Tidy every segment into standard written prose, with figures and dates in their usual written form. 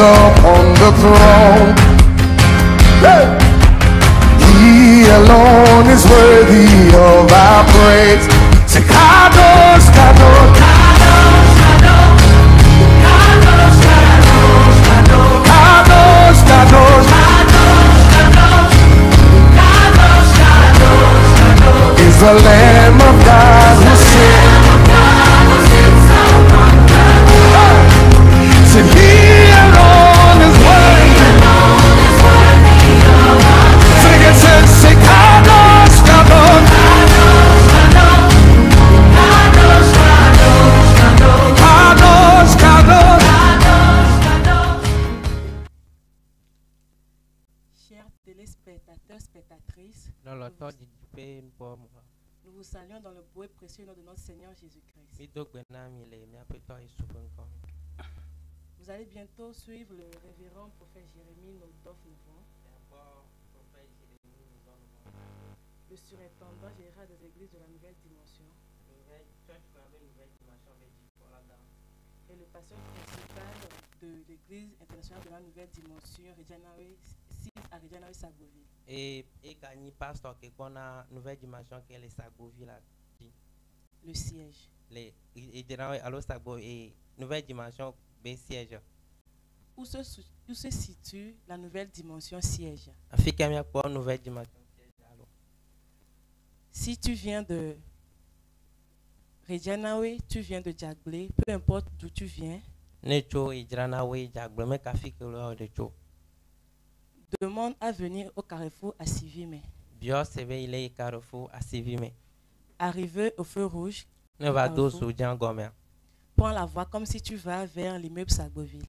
upon the throne. Hey! He alone is worthy of our praise. Say, Kadosh, Kadosh, Kadosh, Kadosh, Kadosh, Kadosh, Kadosh, Kadosh, Kadosh, Kadosh, Kadosh, is the Lamb of God who sits. Said he alone is worthy. Sing it, say, Kadosh, Kadosh, Kadosh, Kadosh. Chers téléspectateurs, spectatrices, nous vous saluons dans le beau et précieux nom de notre Seigneur Jésus-Christ. Vous allez bientôt suivre le révérend prophète Jérémie Nodov Nouvon, le surintendant général des églises de la Nouvelle Dimension et le pasteur principal de l'église internationale de la Nouvelle Dimension, Reggianawe 6 à Reggianawe Sagoville. Et gagné pasteur que qu'on a Nouvelle Dimension qui est les Sagoville là. Le siège. Les alors Sagoville et Nouvelle Dimension B siège. Où se situe la Nouvelle Dimension siège? Africaine pour Nouvelle Dimension siège alors. Si tu viens de Reggianawe, tu viens de Djagblé, peu importe d'où tu viens, demande à venir au carrefour à Sivime. Arrivé au feu rouge, prends la voie comme si tu vas vers l'immeuble Sagoville.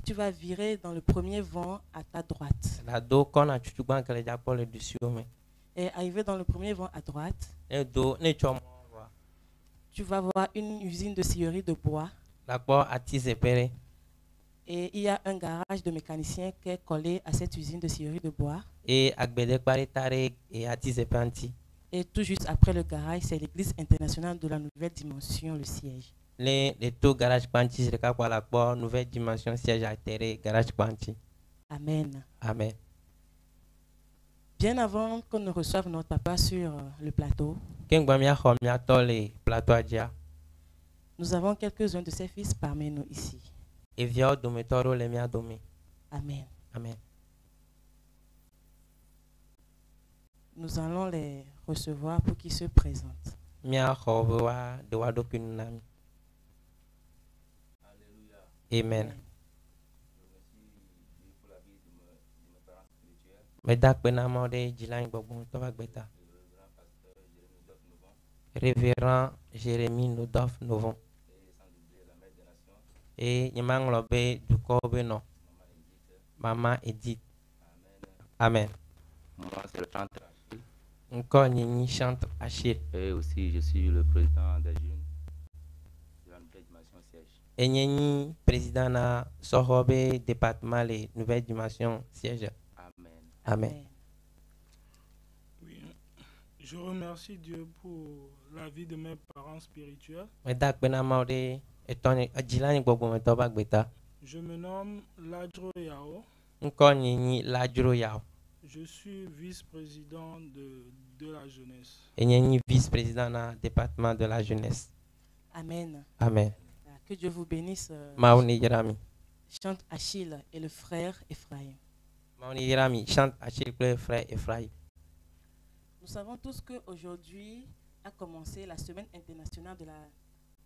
Tu vas virer dans le premier vent à ta droite. Et arrivé dans le premier vent à droite, tu vas voir une usine de scierie de bois. Et il y a un garage de mécanicien qui est collé à cette usine de scierie de bois. Et tout juste après le garage, c'est l'église internationale de la Nouvelle Dimension, le siège. Amen. Amen. Bien avant qu'on ne reçoive notre papa sur le plateau, nous avons quelques-uns de ses fils parmi nous ici. Amen. Amen. Nous allons les recevoir pour qu'ils se présentent. Amen. Révérend Jérémie Nodov Nouvon et Yamanglobe du Korbeno, Maman Edith. Amen. Moi, c'est le chanteur Achille. Encore Nini chante Achille. Et aussi, je suis le président des jeunes de la Nouvelle Dimension Siège. Et Nini, président na Sorobe département les Nouvelles Dimensions Siège. Amen. Amen. Oui, je remercie Dieu pour la vie de mes parents spirituels. Je me nomme Ladro Yao. Je suis vice-président de la jeunesse. Et vice-président du département de la jeunesse. Amen. Amen. Que Dieu vous bénisse. Chante Achille et le frère Ephraim. Chante Achille et le frère Ephraim. Nous savons tous qu'aujourd'hui a commencé la semaine internationale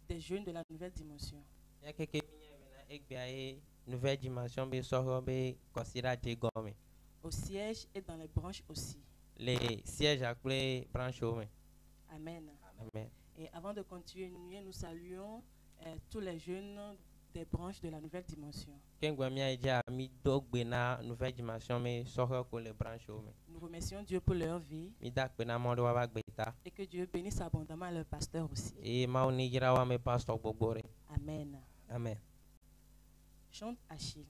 des jeunes de la Nouvelle Dimension. Nouvelle Dimension Au siège et dans les branches aussi. Les sièges à les branches. Amen. Amen. Et avant de continuer, nous saluons tous les jeunes des branches de la Nouvelle Dimension. Nous remercions Dieu pour leur vie et que Dieu bénisse abondamment leur pasteur aussi. Amen. Amen. Chante Achille.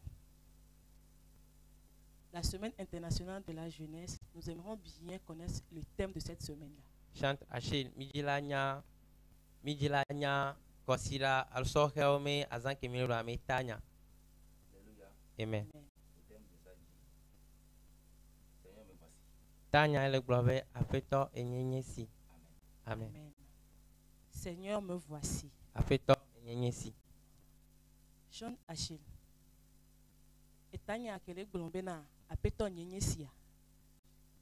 La semaine internationale de la jeunesse, nous aimerons bien connaître le thème de cette semaine-là. Chante Achille, midilanya Kosira al sohel me azan kemiro ame tanya. Alléluia. Amen. Amen. Le thème de ça dit, Seigneur, me voici. Tanya ele glove afeto enyenye si. Amen. Amen. Amen. Seigneur, me voici. Afeto enyenye si. John Achille. Etanya akele gblombe na apeto nyenye sia.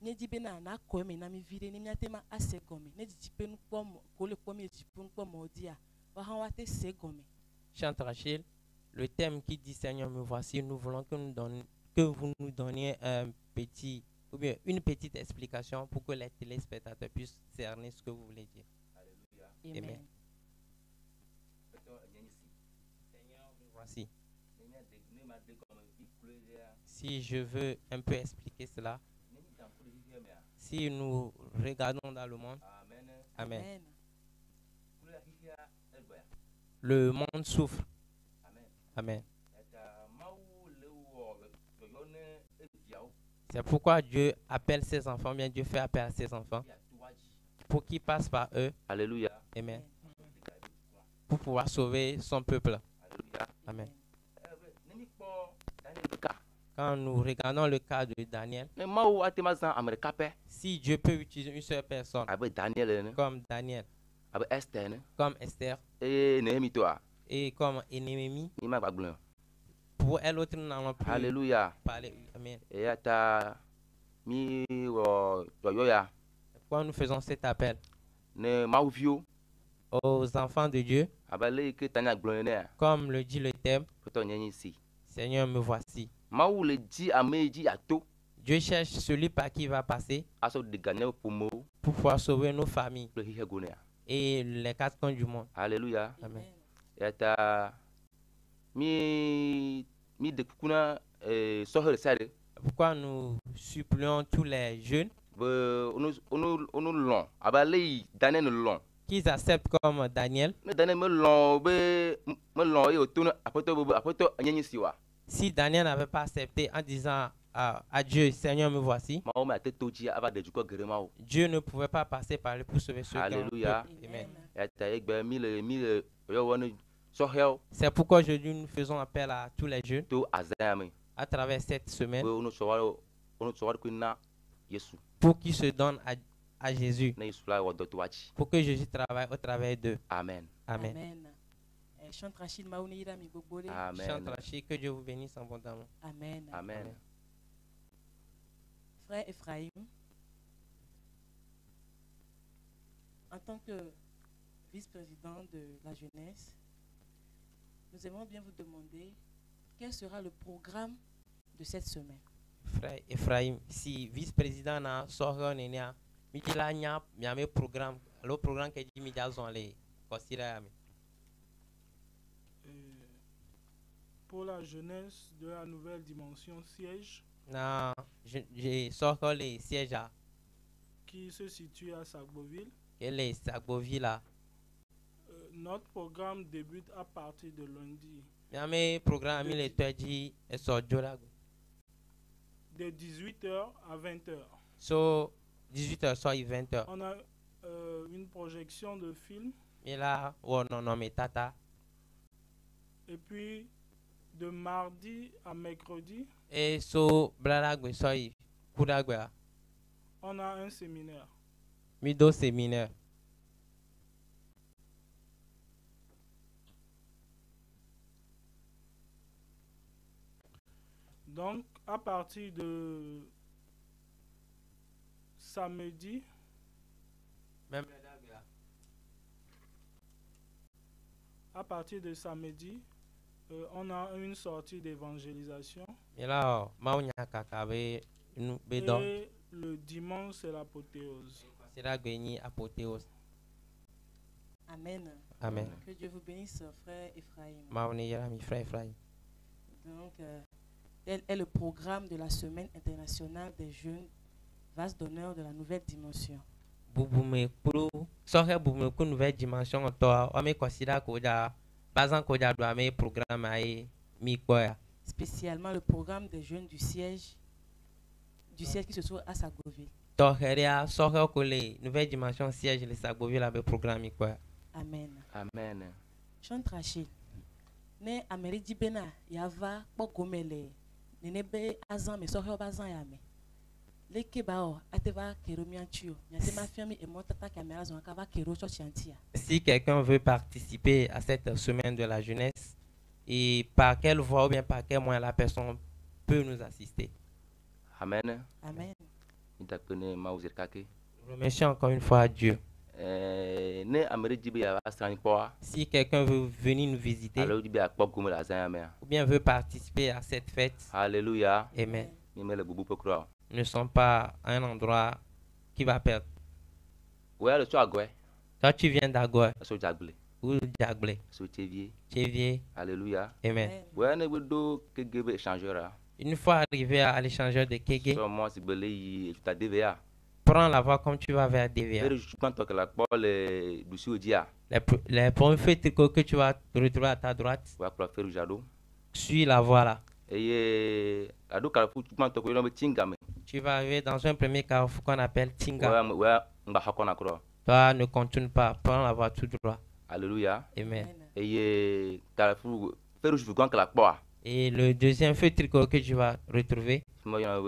Nye di bena na ko me na mi vide ni miatema ase gome. Ne di pe nu kpo mo ko le kpo mi di pe nu kpo mo dia. Wa han wa te se gome. Chante Rachel, le thème qui dit Seigneur me voici, nous voulons que vous nous donniez un petit ou bien une petite explication pour que les téléspectateurs puissent cerner ce que vous voulez dire. Alléluia. Amen. Amen. Fais-toi un ici. Seigneur me voici. Ne m'a dit comme il pleut. Si je veux un peu expliquer cela, Ne m'y t'en prie, viens, mais. si nous regardons dans le monde, Amen. Amen. Pour la rivière, elle boit. Le monde souffre. Amen. Amen. Et Maou le yonne et diao. C'est pourquoi Dieu appelle ses enfants, bien Dieu fait appel à ses enfants Il y a tout dit. pour qu'ils passent par eux. Alléluia. Amen. Pour pouvoir sauver son peuple. Alléluia. Amen. Ne m'y pas Daniel le cas. Quand nous regardons le cas de Daniel, Ne Maou a temazan Americape. si Dieu peut utiliser une seule personne Avec Daniel, comme Daniel, avec Esther, comme Esther et Néhémie toi. et comme Néhémie, Ni ma baglon. pour elle autre, nous n'allons plus Alléluia. parler. Amen. Et à ta mi yoya. Pourquoi nous faisons cet appel Ne Maou vieux. aux enfants de Dieu, Abalé que Tania glonné. comme le dit le thème, Peut-on y ici. Seigneur me voici. Maou le dit à Meiji à tout. Dieu cherche celui par qui il va passer À ce de gagner pour moi. pour pouvoir sauver nos familles Le hihegoné. et les quatre coins du monde. Alléluia. Amen. Et à ta mi de kuna sohel sare. Pourquoi nous supplions tous les jeunes Onu long. Abalé Daniel long. qu'ils acceptent comme Daniel. Ne Daniel me long me long et autour après toi y siwa. Si Daniel n'avait pas accepté en disant à Dieu, Seigneur me voici, Maou ma tête toji ava de juko geremao. Dieu ne pouvait pas passer par lui pour sauver ceux qui ont Alléluia. peur. Amen. Et à ta egbe mille yo wonu sohel C'est pourquoi aujourd'hui nous faisons appel à tous les jeunes to azame. à travers cette semaine Onu sowar kuna Yesu. pour qu'ils se donnent à Jésus, Na Yesu la wodo tuachi. pour que Jésus travaille au travers d'eux. Amen. Amen. Amen. Chante Rachid Maouni ira mi gbogbole. Amen. Chante Rachid, que Dieu vous bénisse abondamment. Amen. Amen. Frère Ephraim, en tant que vice-président de la jeunesse, nous aimerions bien vous demander quel sera le programme de cette semaine. Frère Ephraim, si vice-président na sort nenia, mitila nya miame programme, le programme que dit midia zonle, considère Pour la jeunesse de la nouvelle dimension siège na j'ai sort les sièges à qui se situe à Sagboville, les Sagbovilla. notre programme débute à partir de lundi Miame programme le toji et so jola. de 18h à 20h. So 18h so 20h. On a une projection de film Mais là non mais tata et puis de mardi à mercredi, et so blaragwe so kudagwe on a un séminaire. mido séminaire. Donc, à partir de samedi, Même à partir de samedi, on a une sortie d'évangélisation. mais là maunya kakabe nous bédon. Et le dimanche, c'est l'apothéose. C'est la gagné apothéose. Amen. Amen. Que Dieu vous bénisse, frère Ephraim. Maoni yara mi frère Ephraim. Donc, tel est le programme de la Semaine internationale des jeunes vases d'honneur de la nouvelle dimension. Bubume kuru sohe bubume ku nouvelle dimension to o me considère ko ja bazan ko ja do ame programme ai mi koya. Spécialement le programme des jeunes du siège qui se trouve à Sagoville. To heria sohe ko le nouvelle dimension siège le Sagoville avec programme mi koya. Amen. Amen. Chantre Achille. Ne Amérique Bena, Yava, Pogomele, Nenebe Azan, mais Soho Bazan Yame. Les Kebao, Ateva, Keromiantio, Yatema Fiami et Montata Caméra Zonkava Kero Chantia. Si quelqu'un veut participer à cette semaine de la jeunesse, et par quelle voie ou bien par quel moyen la personne peut nous assister. Amen. Amen. Nitakpene mauzirkake. Remercie encore une fois Dieu. Ne Amérique jibe ya asani kwa. Si quelqu'un veut venir nous visiter Alors jibe ya pop gomela zayame. ou bien veut participer à cette fête, Alléluia. amen. Nimele bubu pokro. Nous ne sommes pas à un endroit qui va perdre. Ouais, le soir gwe. Toi, tu viens d'Agoy So jagle. ou d'Agblé, So tevie. Tchévier, Alléluia. amen. Ouais, ne wedo kegebe échangeur. Une fois arrivé à l'échangeur de Kégué, So moi si belé yi tu ta DVA. prends la voie comme tu vas vers DVA. Et je pense que la parole est du dia. Les premiers faits que tu vas retrouver à ta droite, Ouais, pour faire jado. suis la voie là. Et la do carrefour tu pense que l'homme tingame. Tu vas arriver dans un premier carrefour qu'on appelle Tinga. Ouais, mba hakona kro. Toi, ne continue pas, prends la voie tout droit. Alléluia. Amen. Et carrefour faire je veux que la poa. Et le deuxième feu tricot que tu vas retrouver, Moi y a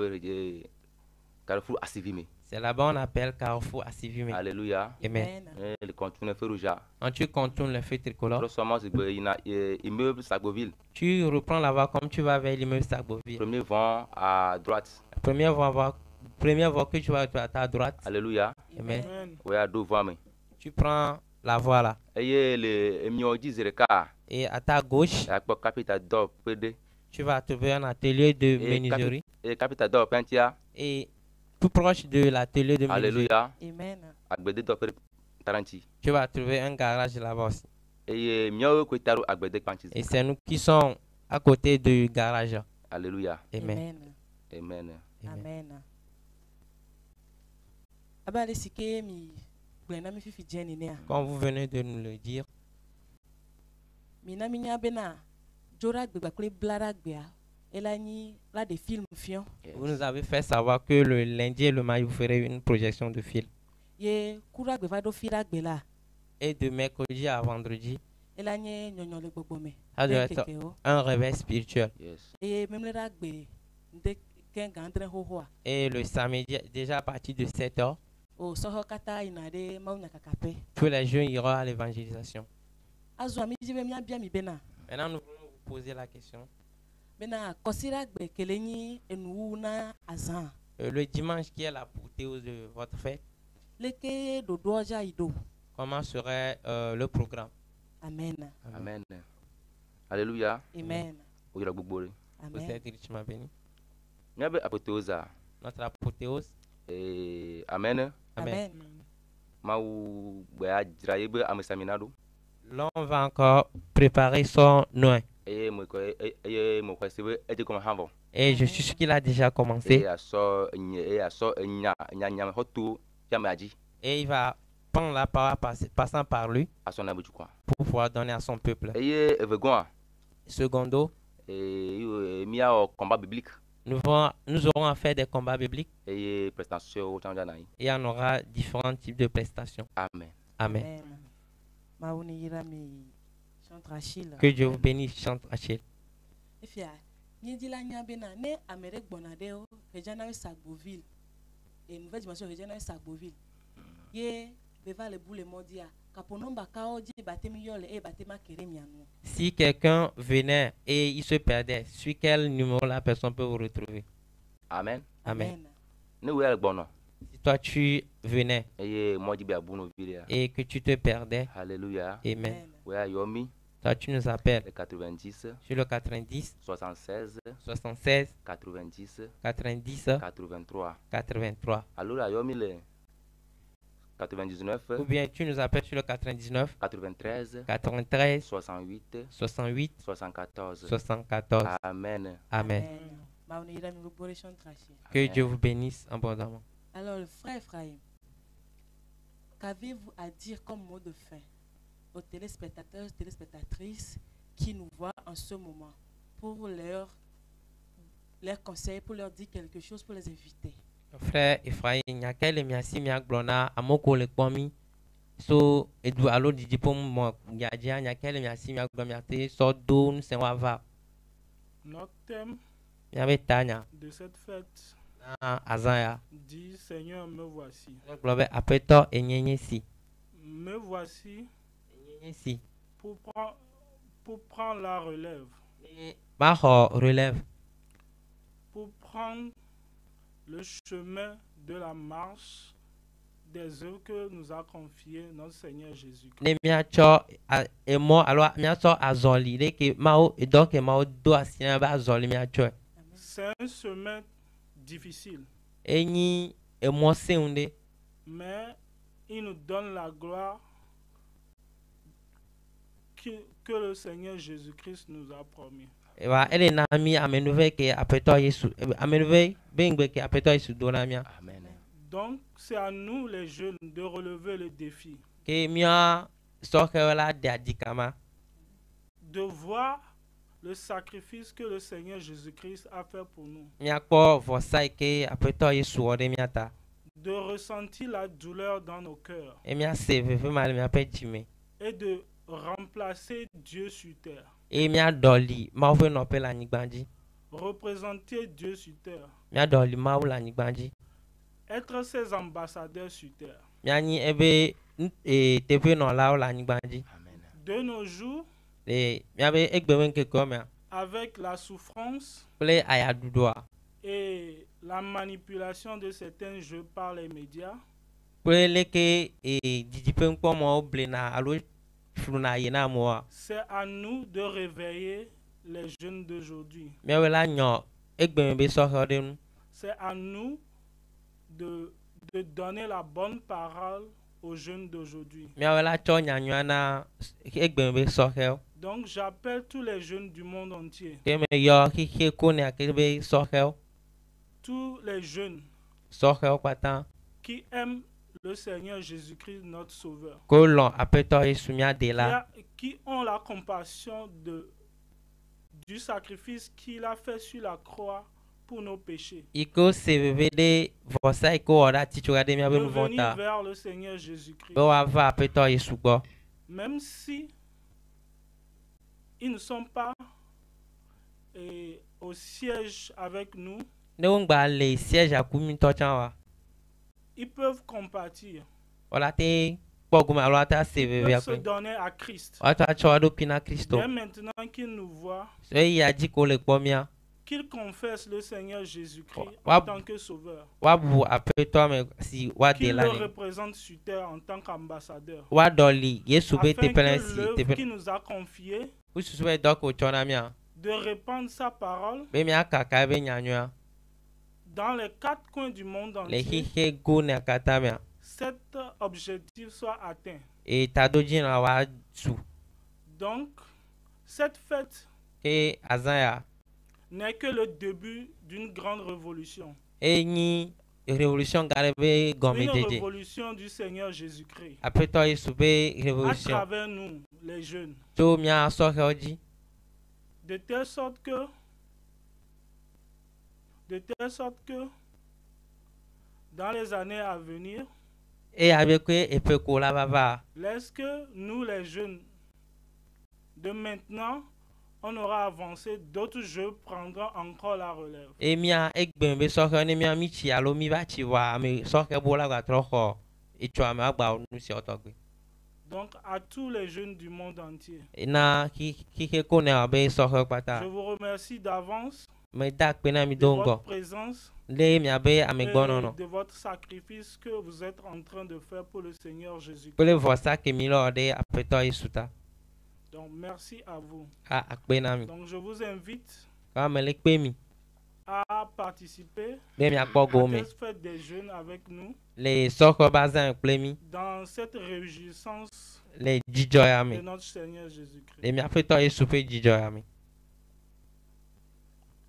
carrefour asivime. c'est là-bas on appelle carrefour Assivimé. Alléluia. Amen. Le continue faire rouja. Quand tu contournes le feu tricolore, Prochainement c'est immeuble Sagoville. tu reprends la voie comme tu vas vers l'immeuble Sagboville. Premier vent à droite. La première voie que tu vas retrouver à ta droite, Alléluia. amen. Amen. Ouais, à deux voix mais. Tu prends la voie là. Et le miodi zereka. Et à ta gauche, La capita d'or PD. tu vas trouver un atelier de Et menuiserie. Et capita d'or pentia. Et tout proche de l'atelier de menuiserie, Alléluia. Amen. Agbede d'or taranti. tu vas trouver un garage là-bas aussi. Et mieux que taro agbede pantis. Et c'est nous qui sommes à côté du garage. Alléluia. Amen. Amen. Amen. Abale sike mi gbena mi fifi jeni ne a. Comme vous venez de nous le dire, Mi na mi nya bena jora gbegba kle blara gbea. Ela ni la de film fion. Yes. vous nous avez fait savoir que le lundi et le mardi, vous ferez une projection de film. Ye kura gbeva do fira gbe la. Et de mercredi à vendredi, Ela nye nyonyo le gbogbo me. ça doit Keke être o. un réveil spirituel. Yes. Eye memle ra gbe nde ken gandre ho ho a. Et le samedi, déjà à partir de 7h, O soho kata ina de maunya kakape. tous les jeunes iront à l'évangélisation. Azu ami jibe mi abia mi bena. Maintenant, nous voulons vous poser la question. Bena kosira gbe kele ni enu na azan. Le dimanche qui est la portée de votre fête, Leke do doja ido. comment serait le programme? Amen. Amen. Alléluia. Amen. Oyo la gbogbo. Vous Amen. êtes richement bénis. Nyabe apoteuza. Notre apothéose. Et amen. Amen. Amen. Mau baya jiraye amesaminado. Là, on va encore préparer son noin. Et mo ko sebe e comme hanvo. Et je suis sûr qu'il a déjà commencé. Et aso nya hotu jamaji. Et il va prendre la parole passant par lui Asona bu quoi. pour pouvoir donner à son peuple. Et vegon. Secondo, Et mia au combat biblique. nous aurons à faire des combats bibliques Et prestation au tanja nai. et il y en aura différents types de prestations. Amen. Amen. Mauni yira mi chantre Achille. Que Dieu vous bénisse, chante Achille. Efia, ni di la nya bena ne Amérique bonade o rejana we Sagboville. Et nouvelle dimension rejana we Sagboville. Ye beva le boule mondia. Kaponomba kao di batemi yole e batema keremianu. Si quelqu'un venait et il se perdait, sur quel numéro la personne peut vous retrouver? Amen. Amen. Ne wel bono. Si toi tu venais Et moi di be abuno vidéo. et que tu te perdais, Alléluia. amen. Ouais yomi Toi tu nous appelles le 90 sur le 90 76 76 90 90 83. 83. Alors yomi le 99 Ou bien tu nous appelles sur le 99 93 93 68 68 74. 74. Amen. Amen. Mauni yira mi gbogbo chantre Achille. Que Dieu vous bénisse abondamment. Alors, le frère Ephraim, qu'avez-vous à dire comme mot de fin aux téléspectateurs, téléspectatrices qui nous voient en ce moment pour leur conseiller, pour leur dire quelque chose, pour les inviter? Frère Ephraim, nyakele miasi miak blona amoko le kwami So edu alo didi pom mo nyadia nyakele miasi miagbomiate so do nous va Notre thème miabetanya de cette fête na azaya dit Seigneur, me voici. globe apeto enyenyesi Me voici enyenyesi pour prendre la relève, ma ho relève pour prendre le chemin de la marche des œuvres que nous a confié notre Seigneur Jésus-Christ. ne miacho emo alo miacho azoli de ke mao donc mao do asina ba azoli miacho C'est un chemin difficile, enyi emo seunde mais il nous donne la gloire que le Seigneur Jésus-Christ nous a promis. wa ele na mi amenuve ke apeto Yesu amenuve bengbe ke apeto Yesu do na mia Amen. Donc, c'est à nous les jeunes de relever le défi, ke mia so ke la de adikama de voir le sacrifice que le Seigneur Jésus-Christ a fait pour nous, miakpo vosai ke apeto Yesu ode miata de ressentir la douleur dans nos cœurs e mia save ve mal mia pe jime et de remplacer Dieu sur terre, e mia doli ma fe no pe la nigbanji représenter Dieu sur terre, mia doli ma la nigbanji être ses ambassadeurs sur terre. mia ni ebe tepe no la nigbanji Amen. De nos jours, e mia be egbewen ke ko mia avec la souffrance ple aya dudua et la manipulation de certains jeux par les médias, ple leke didi pe npo mo ble na alo fruna yena mo c'est à nous de réveiller les jeunes d'aujourd'hui. mia we la nyo egbewen be so hode nu C'est à nous de donner la bonne parole aux jeunes d'aujourd'hui. mia we la cho nyanyua na egbewen be so he Donc j'appelle tous les jeunes du monde entier, ke me yo ki ko ne ke be so he tous les jeunes so he patan qui aiment le Seigneur Jésus-Christ, notre Sauveur, ko lon apeto Yesu mia de la qui ont la compassion du sacrifice qu'il a fait sur la croix pour nos péchés, iko seveve de vosai ko ora tichura de mia de be nu venir vonta vers le Seigneur Jésus-Christ. be wa va apeto Yesu gbo Même si ils ne sont pas au siège avec nous, ne ngba le siège akumi to chan wa ils peuvent compatir, wala te poguma alo ta ils seveve peuvent se akwe donner à Christ. wata cho do pina Kristo Dès maintenant qu'ils nous voient, so ya ji ko le kpo mia qu'ils confessent le Seigneur Jésus-Christ Wa- en tant que Sauveur, wa bu apeto me si wa de qu'ils la le ni représentent sur terre en tant qu'ambassadeur, wa doli Yesu be te afin pelen que si l'œuvre te pe qu'il nous a confiée ususu be do ko chona mia de répandre sa parole be mia kaka be nyanyua dans les 4 coins du monde le entier, hihe go ne kata mia cet objectif soit atteint. e ta do jina wa su Donc, cette fête ke azaya n'est que le début d'une grande révolution. e ni révolution gare be Une gome jeje révolution du Seigneur Jésus-Christ. apeto Yesu be À révolution travers nous, les jeunes. to mia so he oji De telle sorte que dans les années à venir, e abe ko e pe ko la baba lorsque nous, les jeunes de maintenant, on aura avancé, d'autres jeux prendront encore la relève. e mia egbe be so he ne mia mi chi alo mi ba chi wa me so he bo la ga tro ho e cho ma gba nu si otogbe Donc, à tous les jeunes du monde entier, na ki ko ne abe so he je pata vous remercie d'avance me da pe na mi de dongo votre présence le mi abe ame et gbono no de votre sacrifice que vous êtes en train de faire pour le Seigneur Jésus-Christ. pele vosa ke mi lo de apeto Yesu ta Donc, merci à vous. a akpe na mi Donc, je vous invite ka me le pe mi à participer be mi akpo go à me cette fête des jeunes avec nous le so ko bazan ple mi dans cette réjouissance le jijo ya de mi notre Seigneur Jésus-Christ. le mi apeto Yesu pe jijo ya mi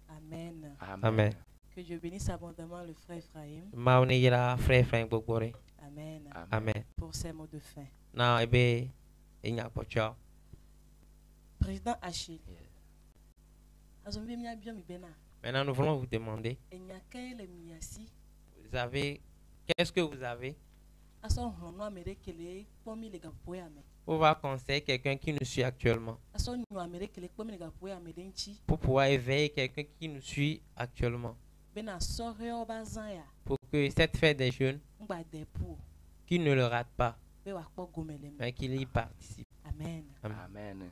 Amen. amen Que Dieu bénisse abondamment le frère Ephraim. ma ne yira frère frère gbogbo re Amen. amen Pour ces mots de fin. na ebe enya pocho Président Achille. Azombe mia bien mi bena. maintenant nous voulons vous demander Enyaka le miasi. vous avez qu'est-ce que vous avez aso hono amere kele kpomi le gapoya me On va conseiller quelqu'un qui nous suit actuellement. aso nyu amere kele kpomi le gapoya me denchi Pour pouvoir éveiller quelqu'un qui nous suit actuellement. bena sore obazan ya Pour que cette fête des jeunes, ngba depu qu'il ne le rate pas, be wa kpo gomele me mais qu'il y participe. amen Amen. Amen.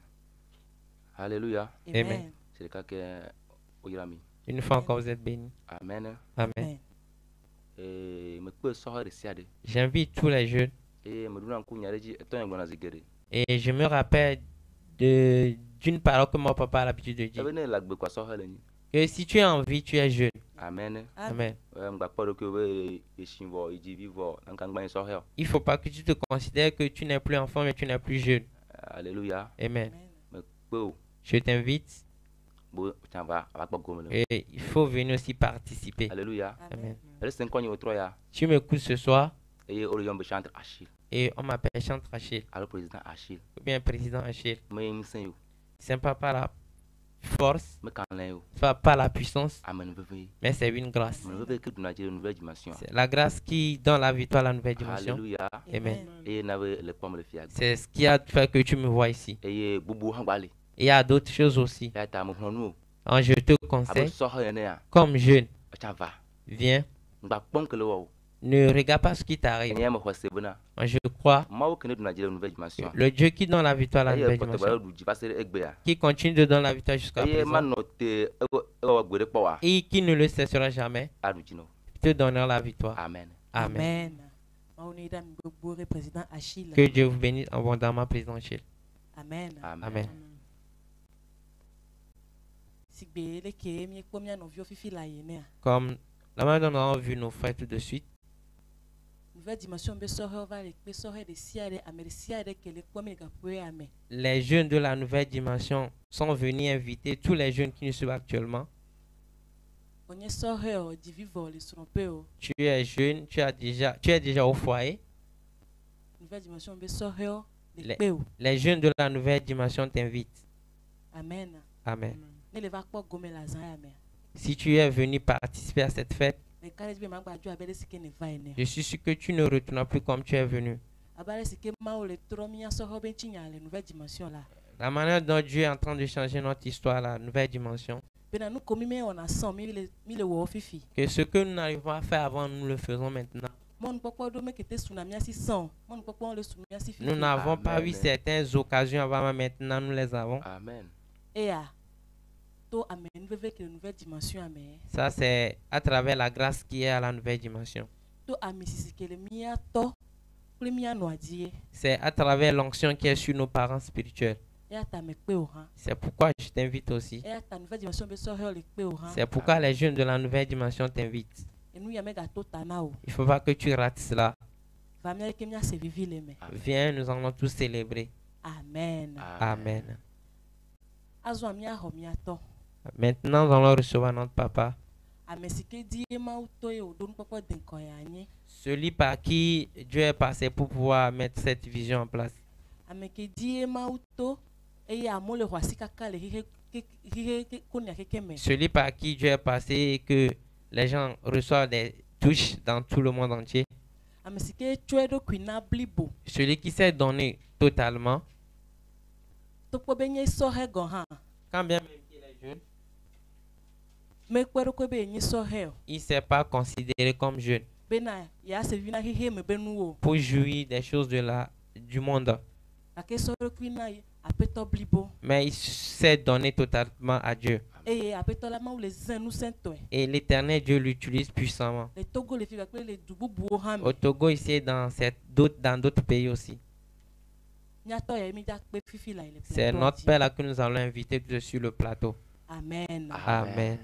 Alléluia. amen C'est le cas que Oyami. Une fois encore, vous êtes bénis. Amen. Amen. amen Et me peut sortir siade. J'invite tous les jeunes Et me donne un coup nyaleji eton ngona zigere. et je me rappelle d'une parole que mon papa a l'habitude de dire. Ebe ne lagbe kwa sortir leni. Que si tu es en vie, tu es jeune. Amen. Amen. Mba poro ke we eshinvo ijivivo nankangba sortir. Il ne faut pas que tu te considères que tu n'es plus enfant, mais tu n'es plus jeune. Alléluia. Amen. amen Bo Je t'invite bo tava ava kwa gomele. et il faut venir aussi participer. Alléluia. Amen. Elle c'est konyo otroya. Tu m'écoutes ce soir Et Orion be chantre Achille. et on m'appelle Chantre Achille, Alors président Achille. ou bien président Achille. Me msen yo. C'est pas par la force, Me kanlen yo. pas par la puissance, Amen veve. mais c'est une grâce. Me veve que duna une nouvelle dimension. C'est la grâce qui donne la victoire à la nouvelle dimension. Alléluia. Amen. Et n'avait le pomme le fiag. C'est ce qui a fait que tu me vois ici. Et bubu hangwali. Et il y a d'autres choses aussi. Ya ta mo honu. Alors, je te Abo conseille, sortir yene ya. comme jeune, Tava. viens, Ngba pom ke lo wo. ne regarde pas ce qui t'arrive. Enya mo hwase bona. Moi, je crois Ma wo kene duna une nouvelle dimension. le Dieu qui donne la victoire à la Aye nouvelle ko te ba dimension, du ji passer egbe ya. qui continue de donner la victoire jusqu'à Aye présent, man no te ewo gbere po wa. et qui ne le cessera jamais, Adu jino. te donnera la victoire. Amen. Amen. amen mauni da mbogore président Achille Que Dieu vous bénisse abondamment, président Achille. amen Amen. sigbe le ke mi kpomi no vio fifi la yene Comme la manière dont nous avons vu nos frères tout de suite, nouvelle dimension be sore va le be sore de siade amere siade kele kpomi le gapoya me les jeunes de la nouvelle dimension sont venus inviter tous les jeunes qui nous suivent actuellement. onye sore o di vivo le trompe o Tu es jeune, tu es déjà au foyer. nouvelle dimension be sore o Les- de pe o Les jeunes de la nouvelle dimension t'invitent. amen Amen. ne le va kpo gome la zan ya me Si tu es venu participer à cette fête, me kare be ma gba ju abele sike ne va ene je suis sûr que tu ne retourneras plus comme tu es venu. abale sike ma o le tro mi ya sore be chinya le nouvelle dimension là La manière dont Dieu est en train de changer notre histoire, la nouvelle dimension, bena nous komi me on a 100 mi le wo fifi que ce que nous n'arrivons à faire avant, nous le faisons maintenant. mon pokpo do me kete tsunami asi 100 mon pokpo le tsunami asi fifi Nous n'avons pas Amen. eu certaines occasions avant, mais maintenant nous les avons. Amen. et ya to amen veve que nouvelle dimension ame Ça, c'est à travers la grâce qui est à la nouvelle dimension. to ami sisi kele mia to kple mia no adie C'est à travers l'onction qui est sur nos parents spirituels. ya ta me pe o han C'est pourquoi je t'invite aussi. ya ta nouvelle dimension be sore le pe o han C'est pourquoi les jeunes de la nouvelle dimension t'invitent. et nous ya me ga to tana o Il ne faut pas que tu rates cela. va mia ke mia se vivi le me Viens, nous allons tous célébrer. amen Amen. azo mia ho mia to Maintenant, nous allons recevoir notre papa, ame sike die ma to e o don pokpo den ko ya anyi celui par qui Dieu est passé pour pouvoir mettre cette vision en place. ame ke die ma to e ya mo le ho asika ka le hihe konia keke me Celui par qui Dieu est passé et que les gens reçoivent des touches dans tout le monde entier. ame sike tsoe do kwina blibo Celui qui s'est donné totalement. to kpo be nye sore go han Quand bien même qu'il est jeune, me kpe do ko be nye sore o il ne s'est pas considéré comme jeune bena ya se vina hihe me be nu o pour jouir des choses du monde. ake sore kwina apeto blibo Mais il s'est donné totalement à Dieu. eye apeto la ma wo le zin nu sento e Et l'éternel Dieu l'utilise puissamment. le togo le fi kple le du bubu o han Au me Togo, ici et dans d'autres pays aussi. miato ya mi da kpe fifi la ile C'est notre Père là que nous allons inviter sur le plateau. amen Amen.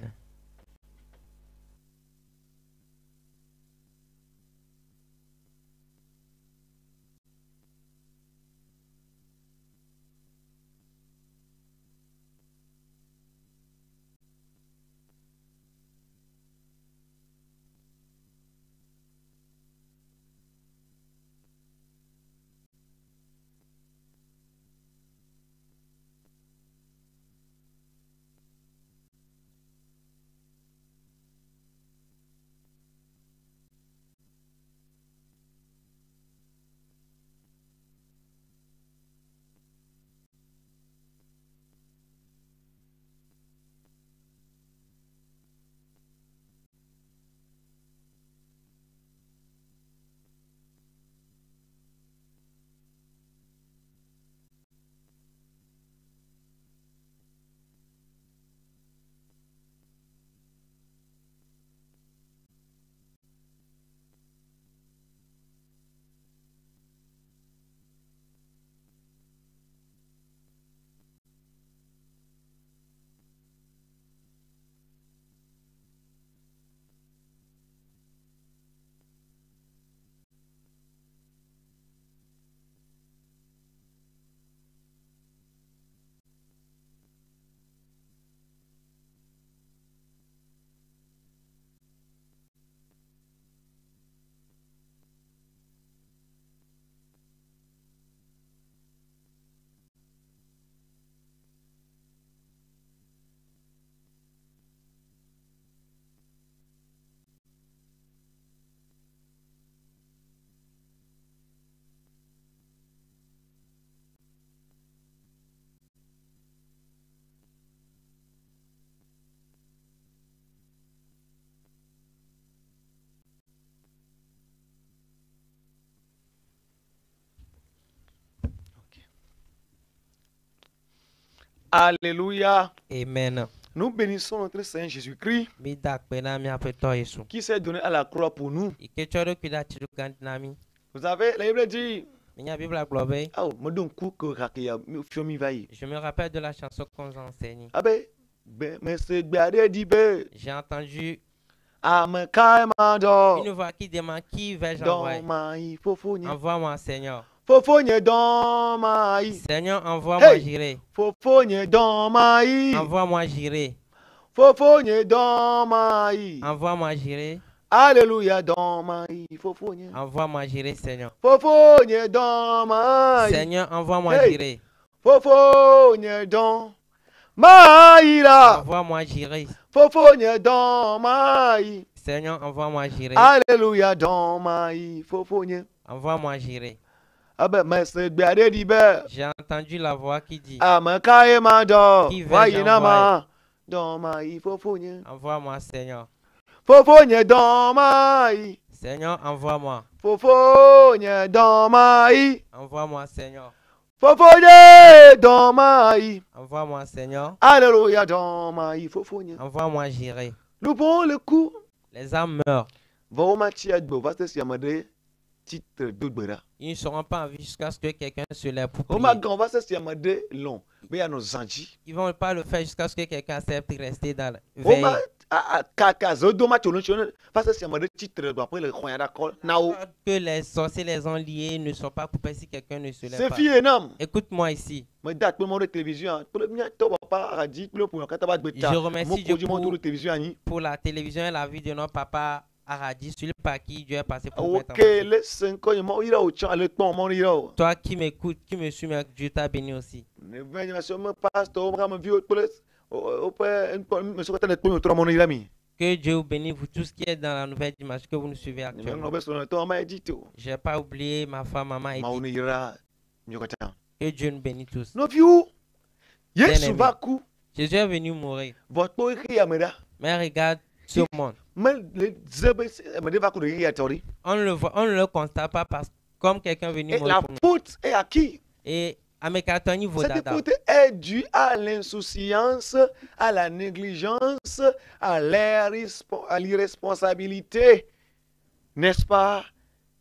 Alléluia. Amen. Nous bénissons notre Seigneur Jésus-Christ Mi dak pena mi apeto Yesu. qui s'est donné à la croix pour nous. Ike choro kuda chiru gandinami. Vous savez, la Bible dit, Minya Bible globe. ah, me donne coup que rakia fiomi vai. Je me rappelle de la chanson qu'on nous enseigne. Ah ben, mais c'est bien dit ben. J'ai entendu Ah me kaimando. une voix qui demande qui vais-je Dans envoyer. ma fofogne. Envoie-moi, Seigneur. Fofogne dans ma Seigneur, envoie-moi, Hey! j'irai. Fofogne dans ma Envoie-moi, j'irai. Fofogne dans ma Envoie-moi, j'irai. Alléluia dans ma fofogne. Envoie-moi, j'irai, Seigneur. Fofogne dans ma Seigneur, envoie-moi, Hey! j'irai. Fofogne dans ma là. Envoie-moi, j'irai. Fofogne dans ma Seigneur, envoie-moi, j'irai. Alléluia dans ma fofogne. Envoie-moi, j'irai. Ah ben, mais c'est bien dit ben. J'ai entendu la voix qui dit Ah me kaimando. Qui vais-je Voyez nama. Dans ma fofogne. envoie-moi, Seigneur. Fofogne dans ma Seigneur, envoie-moi. Fofogne dans ma Envoie-moi, Seigneur. Fofogne dans ma Envoie-moi, Seigneur. Alléluia dans ma fofogne. Envoie-moi, j'irai. Nous prenons le coup. Les âmes meurent. Voma tiadbo. Vaste siamade. Titre d'Oudbera. Ils ne seront pas en vie jusqu'à ce que quelqu'un se lève pour Oh ma prier. grand, vaste siamade long. Mais il y a nos anji. Ils ne vont pas le faire jusqu'à ce que quelqu'un accepte de rester dans la Oh veille. ma kaka zodo ma chono chono. Vaste siamade titre après le khoya d'accord. Nao. Que les sorciers les ont liés ne sont pas coupés si quelqu'un ne se lève C'est pas. fille énorme. Écoute-moi ici. Mais date pour le monde de télévision. Pour le mien, toi papa a dit pour le pour quand t'as bêta. Je remercie Dieu pour de télévision ani. pour la télévision et la vie de notre papa Aradi, celui par qui Dieu est passé pour mettre en OK, place. les 5 ans, moi il a au champ le temps mon ira. Toi qui m'écoutes, qui me suis, Dieu t'a béni aussi. Ne venez sur mon pasteur, on va me vieux pour au père me soit tellement pour toi mon ira mi. Que Dieu vous bénisse, vous tous qui êtes dans la nouvelle dimanche que vous nous suivez Ne actuellement. me sur le temps m'a dit tout. Je n'ai pas oublié ma femme, maman et Ma on Edith. ira mieux que ça. Que Dieu nous bénisse tous. No vieux. Yesu Bien-aimé. va coup. Jésus est venu mourir. Votre poids qui amera. Mais regarde ce monde. Mais les zebe me va coup de ria tori. On ne le constate pas parce comme quelqu'un est venu Et mourir la pour nous. faute est à qui? Et à mes cartons, il vaut Cette dada. faute est due à l'insouciance, à la négligence, à l'irresponsabilité, n'est-ce pas,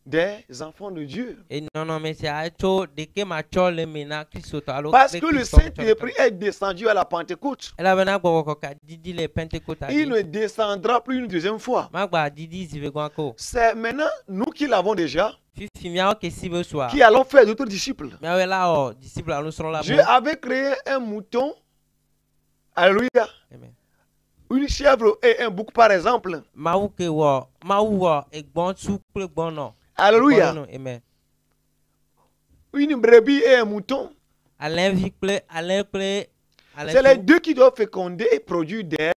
des enfants de Dieu. Et non, mais c'est à toi de que ma chole mena Christ alors. Parce que le Saint-Esprit est descendu à la Pentecôte. Elle avait un gokoka didi les Pentecôte. Il ne descendra plus une deuxième fois. Magba didi zivegwako. C'est maintenant nous qui l'avons déjà, Fifi miao que si veut soit. qui allons faire d'autres disciples. Mais ouais là oh, disciples nous seront là. Dieu avait créé un mouton, alléluia, Amen. une chèvre et un bouc par exemple. Maou et bon sou le bon non. Alléluia. Amen. Une brebis et un mouton. Alain Vicle, Alain Clé. C'est les deux qui doivent féconder et produire des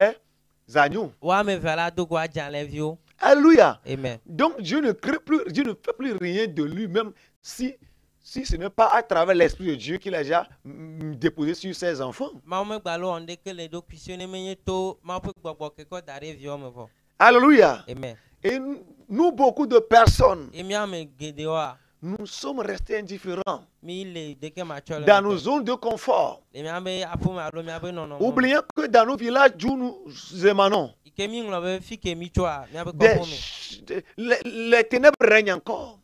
agneaux. Ouais mais voilà do quoi Alain Vio. Alléluia. Amen. Donc Dieu ne crée plus, Dieu ne fait plus rien de lui-même si ce n'est pas à travers l'Esprit de Dieu qu'il a déjà déposé sur ses enfants. Maman balo on dit que les deux puissionner mais to ma peut bobo que quoi d'arriver Vio me va. Alléluia. Amen. Et nous, beaucoup de personnes, Et mia me gedewa. nous sommes restés indifférents Mi le de que ma chole. dans nos zones de confort, Et mia me apu ma lo mia be non non. oubliant que dans nos villages d'où nous émanons, Ike mi nglobe fi ke mi choa. Mia be ko les ténèbres règnent encore.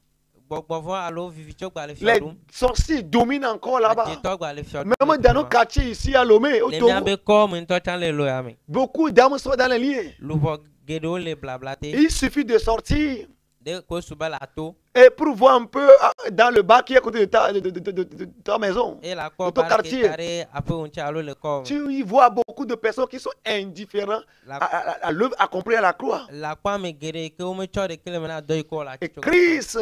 Bobo alo vivi chok ba le Les fiodum. sorciers dominent encore là-bas. Tok ba le fiodum. Même dans nos quartiers ici à Lomé, au Les Togo, mia be ko mo to chan le lo ya me. beaucoup d'âmes sont dans les liens. Luvo gedo le blablate. Il suffit de sortir De ko suba la to. et pour voir un peu dans le bas qui est à côté de ta maison. Et la De ko ton ba quartier. ke tare apu un chalo le ko. Tu y vois beaucoup de personnes qui sont indifférents à l'œuvre accomplie à la croix. La kwa me gere ke o me cho de kele mena do ko la Et chok. Christ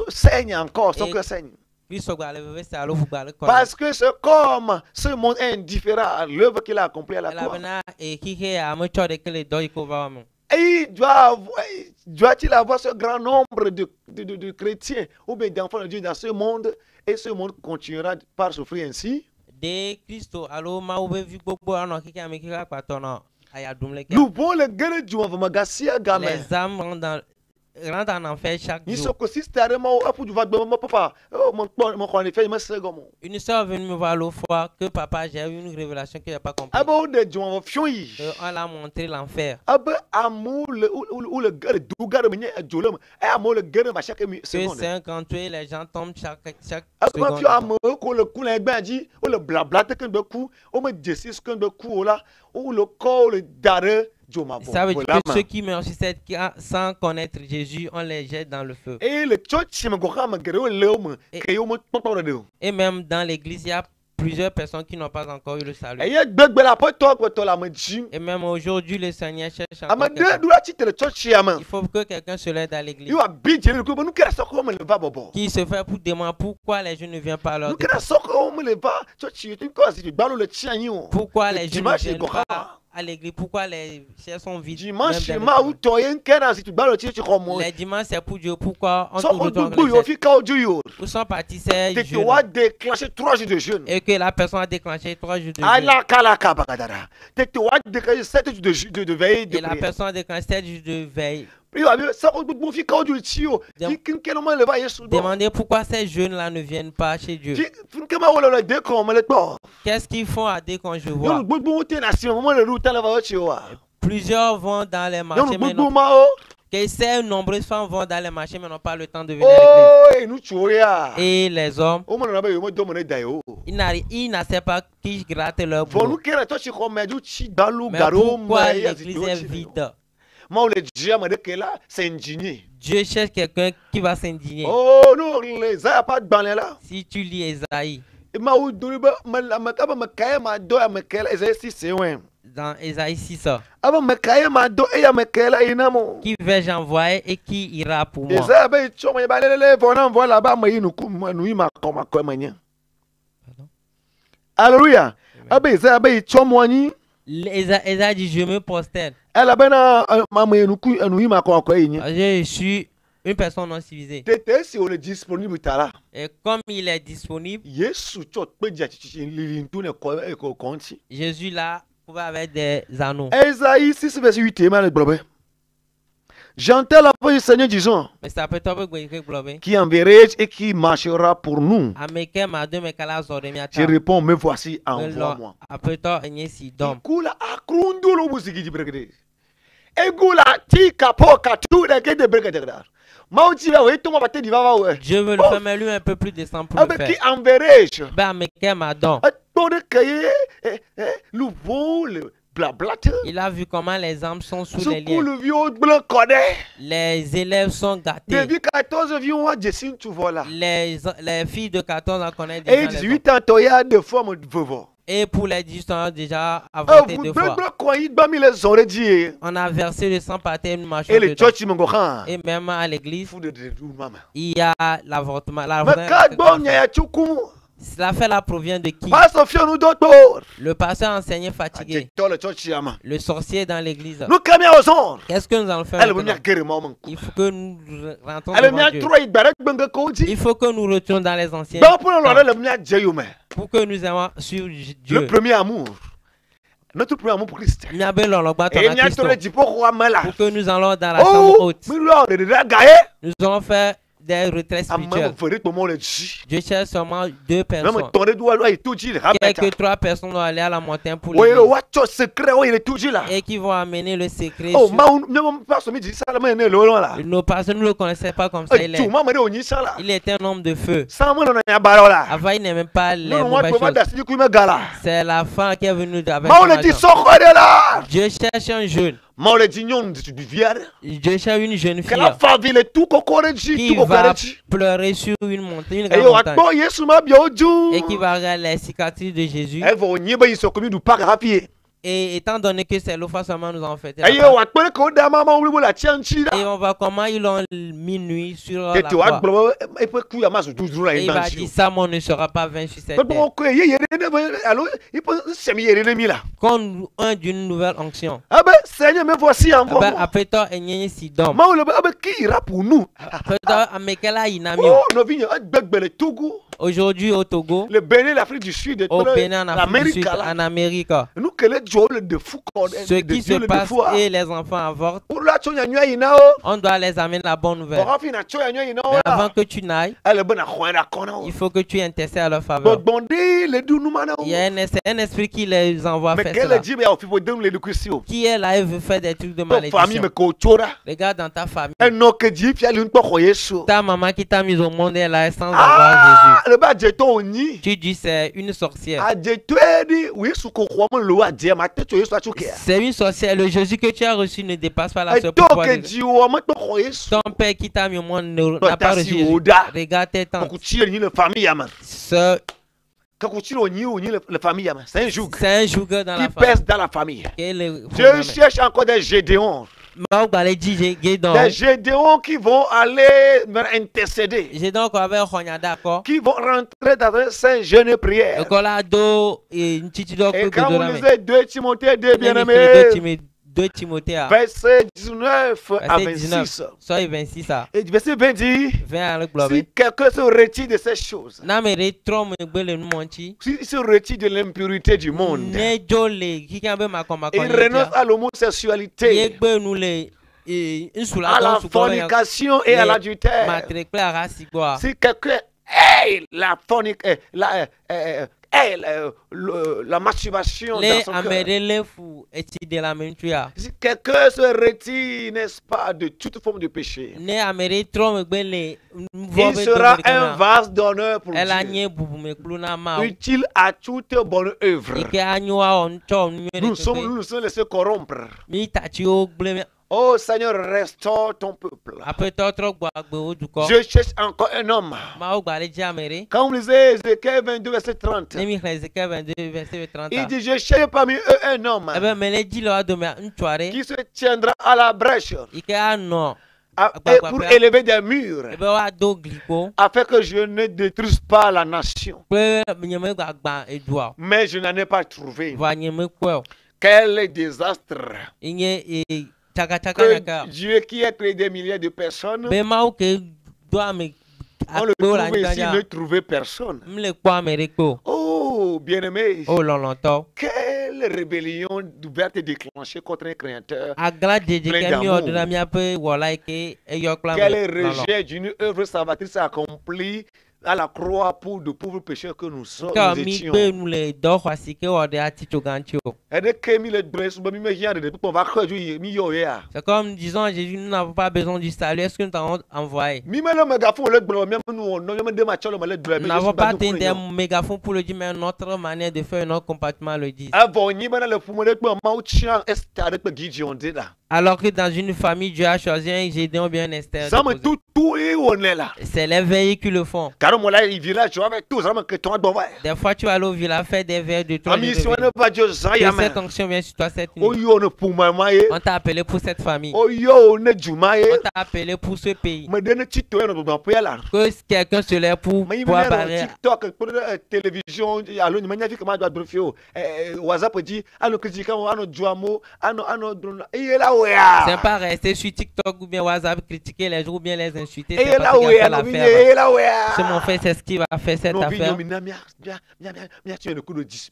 saigne encore, son Et- cœur saigne. Fi so ba le ve sa lo fu ba le ko. Parce que c'est comme ce monde est indifférent à l'œuvre qu'il a accomplie à la La croix. bena e kike a me cho de kele do ko ba me. Et doit-il avoir ce grand nombre de chrétiens ou bien d'enfants de Dieu dans ce monde et ce monde continuera par souffrir ainsi? De Christo alo ma o be vi gbogbo ana kike ame kike pato na aya dum le ke. Nous voulons le guerre du magasia gamin. Les âmes rentrent dans rentre en enfer chaque Ni jour. soko sister mo apu du va gbe mo papa. Oh mon ko ni fait me se gomo. Une soeur est venue me voir l'autre fois que papa, j'ai eu une révélation que je n'ai pas compris. Aba o de jon fion yi. On l'a montré l'enfer. Aba amu le gare du gare me jolom. E amu le gare ma chaque Que seconde. c'est un grand tué, les gens tombent chaque Aba seconde. fio amu ko le ku le gba ji, o le blabla te kan be ku, o me jesis kan be ku o la, o le ko le dare joma bo. Ça veut dire que ceux qui meurent sur cette terre sans connaître Jésus, on les jette dans le feu. Et le church me go ma gare o le o me ke yo mo papa de. Et même dans l'église, il y a plusieurs personnes qui n'ont pas encore eu le salut. E ye gbegbe la po to la me ji. Et même aujourd'hui, le Seigneur cherche encore Ama de quelqu'un. du la ti le church ya ma. Il faut que quelqu'un se lève à l'église. You a bidje le ko nous kera soko me le va bobo. Qui se fait pour demander pourquoi les jeunes ne viennent pas à leur Nous kera soko me le va church tu ko si tu balo le tien yo. pourquoi Le les jeunes ne dimanche, viennent il pas à l'église, pourquoi les chaises sont vides. Dimanche même dans ma les ou to yen kera si tu balo ti tu ko mo. les dimanches, c'est pour Dieu. Pourquoi on Soko trouve du yo fi ka o ju yo. Où sont partis ces Te jeunes wa déclencher 3 jours de jeûne. et que la personne a déclenché 3 jours de jeûne. Ala kala ka bagadara. Te wa déclencher 7 jours de veille de Et la prière. personne a déclenché 7 jours de veille. Yo abi soko du fi ka o ju ti yo. Ti kin kelo mo le va yesu. Demandez pourquoi ces jeunes-là ne viennent pas chez Dieu. Ti fin ke ma wo le de ko mo le to. Qu'est-ce qu'ils font à déconjevoir? Yo gbogbo te na si mo le ru ta le va o ti wa. Plusieurs vont dans les marchés, Yo mais gbogbo non. ma o. Que ces nombreuses femmes vont dans les marchés, mais n'ont pas le temps de venir à l'église. Oh, nous tu ya. Et les hommes, O mo na ba yo mo do mo ne da yo. ils ne savent pas qui gratte leur Vonu boulot. kera to chi ko me du chi dalu Mais garo pourquoi ma ya l'église est vide? Ma o le dia ma de ke la c'est indigné. Dieu cherche quelqu'un qui va s'indigner. Oh non, les a pas de balai là. Si tu lis Ésaïe, Ma ou do ba ma ka ba ma ka ma do ya ma ke la si c'est ouais. dans Ésaïe 6, Aba ma ka ma do e ya ma ke la ina mo. qui vais-je envoyer et qui ira pour moi? Eza ba cho ma ba le vona mvo la ba ma yinu ku ma nu ma ko ma nya. Pardon? Alléluia. Aba eza ba cho mo ni. Ésaïe dit, je me prosterne. Elle a ben ma yinu ku nu ma ko nya. Je suis une personne non civilisée. Tete si on est disponible tala. Et comme il est disponible, Yesu cho pe dia chi li tu ne ko konti. Jésus là pouvait avec des anneaux. Esaïe 6 verset 8 et mal blobé. J'entends la voix du Seigneur disant Mais ça peut être que globe. qui enverrai et qui marchera pour nous. Américain m'a deux mais qu'à Je réponds, me voici, envoie-moi. Après toi, il y a si d'hommes. Kula akrundulo musiki di bregede. Egula ti kapo katu de ke de bregede. Mauti va oui, tout ma bate di va ouais. Je veux le faire, mais lui un peu plus décent pour le Avec qui faire. enverrai-je? Ben, Américain m'a don. Tout de cahier, le vol, blablate. Il a vu comment les âmes sont sous Ce les coup, liens. le vieux blanc connaît. Les élèves sont gâtés. Depuis 14 vieux, on Jessin, tu vois là. Les filles de 14 ans connaissent Et déjà les 18 ans, tu as deux fois mon veuve. Et pour les 18 ans, déjà Ah, avorté vous deux blanc fois. blanc quoi, il bat mis les oreilles dit. On a versé le sang par terre, une marche Et le dedans. church, il me gohan. Et même à l'église, Fou de maman. il y a l'avortement. Mais quand bon, il y a tout coup. L'affaire-là provient de qui? Pas Sophia, nous d'autres. Le pasteur enseignait fatigué. Toi, le church, yama. Le sorcier dans l'église. Nous, caméra aux ondes. Qu'est-ce que nous allons faire Elle veut maintenant? bien guérir maman. Il faut que nous rentrons Elle veut devant bien Dieu. trop, il barre benga kodi. Il faut que nous retournions dans les anciens Ben, pour le temps elle veut bien Dieu, pour que nous ayons sur le Dieu. premier amour. Notre premier amour pour Christ. Nous avons l'ologba Et il y a tout le dit pourquoi mal. pour que nous allons dans la chambre Oh, haute. mais là, on est déjà gaé. Nous allons faire des retraites À maman, spirituelles. vous ferez tout le monde le dit. Dieu cherche seulement deux Même personnes. ton doigt là, il tout dit. Quelques 3 personnes vont aller à la montagne pour Oui, le l'église watch secret, oui, il est tout dit là. et qui vont amener le secret. Oh, sur- même pas ce midi, ça, là, mais le long là. Nos personnes ne le connaissaient pas comme ça. Tout, maman, on y ça là. Il était un homme de feu. Sans moi, on a un ballon là. Avant, il n'aimait pas les Non, moi, mauvaises je peux pas choses. d'assis du coup, il me gala. C'est la femme qui est venue avec Mais on son le dit, argent. sors de là. Dieu cherche un jeune. Mais on le dit, non, du vieux. Dieu cherche une jeune Que fille la femme, il est tout cocoreji, qui tout va cocoreji. pleurer sur une montagne, une Et grande yo, montagne, attends, Yesu m'a bien au Dieu. et qui va regarder les cicatrices de Jésus. Elle va au niébé, ils sont commis du parc rapide. Et étant donné que c'est l'eau seulement nous avons fait. Et yo, attends, que da maman, on la tient là. Et on voit comment ils ont mis nuit sur Et la tu vois, croix. et puis, coup, il y a masse de 12 jours là, Et il il va mange. dire ça, on ne sera pas vaincu cette Mais terre. bon, quoi, il y a alors, il peut se mettre l'ennemi là. Comme un d'une nouvelle onction. Ah ben, Seigneur, me voici en Ben, moi. après toi, il y a si d'hommes. Mais on le ah ben, qui ira pour nous? Après toi, Amekela Inamio. Oh, nous venons à Begbele Togo. Aujourd'hui au Togo, le Bénin, l'Afrique du Sud, au Bénin, en Afrique du Sud, là. en Amérique, Nous, que les Dieu de fou, ce qui se passe et les enfants avortent, pour la Tchoya Nua Ina, on doit les amener la bonne nouvelle. pour Rafi na Tchoya Nua Ina, Mais avant que tu n'ailles, elle est bonne à quoi la cona. il faut que tu intercèdes à leur faveur. Bondé, les deux nous manons. Il y a un esprit qui les envoie Mais faire quel cela. est dit, mais il faut donner l'éducation. Qui est là et veut faire des trucs de Ton famille, malédiction? mais qu'au-chora. Regarde dans ta famille. Un nom que dit, puis elle ne peut pas ça. Ta maman qui t'a mis au monde est là sans Ah, avoir le bas de ton nid. Jésus. Tu dis c'est une sorcière. Ah, de toi, oui, sous quoi, moi, le a dit, ma tête, tu es soit tu es. C'est une sorcière. Le Jésus que tu as reçu ne dépasse pas la Et seule donc, pouvoir que de- dit, ouais, moi, tu croyais ça. Ton père qui t'a mis au monde Toi, n'a pas t'as reçu si Jésus. Oda. Regarde tes Quand tantes. tu es ni la famille, man. Ce- Quand tu es ni la famille, man. C'est un joug C'est un joueur dans qui la famille. pèse dans la famille. Quel est le Je phénomène? cherche encore des Gédéons. Des Gédéons qui vont aller me intercéder. J'ai donc avec Ronya d'accord. Qui vont rentrer dans un saint jeûne prière. Le colado et une petite doc Et de quand vous la lisez 2 Timothée 2, main. bien-aimés, 2 Timothée à verset 19 à verset 19. 26. Soit 26 à Et verset 20 dit, 20 à le si globe. quelqu'un se retire de ces choses, Namere trom gbele numonchi. s'il se retire de l'impurité du monde, Ne jole kikambe makoma il renonce à l'homosexualité, Yegbe nous les insula à la fornication et à l'adultère. Matricle à rasigua. Si quelqu'un aime la fornication, la masturbation dans Les son cœur, amere fou et de la mentua. si quelqu'un se retire, n'est-ce pas, de toute forme de péché, Ne amere trom gbele il sera un vase d'honneur pour Elle a Dieu, nié boubou me kluna ma. utile à toute bonne œuvre. Ike anyua on chom Nous nous sommes laissés corrompre. Mi tachi o gbele Oh Seigneur, restaure ton peuple. après totro gba gbe o duko. Je cherche encore un homme. Ma o gbale jamere. Quand vous lisez Ézéchiel 22, verset 30, Nemi Ezekiel 22 verset 30. il dit, je cherche parmi eux un homme Ebe mele di lo adome ntware. qui se tiendra à la brèche Ike ano. et pour élever des murs, Ebe wa do gliko. afin que je ne détruise pas la nation. Pe nyeme gba edua. Mais je n'en ai pas trouvé. Va nyeme kwel. Quel désastre Inye chaka chaka que nyaka. Dieu qui a créé des milliers de personnes, Be ma o ke do ame on le akpo la trouve ici, nyanya. ne trouvait personne. Mle kwa mereko. Oh, bien-aimé, O lolonto. quelle rébellion ouverte et déclenchée contre un créateur. Agla jeje Plein ke mi d'amour. odra mi ape wala ke eyokla Quel rejet d'une œuvre salvatrice accomplie à la croix pour de pauvres pécheurs que nous sommes. Ka Nous mi étions. gbe nu le do kwasi ke ode ati chogancho. Et dès que mi le dresse, mi me vient de on va croire mi yo ya. C'est comme disons Jésus, nous n'avons pas besoin du salut. Est-ce que nous t'avons envoyé? Mi me le mégafon le blanc, même nous on même de match le Nous n'avons pas atteint des mégaphones pour le dire, mais notre manière de faire notre comportement le dit. Avant ni bana le fumo le pe ma o chien est avec le Gideon de là. Alors que dans une famille, Dieu a choisi un Gédéon ou bien un Esther. Ça me tout et on est là. C'est les veilles qui le font. Car moi là il village je avec tout ça me que toi bon ouais. Des fois, tu vas aller au village faire des verres de toi. Ami si on ne pas Dieu ça ya Que man. cette onction vient sur toi cette O nuit. yo ne pour ma On t'a appelé pour cette famille. O yo ne jumaye. On t'a appelé pour ce pays. Me donne tito no do pour là. Que quelqu'un se lève pour Mais il pouvoir me parler. TikTok, pour la télévision, alors il m'a dit comment doit brefio. WhatsApp dit, alors que quand on a duamo, il est là où C'est pas rester sur TikTok ou bien WhatsApp, critiquer les gens ou bien les insulter. il est C'est là parce où qu'il a fait l'affaire. il est là où C'est mon frère, c'est ce qui va faire cette affaire. tu as le coup de 10.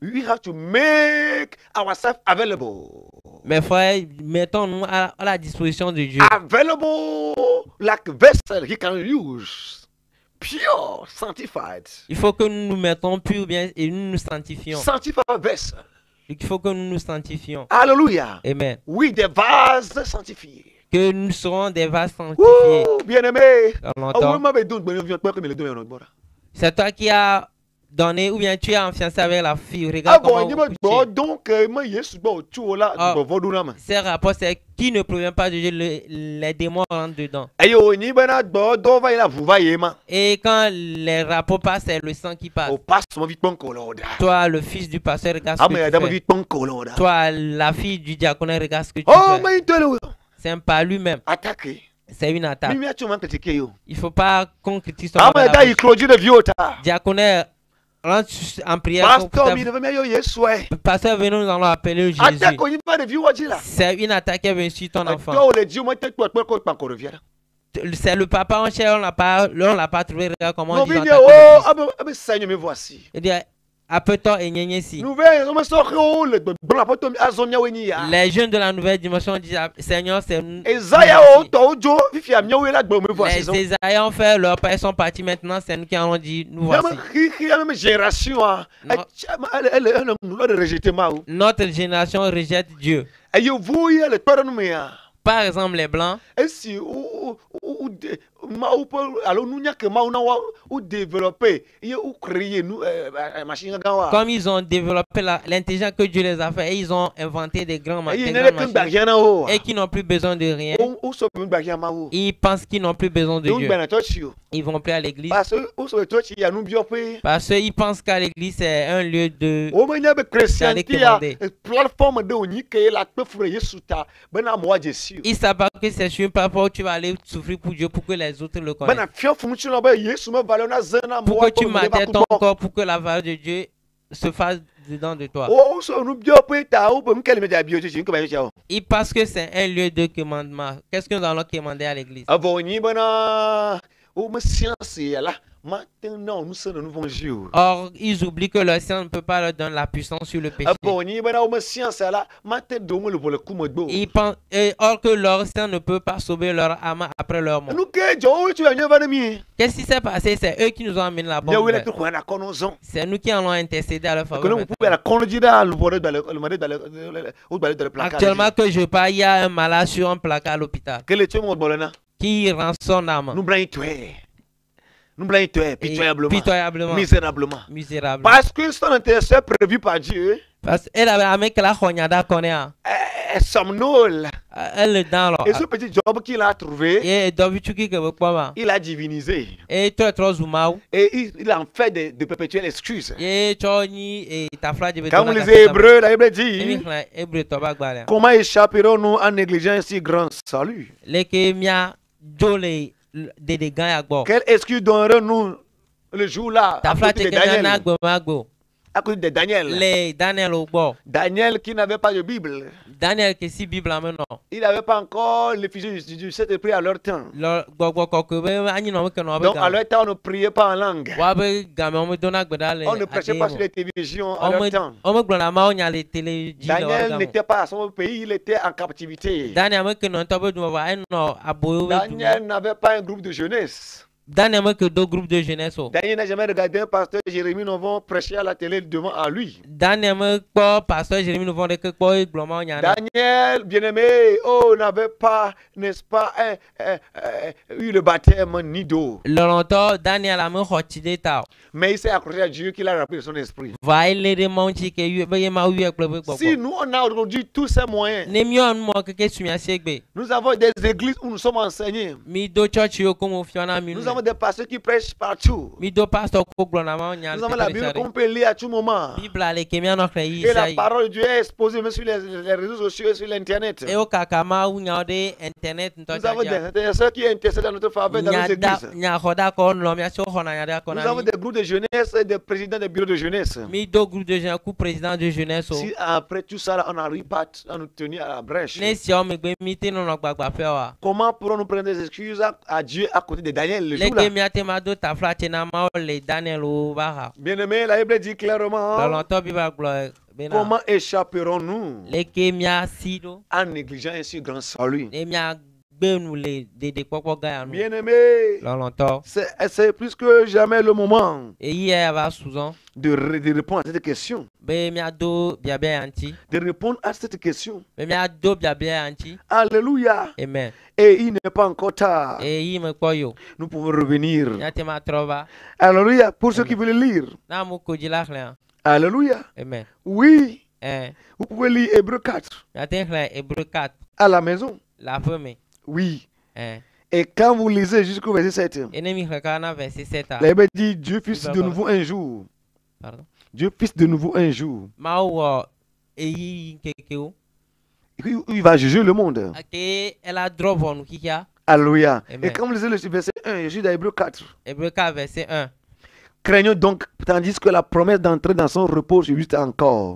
We have to make ourselves available. Mes frères, mettons-nous à la disposition de Dieu. Available like vessel he can use. Pure, sanctified. Il faut que nous nous mettons purs bien et nous nous sanctifions. Sanctified vessel. Il faut que nous nous sanctifions. Alléluia. Amen. Oui, des vases sanctifiés. Que nous serons des vases sanctifiés. Ouh, bien-aimé. Dans Ah longtemps. oui, moi, mais donc, je peux me le donner. C'est toi qui as donné ou bien tu as fiancé avec la fille. Ah Regarde bon, comment il vous me couchez. donc, moi, yes, bon, tu vois là, Ah. bon, vodunam. Ces rapports, c'est qui ne provient pas de Dieu, les démons rentrent dedans. Ayo, ni bana, bon, donc, va y la, vous voyez, ma. Et quand les rapports passent, c'est le sang qui passe. Au passe, mon vite, mon coloda. Toi, le fils du pasteur, regarde ce Ah, que mais tu d'abord, fais. vite, mon coloda. Toi, la fille du diaconé, regarde ce que tu Oh, fais. mais il te le. C'est pas lui-même. Attaqué. C'est une attaque. Mimi, tu m'as critiqué, yo. Il faut pas qu'on critique son Ah, mais mariage. là, il clôt de vieux, ta. Diaconé, rentre en prière. Pasteur, il ne veut pas yo, yes, ouais. Pasteur, venez, nous allons appeler Jésus. Attaque, on y va de vieux, on dit là. C'est une attaque qui est venue sur ton Toi, enfant. on le dit, moi, peut-être, toi, quand on revient. c'est le papa en chair, on l'a pas trouvé. Regarde comment on dit dans ta oh, connaissance. ah ben Seigneur, me voici. Il dit, appelle-toi et gnagne si. Nouvelle, on me sort oh, le bon apôtre Azomia Wenia. Les jeunes de la nouvelle dimension disent, Seigneur, c'est nous. Esaïa oh, Tojo, Fifi Amia Wela, me voici. Les Isaïe ont fait leur père, sont partis maintenant, c'est nous qui allons dire, nous voici. Il y a même génération, elle est rejetée, Mao. Notre génération rejette Dieu. Et vous, il y a le père de Par exemple, les Blancs, et si alors nous n'y que ou développer ou créer nous machine comme ils ont développé l'intelligence que Dieu les a fait, et ils ont inventé des grandes machines et qui n'ont plus besoin de rien. Ils pensent qu'ils n'ont plus besoin de Dieu. Ils vont plus à l'église parce qu'ils pensent qu'à l'église c'est un lieu de plateforme de ils savent pas que c'est sur une plateforme où tu vas aller souffrir pour Dieu pour que les autres le connaissent. Pour que tu maintiennes ton corps pour que la valeur de Dieu se fasse dedans de toi. Et parce que c'est un lieu de commandement. Qu'est-ce que nous allons commander à l'église? Maintenant, nous sommes de nouveaux jours. Or, ils oublient que leur science ne peut pas leur donner la puissance sur le péché. Ils pensent, or que leur science ne peut pas sauver leur âme après leur mort. Qu'est-ce qui s'est passé? C'est eux qui nous ont amené la bombe. C'est nous qui allons intercéder à leur faveur. Actuellement que je parle, il y a un malade sur un placard à l'hôpital qui rend son âme. Pitoyablement. Misérablement. Parce que son intercession prévu par Dieu. Parce qu'elle avait amené que la khonyada connaît. Elle somnole. Elle est dans l'eau. Et ce petit job qu'il a trouvé, il a divinisé. Et il en fait de perpétuelles excuses. Quand vous lisez Hébreu, la Bible dit comment échapperons-nous en négligeant si grand salut? Quelle excuse donnerons-nous le jour-là à côté de Daniel? Daniel qui n'avait pas de Bible. Il n'avait pas encore les fichiers du Saint-Esprit à leur temps. Donc à leur temps, on ne priait pas en langue. On ne prêchait pas sur les télévisions à leur temps. Daniel n'était pas à son pays, il était en captivité. Daniel n'avait pas un groupe de jeunesse. Daniel n'a que deux groupes de jeunesse. Daniel n'a jamais regardé un pasteur Jérémie Novon prêcher à la télé devant à lui. Daniel, bien-aimé, n'avait pas, n'est-ce pas, eu le baptême ni d'eau. Daniel a mais il s'est accroché à Dieu qui l'a rappelé de son esprit. Si nous, on a aujourd'hui tous ces moyens, nous avons des églises où nous sommes enseignés. Nous avons des pasteurs qui prêchent partout. Nous avons la Bible qu'on peut lire à tout moment. Et la parole de Dieu est exposée même sur les réseaux sociaux et sur l'internet. Nous avons des intercesseurs qui intercèdent dans notre faveur dans nos églises. Nous avons des groupes de jeunesse et des présidents des bureaux de jeunesse. Si après tout ça, on n'arrive pas à nous tenir à la brèche, comment pourrons-nous prendre des excuses à Dieu à côté de Daniel le jour-là? Bien-aimé, la Bible dit clairement, comment échapperons-nous en négligeant un si grand salut? Bien-aimé, c'est plus que jamais le moment de répondre à cette question. De répondre à cette question. Alléluia. Amen. Et il n'est pas encore tard. Nous pouvons revenir. Alléluia. Pour ceux qui veulent lire. Alléluia. Amen. Oui. Vous pouvez lire Hébreu 4. À la maison. Oui. Et quand vous lisez jusqu'au verset 7, la Bible dit Dieu fils de nouveau un jour. Dieu fils de nouveau un jour. Il va juger le monde. Alléluia. Et quand vous lisez le verset 1, je suis dans Hébreu 4. Verset 1. Craignons donc, tandis que la promesse d'entrer dans son repos subsiste encore.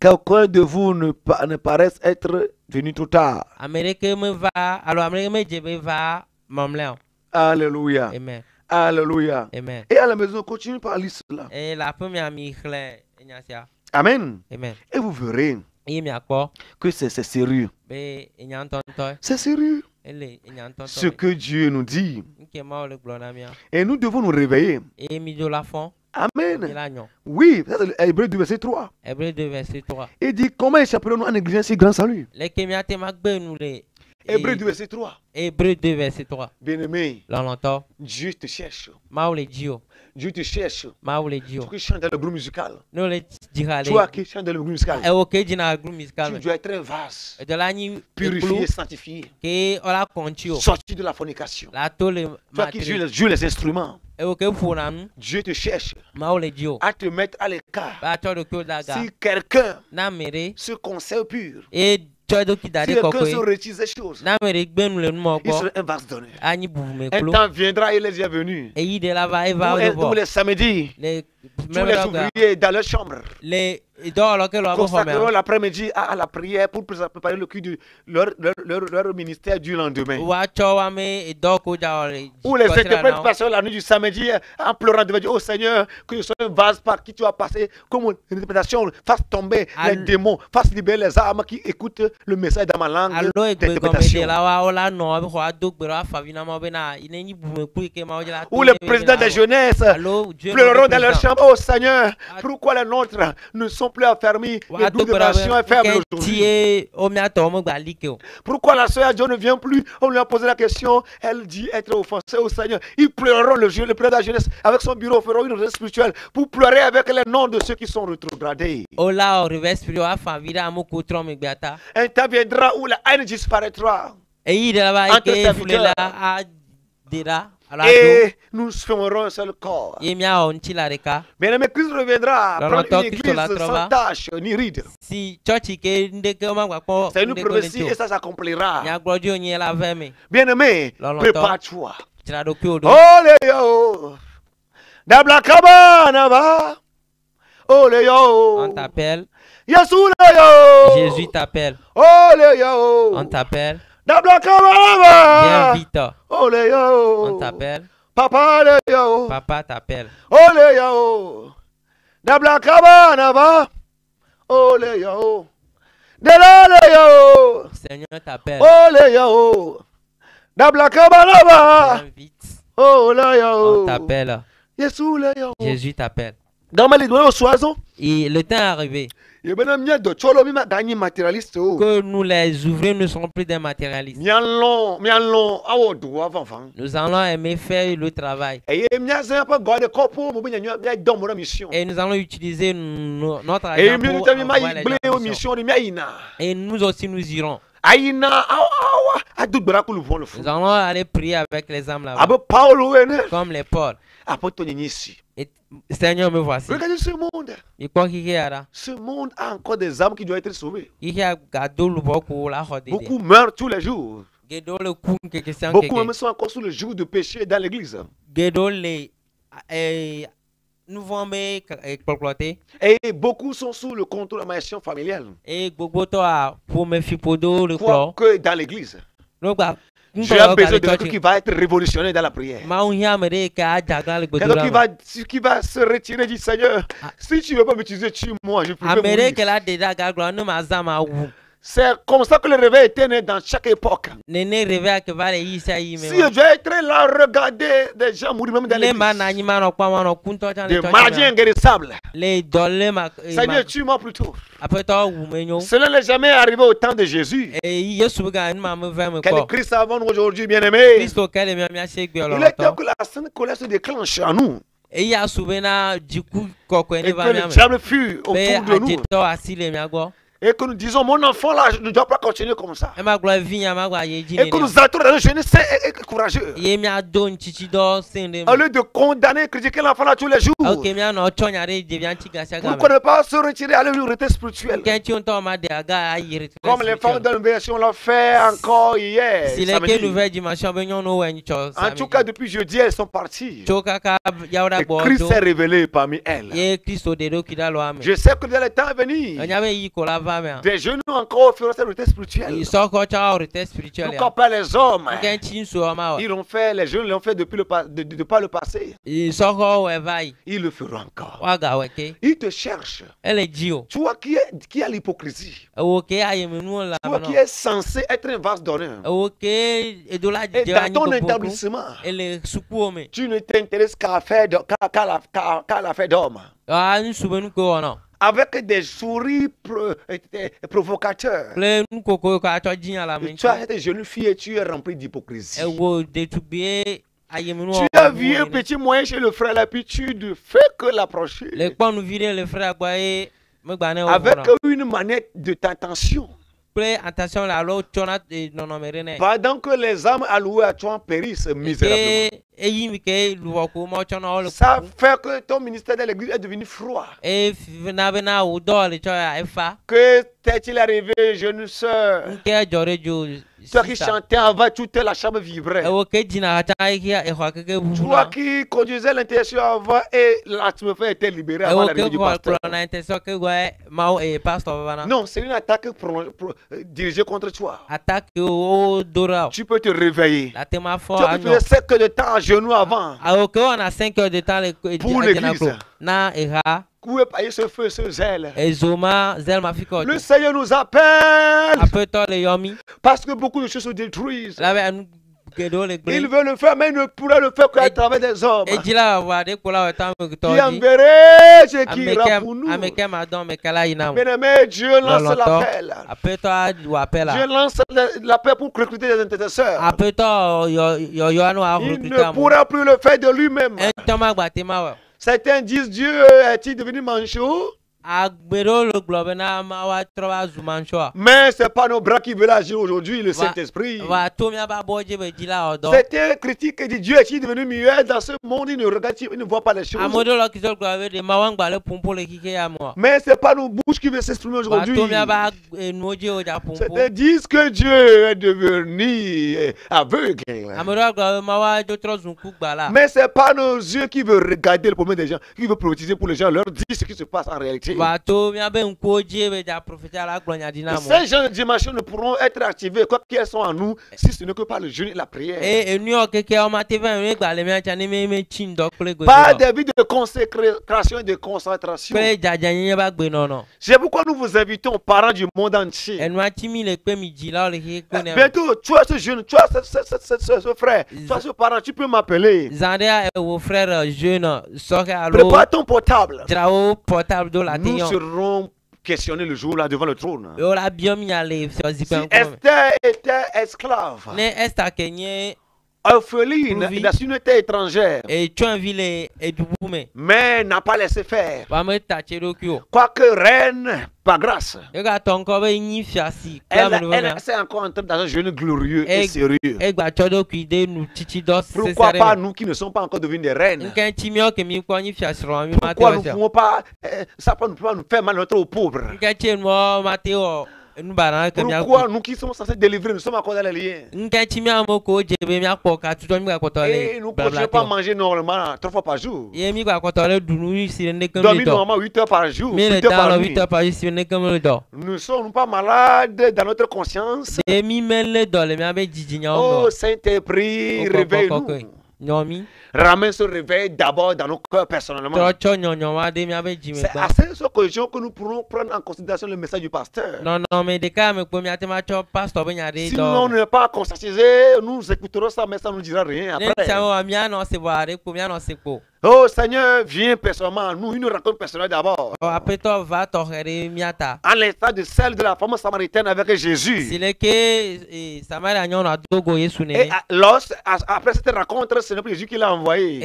Quelqu'un de vous ne paraisse être venu trop tard. Alléluia. Amen. Alléluia. Amen. Et à la maison, continue par lire cela. Amen. Amen. Et vous verrez que c'est sérieux. C'est sérieux. Ce que Dieu nous dit. Et nous devons nous réveiller. Amen. Oui, c'est Hébreux 2, verset 3. Il dit comment échapperons-nous à négliger si grand salut? Hébreux 2, verset 3. Bien-aimé, Dieu te cherche. Dieu te cherche. Tu chantes dans le groupe musical. Toi qui chantes dans le groupe musical. Tu dois être très vaste, purifié, sanctifié, sorti de la fornication. Toi qui joues les instruments. Dieu te cherche à te mettre à l'écart. Si quelqu'un se conserve pur, si quelqu'un se retire ces choses, il sera un vaste donneur. Un temps viendra, il est déjà venu. Nous les samedis, tous les ouvriers dans leur chambre consacreront l'après-midi à la prière pour préparer le cul de leur ministère du lendemain. Ou les interprètes passent la nuit du samedi en pleurant devant Dieu. Oh Seigneur, que je sois un vase par qui tu as passé, comme une interprétation, fasse tomber les démons, fasse libérer les âmes qui écoutent le message dans ma langue d'interprétation. Ou les présidents de jeunesse pleureront dans leur chambre. Oh Seigneur, pourquoi les nôtres ne sont plus affermis, les doux de nation est faible aujourd'hui. Pourquoi la sœur Dieu ne vient plus? On lui a posé la question, elle dit être offensée au Seigneur. Ils pleureront le président de la jeunesse avec son bureau, feront une retraite spirituelle pour pleurer avec les noms de ceux qui sont rétrogradés. Un temps viendra où la haine disparaîtra entre serviteurs. Et nous fermerons un seul corps. Bien-aimé, Christ reviendra prendre une église sans tâche ni ride. C'est une prophétie et ça s'accomplira. Bien-aimé, prépare-toi. Oh les yo, Dablakaba, oh les yo, on t'appelle. Jésus t'appelle. Oh les yo, on t'appelle. Viens vite. Oh les yo, on t'appelle. Papa les yo, papa t'appelle. Oh les yo, Dablakaba naba. Oh les yo, Dela les yo, Seigneur t'appelle. Oh les yo, Dablakaba naba. Viens vite. Oh les yo, on t'appelle. Jésus t'appelle. Dans ma ligne au soison. Et le temps est arrivé. Que nous les ouvriers ne serons plus des matérialistes. Nous allons aimer faire le travail. Et nous allons utiliser notre argent pour envoyer les missions. Et nous aussi nous irons. Nous allons aller prier avec les âmes là-bas. Comme les Paul. Et Seigneur, me voici. Regardez ce monde. Ce monde a encore des âmes qui doivent être sauvées. Beaucoup meurent tous les jours. Beaucoup même sont encore sous le joug de péché dans l'église. Et beaucoup sont sous le contrôle de la malédiction familiale. Que dans l'église. J'ai besoin de quelqu'un qui va être révolutionnaire dans la prière. Quelqu'un qui va se retirer du Seigneur. Si tu ne veux pas m'utiliser, tue-moi. Je préfère mourir. C'est comme ça que le réveil était né dans chaque époque. Si je dois être là, regarder des gens mourir même dans l'église. Des maladies inguérissables. Seigneur, tue-moi plutôt. Cela n'est jamais arrivé au temps de Jésus. Quel Christ avons-nous aujourd'hui, bien-aimé? Il est temps que la sainte colère se déclenche en nous. Et que le diable fuit autour de nous. Et que nous disons, mon enfant là, je ne dois pas continuer comme ça. Et que nous entrons dans un jeûne sain et courageux. Au lieu de condamner et critiquer l'enfant là tous les jours. Pourquoi ne pas se retirer à une retraite spirituelle? Comme les femmes de l'université, on l'a fait encore hier. En tout cas, depuis jeudi, elles sont parties. Et Christ s'est révélé parmi elles. Je sais que dans les temps à venir, des jeunes encore feront cette retraite spirituelle. Pourquoi pas les hommes? Ils l'ont fait, les jeunes l'ont fait depuis le pas le passé. Ils le feront encore. Ils te cherchent. Toi qui as l'hypocrisie. Toi qui es censé être un vase d'honneur. Et dans ton établissement, tu ne t'intéresses qu'à l'affaire d'homme. Avec des souris provocateurs. Tu as été jeune fille et tu es rempli d'hypocrisie. Tu as vu un petit moyen chez le frère, et puis tu ne fais que l'approcher. Avec une manette de tentation. Pendant que les âmes allouées à toi périssent misérablement. Ça fait que ton ministère de l'église est devenu froid. Que t'est-il arrivé, jeune sœur? Toi qui chantais avant, toute la chambre vibrait. Toi qui conduisais l'intercession avant et l'atmosphère était libérée avant l'arrivée du pasteur. Non, c'est une attaque dirigée contre toi. Tu peux te réveiller. Toi qui faisais 5 heures de temps à genoux avant. Pour l'église. Où est payer ce feu, ce zèle? Le Seigneur nous appelle. Parce que beaucoup de choses se détruisent. Il veut le faire, mais il ne pourra le faire qu'à travers des hommes. Qui enverrait, ce qui ira pour nous. Bien-aimé, Dieu lance l'appel. Dieu lance l'appel pour recruter des intercesseurs. Il ne pourra plus le faire de lui-même. Certains disent, Dieu est-il devenu manchot? Mais ce n'est pas nos bras qui veulent agir aujourd'hui, le Saint-Esprit. Certains critiquent et disent, Dieu est-il devenu muet? Dans ce monde, il ne voit pas les choses. Mais ce n'est pas nos bouches qui veulent s'exprimer aujourd'hui. Certains disent que Dieu est devenu aveugle. Mais ce n'est pas nos yeux qui veulent regarder le problème des gens, qui veulent prophétiser pour les gens, leur dire ce qui se passe en réalité. Ces gens de dimension ne pourront être activés quoi qu'elles sont en nous si ce n'est que par le jeûne et la prière. Pas des vies de consécration et de concentration. C'est pourquoi nous vous invitons, parents du monde entier. Bientôt, tu as ce jeune, tu as ce frère, tu as ce parent, tu peux m'appeler. Prépare ton portable. Nous serons questionnés le jour là devant le trône. Si Esther était esclave, orpheline dans une terre étrangère, mais n'a pas laissé faire. Quoique reine par grâce, elle s'est encore entrée dans un jeûne glorieux et sérieux. Pourquoi pas nous qui ne sommes pas encore devenus des reines? Pourquoi nous ne pouvons pas, ça peut nous faire mal aux pauvres? Pourquoi nous qui sommes censés délivrer, nous sommes encore dans les liens? Et nous ne continuons pas à manger normalement 3 fois par jour. Dormir normalement 8 heures par jour, 8 heures par nuit. Nous ne sommes pas malades dans notre conscience. Oh Saint-Esprit, réveille-nous. Ramène ce réveil d'abord dans nos cœurs personnellement. C'est à cette occasion que nous pourrons prendre en considération le message du pasteur. Si nous ne sommes pas conscientisés, nous écouterons ça, mais ça ne nous dira rien après. Oh Seigneur, viens personnellement à nous, une rencontre personnelle d'abord. En l'état de celle de la femme samaritaine avec Jésus. Et après cette rencontre, ce n'est plus Jésus qui l'a envoyé.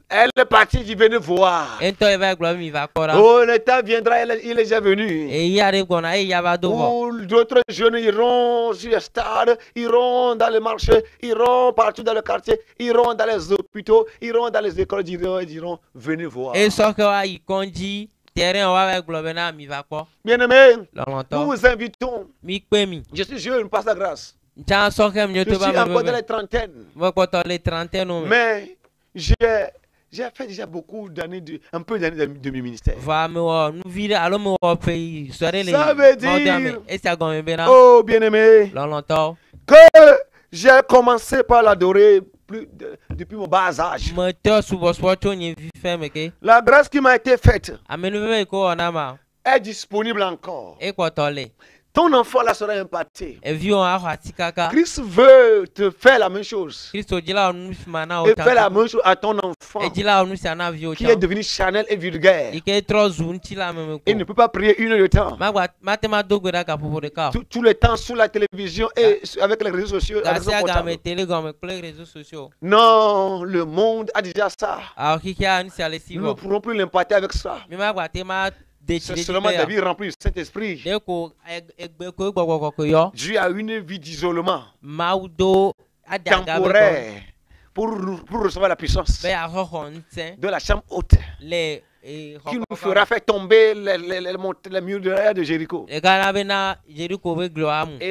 Elle est partie, il venait voir. Oh, le temps viendra, il est déjà venu. Où d'autres jeunes iront sur les stades, iront dans les marchés, iront partout dans le quartier, iront dans les hôpitaux, iront dans les écoles, diront venez voir. Bien-aimés, nous vous invitons. Je suis jeune, par sa grâce. Je suis encore dans les trentaines. Mais j'ai fait déjà beaucoup d'années, un peu d'années de mon ministère. Ça veut dire, oh bien-aimé, que j'ai commencé par l'adorer depuis mon bas âge. La grâce qui m'a été faite est disponible encore. Ton enfant là sera impacté. Christ veut te faire la même chose. Et faire la même chose à ton enfant qui est devenu charnel et vulgaire. Il ne peut pas prier une heure de temps. Tout le temps sur la télévision et avec les réseaux sociaux. Non, le monde a déjà ça. Nous ne pourrons plus l'impacter avec ça. C'est seulement David rempli du Saint-Esprit. Dieu a une vie d'isolement temporaire pour recevoir la puissance de la chambre haute qui nous fera faire tomber les murs de Jéricho et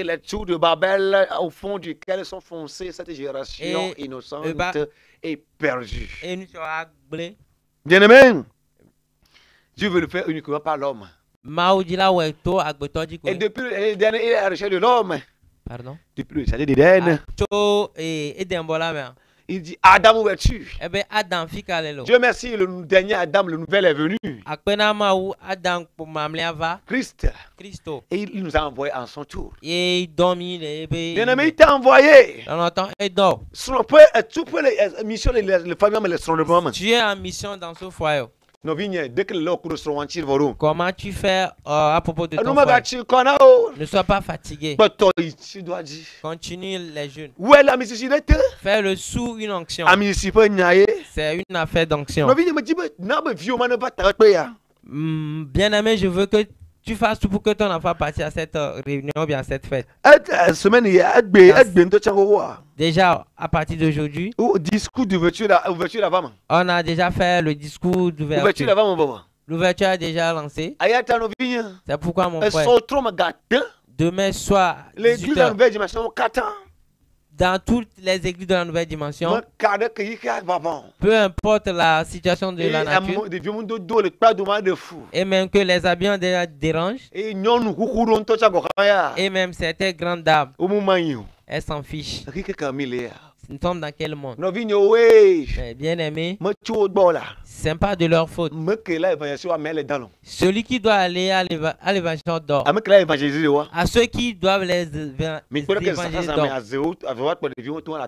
les tours de Babel au fond duquel sont foncées cette génération innocente et perdue. Bien-aimé, Dieu veut le faire uniquement par l'homme. Et depuis l'Éden, il est à la recherche de l'homme. Pardon? Depuis le jardin d'Éden. Il dit, Adam, où es-tu? Dieu merci, le dernier Adam, le nouvel est venu. Christ. Et il nous a envoyé en son tour. Bien-aimé, il t'a envoyé. Tu peux les missions, les familles, mais les sonnements. Tu es en mission dans ce foyer. Comment tu fais à propos de ton foyer? Ne sois pas fatigué. Continue les jeûnes. Fais le sous une onction. C'est une affaire d'onction. Bien-aimé, je veux que tu fasses tout pour que ton enfant passe à cette réunion ou bien à cette fête. Déjà, à partir d'aujourd'hui, on a déjà fait le discours d'ouverture. L'ouverture est déjà lancée. C'est pourquoi mon frère, demain soir, dans toutes les églises de la nouvelle dimension, peu importe la situation de la nature, et même que les habillants dérangent, et même certaines grandes dames, elles s'en fichent. Nous sommes dans quel monde? Bien aimé, ce n'est pas de leur faute. Celui qui doit aller à l'évangile d'or, à ceux qui doivent les évangéliser d'or.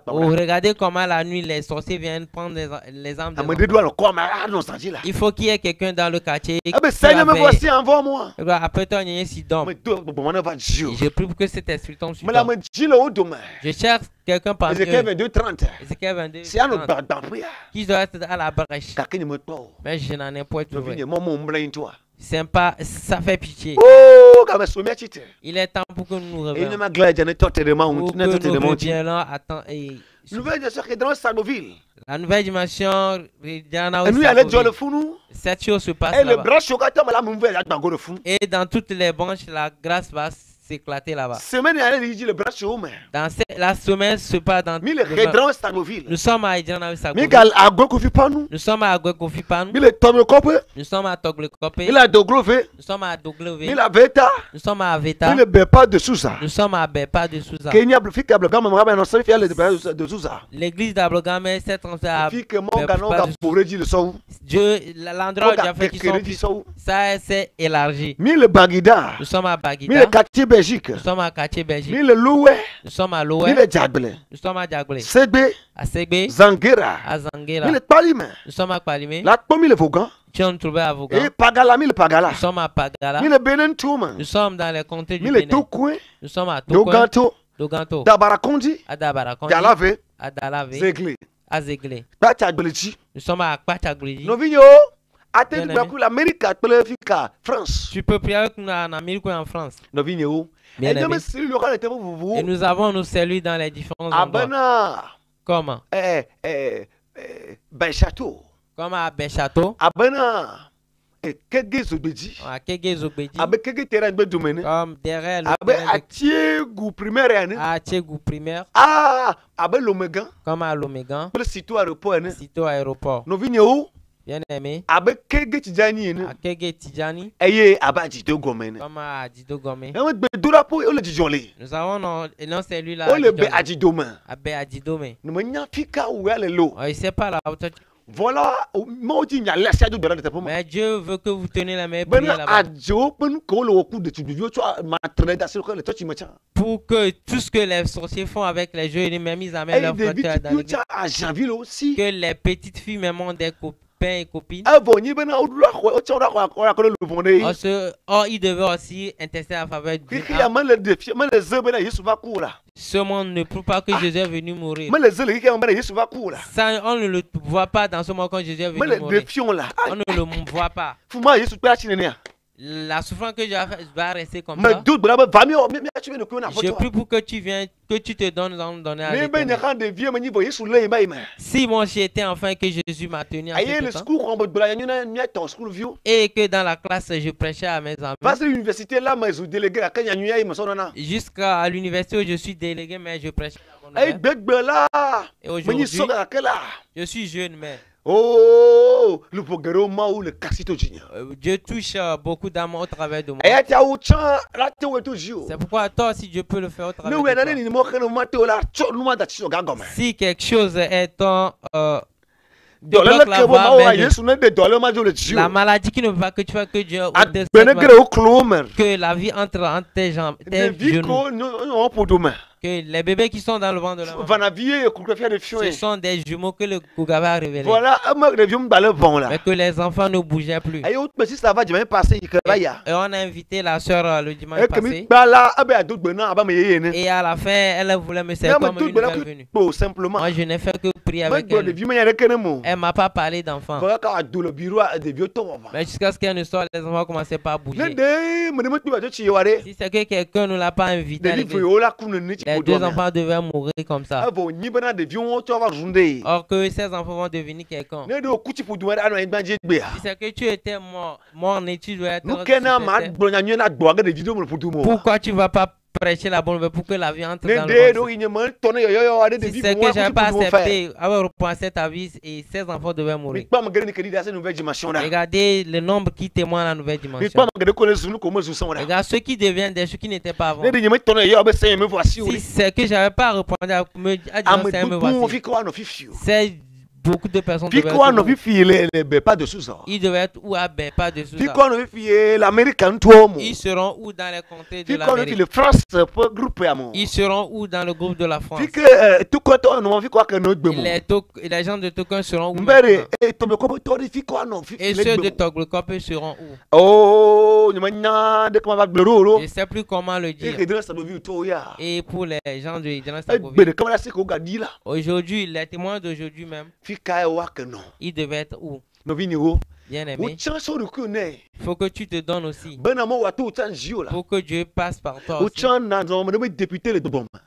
Regardez comment la nuit les sorciers viennent prendre les âmes des enfants. Il faut qu'il y ait quelqu'un dans le quartier qui après toi, il y a je prie pour que cet esprit tombe sur toi. Je cherche quelqu'un parmi eux. Ézéchiel 22:30. Qui doit être à la brèche. Mais je n'en ai pas trouvé. C'est pas, ça fait pitié. Il est temps pour que nous nous réveillons. La nouvelle dimension, cette chose se passe là-bas. Et dans toutes les branches, la grâce va s'éclater là-bas. Dans la semaine se passe dans nous sommes à Idjana Sagoville. Nous sommes à Agwekofipanu. Nous sommes à Toglekopé. Nous sommes à Doglové. Nous sommes à Aveta. Nous sommes à Bepa de Souza. L'église d'Abrogame s'est transférée à Bepa de Souza. Dieu, l'endroit où Dieu a fait qu'ils sont, ça s'est élargi. Nous sommes à Bagida. Nous sommes à quartier Belgique. Nous sommes à Loué. Nous sommes à Diaglé. À Segbe. Zangera. À Zangera. Nous sommes à Palimé. Tu as trouvé à Vaugan. Nous sommes à Pagala. Nous sommes dans les comtés du Bénin. Nous sommes à Togo. Doganto. Dabarakondi. À Dabarakondi. Dalave. À Dalave. Zeglé. à Zéglé. Nous sommes à Kpachagbliji. Tu peux prier avec nous en Amérique ou en France. Bien aimé. Et nous avons nos cellules dans les différents endroits. Comment? Benchateau. Comme à Benchateau. Kege Zobedi. Kege Zobedi. Kege terrain de domaine. Comme derrière le Atiegou primaire. Atiegou primaire. L'Omégan. Comme à l'Omégan. Le site aéroport. Site aéroport. Nous vignes bien aimé. Kege Tidjani. Kege Tidjani. Aye Dido Gomen. Comme à Dido Gomen. Nous avons non celui-là. À Didome. Nous m'en fika où elle est l'eau. Il sait pas la hauteur. Voilà, mais Dieu veut que vous tenez la main là-bas. Pour que tout ce que les sorciers font avec les jeux, ils mis à main leur frère dans l'église. Que les petites filles même ont des copains et copines. Or, ils devaient aussi intercéder en faveur de Dieu. Ce monde ne prouve pas que Jésus est venu mourir. Ça, on ne le voit pas dans ce monde quand Jésus est venu mourir. On ne le voit pas. La souffrance que je vais rester comme ça. Je prie pour que tu viennes, que tu te donnes à donner à l'Éternel. Si moi j'étais enfant que Jésus m'a tenu en ce temps, et que dans la classe je prêchais à mes amis, jusqu'à l'université où je suis délégué, mais je prêchais à mon frère. Et aujourd'hui, je suis jeune, mais oh, le programme ou le cassito junior. Dieu touche beaucoup d'âmes au travers de moi. C'est pourquoi toi, si Dieu peut le faire au travers de toi. Si quelque chose est en la maladie qui ne veut pas que tu fasses que Dieu que la vie entre tes jambes, tes genoux. Que les bébés qui sont dans le ventre de la maman, ce sont des jumeaux que le Kougaba a révélés. Voilà, mais que les enfants ne bougeaient plus. Et on a invité la soeur le dimanche passé. Et à la fin, elle voulait me servir comme une nouvelle venue. Moi, je n'ai fait que prier avec elle. Elle ne m'a pas parlé d'enfants. Mais jusqu'à ce qu'elle ne sorte, les enfants commençaient pas à bouger. Si c'est que quelqu'un ne l'a pas invité à l'église, les deux enfants devaient mourir comme ça. Or que ces enfants vont devenir quelqu'un. Si c'est que tu étais mort né, tu dois être. Pourquoi tu ne vas pas prêcher la bonne nouvelle pour que la vie entre dans le monde? Si c'est que je n'avais pas accepté, avoir repensé ta vie et ces enfants devaient mourir. Regardez le nombre qui témoignent la nouvelle dimension. Regarde ceux qui deviennent des choses qui n'étaient pas avant. Si c'est que je n'avais pas répondu à me voici, c'est beaucoup de personnes devaient être ils devaient être ou à pas de Sousa. Ils seront où dans les comtés de l'Amérique. Ils seront où dans le groupe de la France. Les gens de Tokan seront où maintenant? Et ceux de Toglekop seront où? Oh, je ne sais plus comment le dire. Et pour les gens de Idjana, aujourd'hui, les témoins d'aujourd'hui même, il devait être où? Bien aimé. Il faut que tu te donnes aussi. Pour que Dieu passe par toi aussi.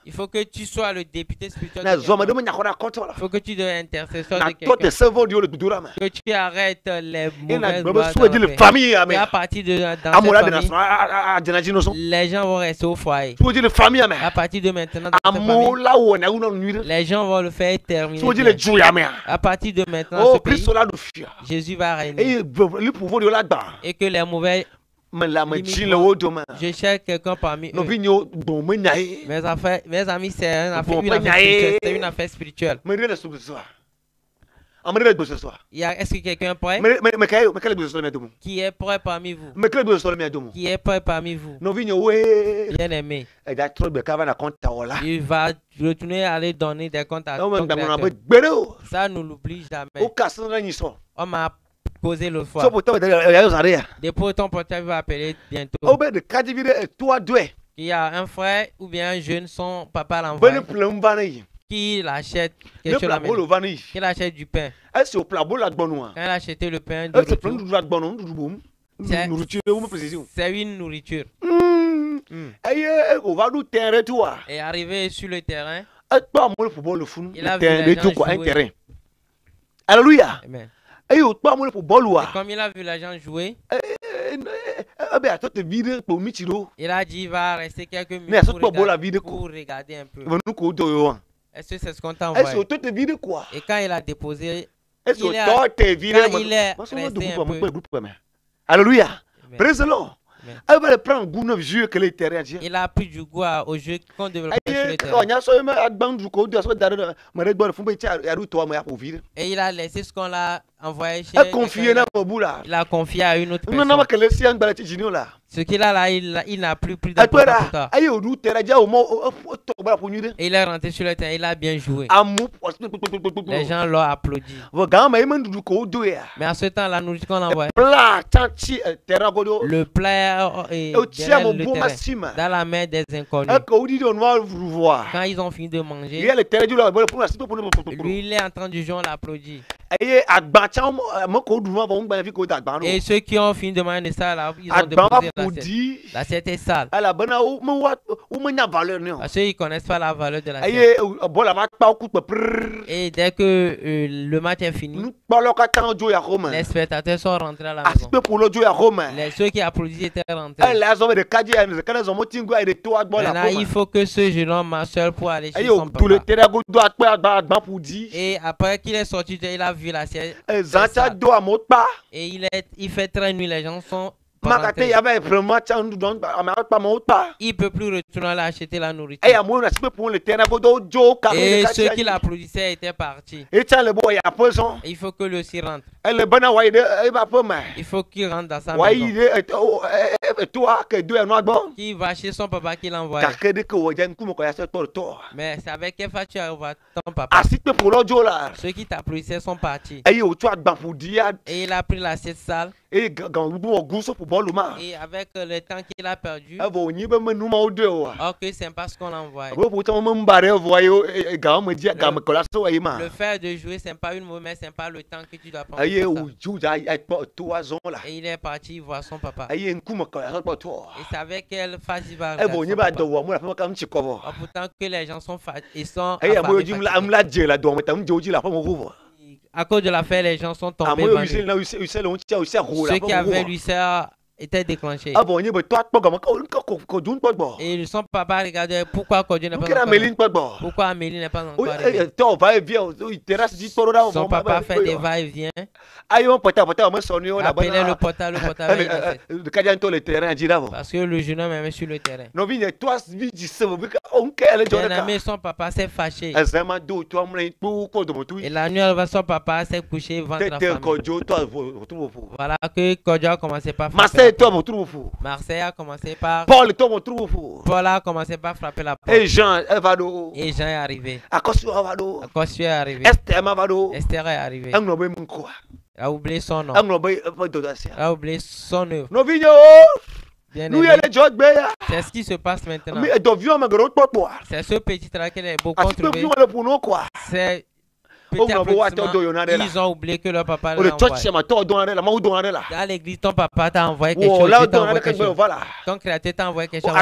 Il faut que tu sois le député spirituel. Il faut que tu deviens intercesseur de quelqu'un. Que tu arrêtes les mauvaises lois. Et à partir de dans cette famille, les gens vont rester au foyer. À partir de maintenant, dans cette famille, les gens vont le faire terminer. À partir de maintenant, ce pays, Jésus va régner. Et que les mauvais je cherche quelqu'un parmi eux. Mes amis, c'est une affaire spirituelle. Est-ce que quelqu'un est prêt? Qui est prêt parmi vous? Qui est prêt parmi vous? Bien aimé. Il va retourner aller donner des comptes à ton créateur. Ça ne l'oublie jamais. On m'a posé l'autre fois. Dépôt ton portable va appeler bientôt. Il y a un frère ou bien un jeune, son papa l'envoie. qu'il achète quelque chose à la maison, qu'il achète du pain. Quand il a acheté le pain de retour, c'est une nourriture. Et arrivé sur le terrain, il a vu les gens jouer. Alléluia. Amen. Et comme il a vu les gens jouer, il a dit il va rester quelques minutes pour regarder un peu. Est-ce que c'est ce qu'on t'a envoyé? Et quand il a déposé, il est resté un peu. Alléluia. Praise the Lord. Il a pris du goût au jeu qu'on développait sur le terrain. Et il a laissé ce qu'on l'a envoyé chez il a confié à une autre personne. Ce qu'il a là, il n'a plus d'importance. Et il est rentré sur le terrain, il a bien joué. Les gens l'ont applaudi. Mais à ce temps, la nourriture qu'on envoie, le plat est derrière le terrain, dans la main des inconnus. Quand ils ont fini de manger, lui, il est en train de jouer, on l'applaudit. Et ceux qui ont fini de manger ça, là, ils ont déposé l'assiette est sale. Parce qu'ils ne connaissent pas la valeur de l'assiette. Et dès que le match est fini, les spectateurs sont rentrés à la maison. Ceux qui applaudissent étaient rentrés. Maintenant, il faut que ce jeune homme marche pour aller chez son papa. Et après qu'il est sorti, il a vu l'assiette. Et il fait très nuit, les gens sont... Il ne peut plus retourner à acheter la nourriture. Et ceux qui l'applaudissaient étaient partis. Il faut que lui aussi rentre. Il faut qu'il rentre dans sa maison. Qui va chez son papa qui l'a envoyé. Mais c'est avec quelle foi tu arrives ton papa. Ceux qui t'applaudissaient sont partis. Et il a pris l'assiette sale. Et avec le temps qu'il a perdu, or que c'est pas ce qu'on envoie. Le fait de jouer, c'est pas une mauvaise, c'est pas le temps que tu dois prendre. Et il est parti voir son papa. Et c'est avec quelle phase il va regarder. Pourtant que les gens sont fatigués. À cause de l'affaire, les gens sont tombés. Ceux qui avaient l'ulcère étaient déclenchés. Et son papa regardait pourquoi Kodjo n'est pas encore arrivé. Pourquoi Amélie n'est pas encore arrivée. Son papa fait des va-et-vient. Appelez le portable, parce que le jeune homme est sur le terrain. Bien aimé, son papa s'est fâché. Et la nuit, son papa s'est couché ventre à famille. Voilà que Kodjo a commencé par frapper. Marseille a commencé par... Paul a commencé par frapper la porte. Et Jean est arrivé. Akosio est arrivé. Esther est arrivé. A oublié son nom. A oublié son œuvre. C'est ce qui se passe maintenant. C'est ce petit travail qu'elle est beaucoup trouvé. C'est ils ont oublié que leur papa l'a envoyé. Dans l'église, ton papa t'a envoyé quelque chose. Ton créateur t'a envoyé quelque chose.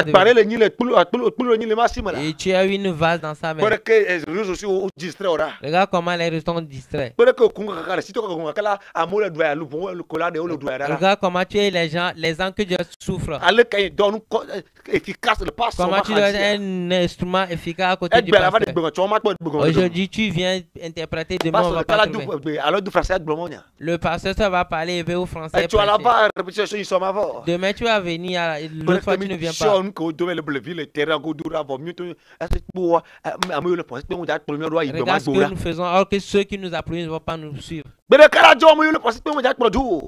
Et tu as eu une vase dans sa main. Regarde comment les gens sont distraits. Regarde comment tu es les gens que Dieu souffre. Comment tu es un instrument efficace à côté du pasteur. Aujourd'hui, tu viens interpréter. Demain, on va pas le pasteur ça va parler au français. Demain tu vas venir, l'autre fois tu ne viens pas. Regarde ce que nous faisons, alors que ceux qui nous applaudissent ne vont pas nous suivre.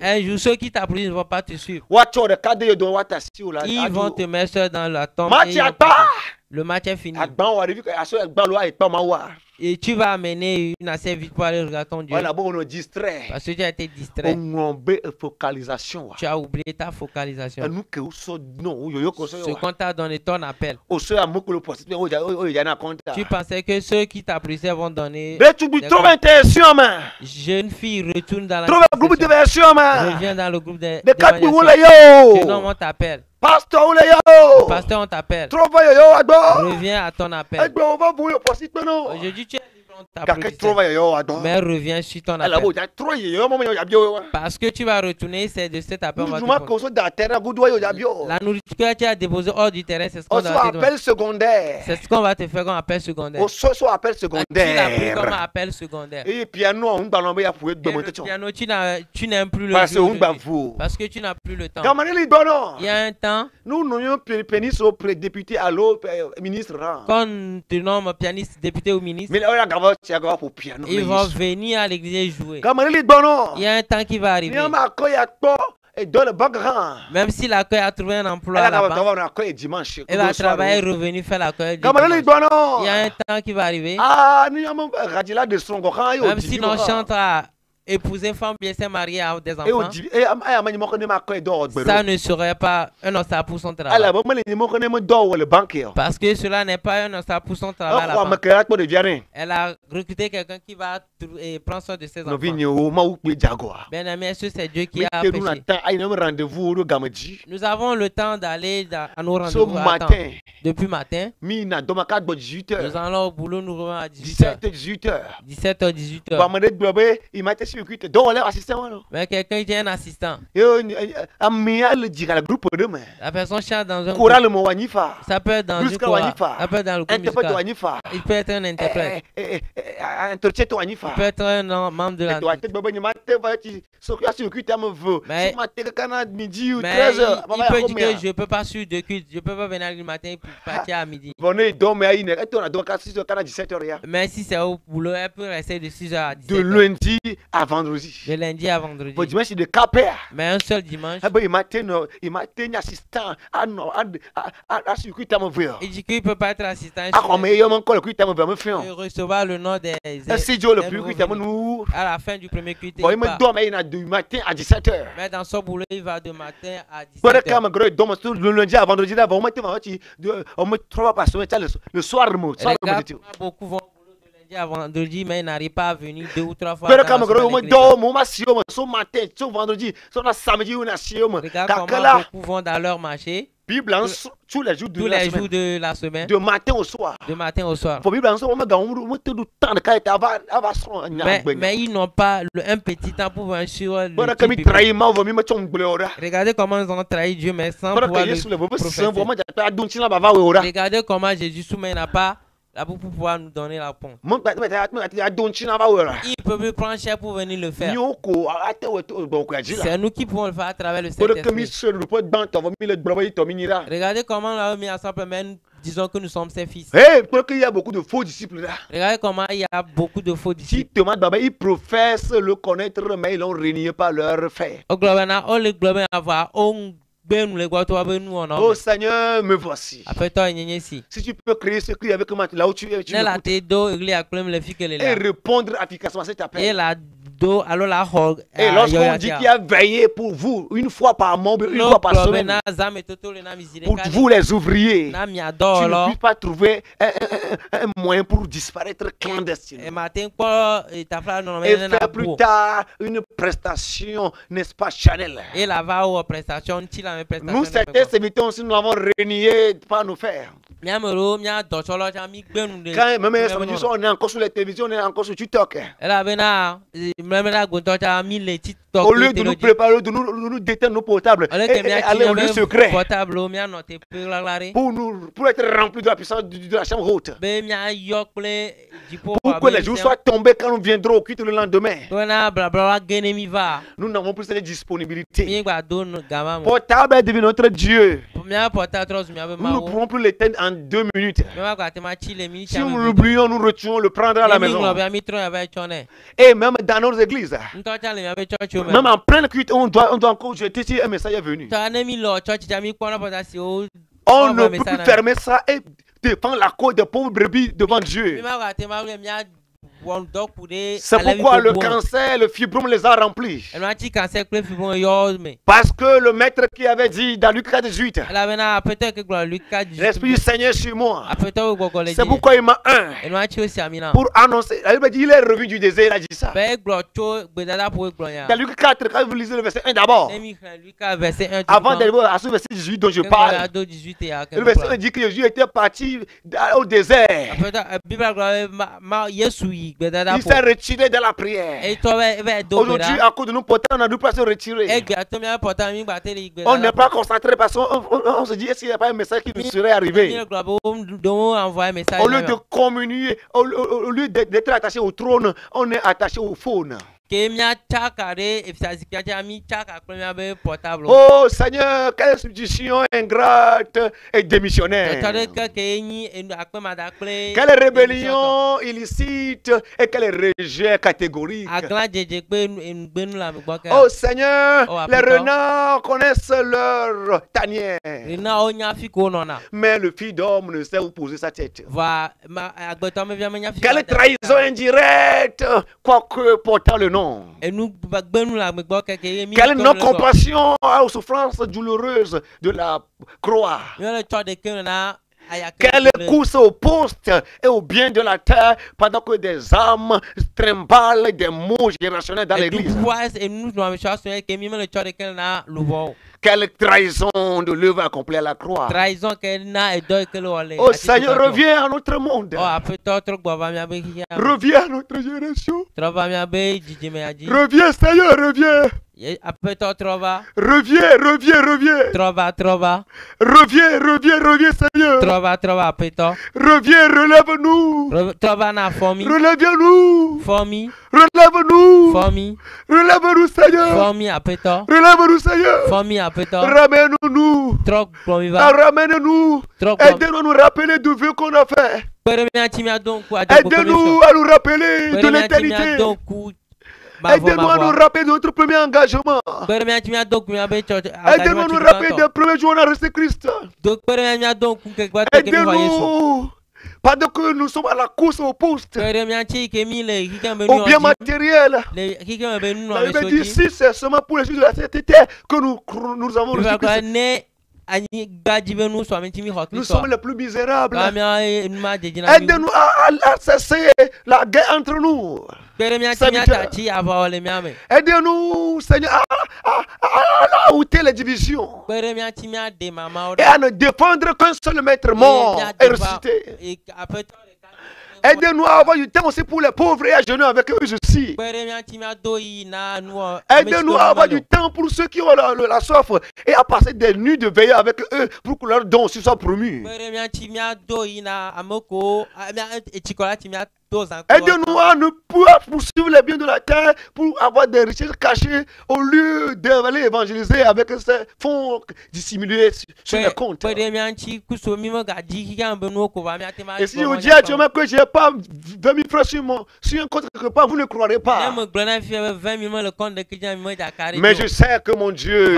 Un jour ceux qui t'applaudissent ne vont pas te suivre. Ils vont te mettre dans la tombe. Le match est fini. Et tu vas amener une assiette vide pour aller regarder ton Dieu. Voilà, bon, on est distrait. Parce que tu as été distrait. Focalisation. Tu as oublié ta focalisation. Ce qu'on t'a donné ton appel. Tu pensais que ceux qui t'applaudissaient vont donner. Jeune fille, retourne dans la conversation. Reviens dans le groupe de non, on t'appelle. Pasteur, Pasteur, on t'appelle. Reviens à ton appel. Aujourd'hui, tu es libre, mais reviens sur ton appel. Parce que tu vas retourner, c'est de cet appel. La nourriture que tu as déposée hors du terrain, c'est ce qu'on va te faire. C'est ce qu'on va te faire comme appel secondaire. Tu l'as pris comme appel secondaire. Et le piano, tu n'aimes plus le jeu. Parce que tu n'as plus le temps. Il y a un temps. Nous nommons pianiste au député à l'eau, ministre. Quand tu nommes pianiste, député ou ministre, ils vont venir à l'église jouer. Il y a un temps qui va arriver. Même si l'accueil a trouvé un emploi là-bas, elle va travailler et revenir faire l'accueil. Il y a un temps qui va arriver. Même si l'on chante à épouser femme bien s'est marié à des enfants, ça ne serait pas un obstacle pour son travail. Parce que cela n'est pas un obstacle pour son travail. Elle a recruté quelqu'un qui va prendre soin de ses enfants. Bien aimé, est-ce que c'est Dieu qui a péché? Nous avons le temps d'aller à nos rendez-vous depuis matin. Nous allons au boulot, nous revenons à 18h. 17h, 18h. Mais quelqu'un qui est un assistant. La personne chante dans un groupe. Ça peut être dans une chorale. Ça peut être dans le groupe musical. Il peut être un interprète. Il peut être un membre de la... Mais il peut dire que je ne peux pas suivre de culte. Je ne peux pas venir le matin pour partir à midi. Mais si c'est au boulot, elle peut rester de 6h à 17h. De lundi à vendredi. De lundi à vendredi. Mais un seul dimanche. Il dit qu'il ne peut pas être assistant. Il recevra le nom des à la fin du premier culte. Mais dans son boulot, il va de matin à 17h. Le lundi à vendredi, le soir, beaucoup vont à vendredi, mais il n'arrive pas à venir 2 ou 3 fois. Regarde comment beaucoup vont dans leur marché. Bible tous les jours de la semaine. De matin au soir. De matin au soir. Mais ils n'ont pas un petit temps pour venir sur le Regardez comment ils ont trahi Dieu, mais sans pouvoir le proféter. Regardez comment Jésus soumet n'a pas là pour pouvoir nous donner la pompe. Il peut plus prendre cher pour venir le faire. C'est nous qui pouvons le faire à travers le Saint-Esprit. Regardez comment on l'a mis ensemble, mais nous disons que nous sommes ses fils. Il y a beaucoup de faux disciples là. Regardez comment il y a beaucoup de faux disciples. Ils professent le connaître, mais ils l'ont renié par leur fait. Oh Seigneur, me voici. Si tu peux créer ce cri avec moi là où tu es, et répondre efficacement à cet appel. Et lorsqu'on dit qu'il a veillé pour vous une fois par mois, une fois par semaine, pour vous les ouvriers, tu ne peux pas trouver un moyen pour disparaître clandestinement. Et faire plus tard une prestation, n'est-ce pas, Chanel. Nous, certains serviteurs aussi, nous avons renié par nos frères. Quand même samedi soir, on est encore sur la télévision, on est encore sur TikTok. Au lieu de nous préparer, de nous détendre nos portables, et aller au lieu secret pour être remplis de la puissance de la chambre haute. Pour que les jours soient tombés quand nous viendrons au culte le lendemain. Nous n'avons plus cette disponibilité. Portable est devenu notre Dieu. Nous ne pouvons plus l'éteindre en 2 minutes. Si nous l'oublions, nous retirons le prendre à la maison. Et même dans nos églises, même en pleine cuite, on doit encore jeter si un message est venu. On ne peut plus fermer ça et défendre la cause des pauvres brebis devant Dieu. C'est pourquoi le cancer, le fibrome les a remplis. Parce que le maître qui avait dit dans Luc 4:18, l'Esprit du Seigneur sur moi. C'est pourquoi il m'a un pour annoncer. Il est revenu du désert, il a dit ça. Dans Luc 4, quand vous lisez le verset 1 d'abord, avant d'arriver à ce verset 18 dont je parle, le verset 1 dit que Jésus était parti au désert. Il s'est retiré de la prière. Aujourd'hui, à cause de nous porter, on a dû pas se retirer. On n'est pas concentré parce qu'on se dit, est-ce qu'il n'y a pas un message qui nous serait arrivé? Au lieu de communier, au lieu d'être attaché au trône, on est attaché au faune. Oh Seigneur, quelle substitution ingrate et démissionnaire. Quelle rébellion illicite et quel rejet catégorique. Oh Seigneur, les renards connaissent leur tanière, mais le fils d'homme ne sait où poser sa tête. Quelle trahison indirecte, quoique portant le nom. Quelle non-compassion aux souffrances douloureuses de la croix. Quelle course au poste et au bien de la terre pendant que des âmes trimballent des mots générationnels dans l'église. Quelle trahison de l'œuvre accomplie à la croix. Oh Seigneur, reviens à notre monde. Reviens à notre génération. Reviens Seigneur, reviens. Reviens, reviens, reviens. Reviens Seigneur. Reviens, relève-nous. Relève-nous. Relève-nous. Relève-nous Seigneur. Relève-nous Seigneur. Ramène-nous. Ramène-nous. Aide-nous à nous rappeler du vœu qu'on a fait. Aide-nous à nous rappeler de l'éternité. Aidez-nous à nous rappeler de notre premier engagement. Aidez-nous à nous rappeler des premiers jours où on a resté Christ. Aidez-nous. Pendant que nous sommes à la course au poste, au bien matériel. La Bible dit ici, c'est seulement pour les choses de la sainteté que nous avons reçu Christ. Nous sommes les plus misérables. Aidez-nous à cesser la guerre entre nous. Aidez-nous, Seigneur, à ôter les divisions et à ne défendre qu'un seul maître mort et ressuscité. Aidez-nous à avoir du temps aussi pour les pauvres et à jeûner avec eux aussi. Aidez-nous à avoir du temps pour ceux qui ont la soif et à passer des nuits de veillée avec eux pour que leurs dons aussi soient promus. Aidez-nous à ne pas poursuivre les biens de la terre pour avoir des richesses cachées au lieu d'aller évangéliser avec ces fonds dissimulés sur les comptes. Et si je dis à Dieu que je n'ai pas 20 000 francs sur un compte quelque part, vous ne croirez pas. Mais je sais que mon Dieu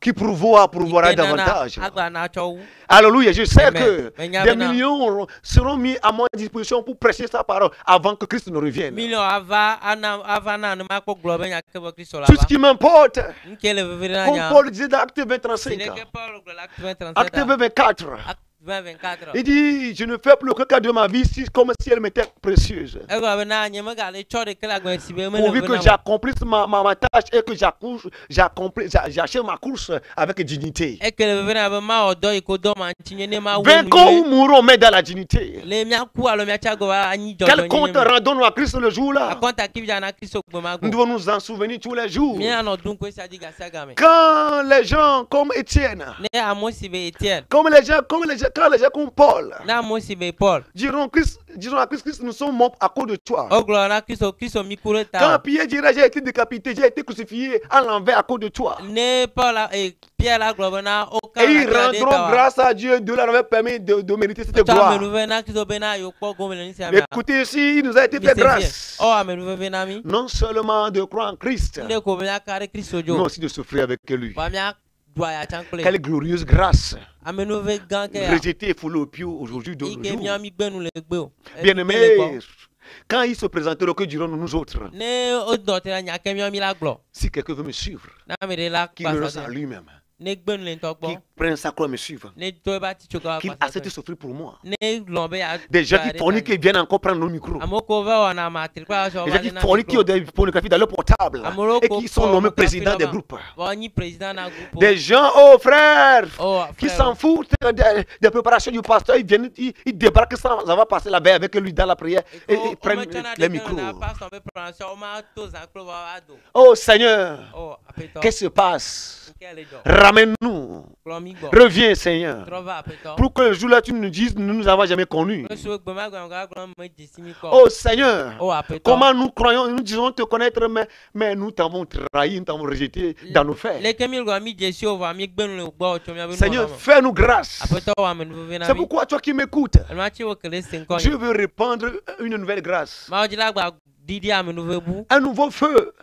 qui pourvoira davantage. Alléluia, je sais que des millions seront mis à mon disposition pour prêcher sa parole avant que Christ ne revienne. Tout ce qui m'importe, comme Paul disait dans Acte 20-35, Acte 20-24, il dit, je ne fais plus aucun cas de ma vie comme si elle m'était précieuse. Pourvu que j'accomplisse ma tâche et que j'achève ma course avec dignité. Vainquons ou mourons, mais dans la dignité. Quel compte rendons-nous à Christ le jour-là? Nous devons nous en souvenir tous les jours. Quand les gens comme Étienne, quand les gens comme Paul diront à Christ, nous sommes morts à cause de toi. Quand Pierre dira, j'ai été décapité, j'ai été crucifié à l'envers à cause de toi. Et ils rendront grâce à Dieu de leur avoir permis de mériter cette gloire. Écoutez ici, il nous a été fait grâce. Non seulement de croire en Christ, mais aussi de souffrir avec lui. Quelle glorieuse grâce. Rejeté et foulé au pied aujourd'hui de nos jours. Bien-aimés, quand il se présenteront, que dirons-nous nous autres? Si quelqu'un veut me suivre, qu'il renonce à lui-même, qu'il prenne sa croix et me suive, qu'il accepte de souffrir pour moi. Des gens qui forniquent et viennent encore prendre nos micros. Des gens qui forniquent qui ont des pornographies dans leur portable et qui sont nommés présidents des groupes. Des gens, oh frère, qui s'en foutent des préparations du pasteur. Ils viennent, ils débarquent sans avoir passé la veille avec lui dans la prière et ils prennent les micros. Oh Seigneur, qu'est-ce qui se passe? Ramène-nous. Reviens, Seigneur. Pour que le jour-là, tu nous dises, nous ne nous avons jamais connus. Oh Seigneur, comment nous croyons, nous disons te connaître, mais nous t'avons trahi, nous t'avons rejeté dans nos faits. Seigneur, fais-nous grâce. C'est pourquoi toi qui m'écoutes, je veux répandre une nouvelle grâce. Un nouveau feu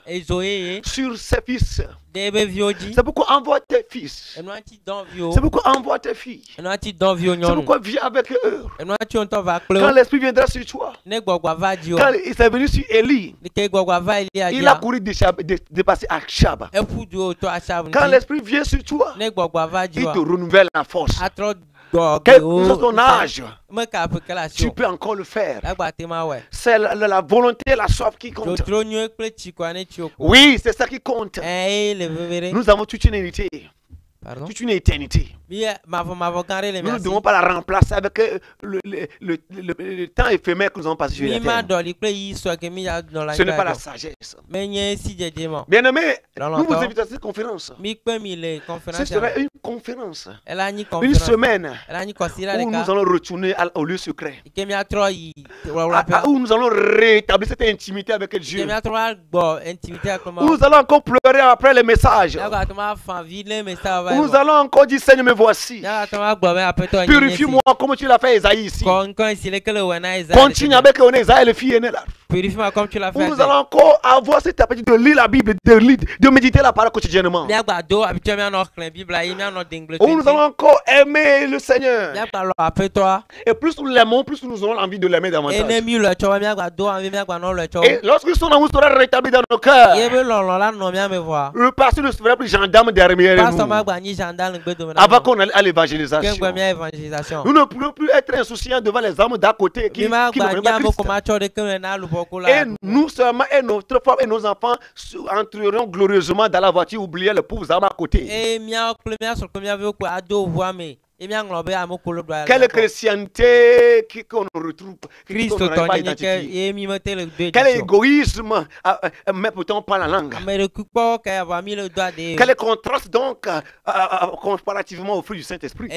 sur ses fils. C'est pourquoi envoie tes fils. C'est pourquoi envoie tes filles. C'est pourquoi viens avec eux. Quand l'Esprit viendra sur toi. Quand il s'est venu sur Élie, il a couru de passer à Chab. Quand l'Esprit vient sur toi, il te renouvelle la force. Quel que soit ton âge, tu peux encore le faire. C'est la volonté, la soif qui compte. Oui, c'est ça qui compte. Nous avons toute une unité. Toute une éternité. Nous ne devons pas la remplacer avec le temps éphémère que nous avons passé sur la terre. Ce n'est pas la sagesse. Bien-aimés, nous vous invitons à cette conférence. Ce serait une conférence, une semaine où nous allons retourner au lieu secret, où nous allons rétablir cette intimité avec Dieu, où nous allons encore pleurer après les messages, où nous allons encore dire Seigneur, me voici. Purifie-moi comme tu l'as fait Esaïe ici. Continue avec Esaïe, le fils aîné là. Purifie-moi comme tu l'as fait. Nous allons encore avoir cet appétit de lire la Bible, de méditer la parole quotidiennement. Où nous allons encore aimer le Seigneur. Et plus nous l'aimons, plus nous aurons envie de l'aimer davantage. Et lorsque son amour sera rétabli dans nos cœurs, le pasteur ne sera plus gendarme derrière nous. Avant qu'on aille à l'évangélisation. Nous ne pourrons plus être insouciants devant les hommes d'à côté qui n'ont pas Christ. Et nous seulement et notre femme et nos enfants entreront glorieusement dans la voiture, oubliant les pauvres hommes à côté. Quelle chrétienté qu'on retrouve, Christ pas identifié. Quel égoïsme, mais pourtant pas la langue. Quel contraste donc comparativement au fruit du Saint-Esprit.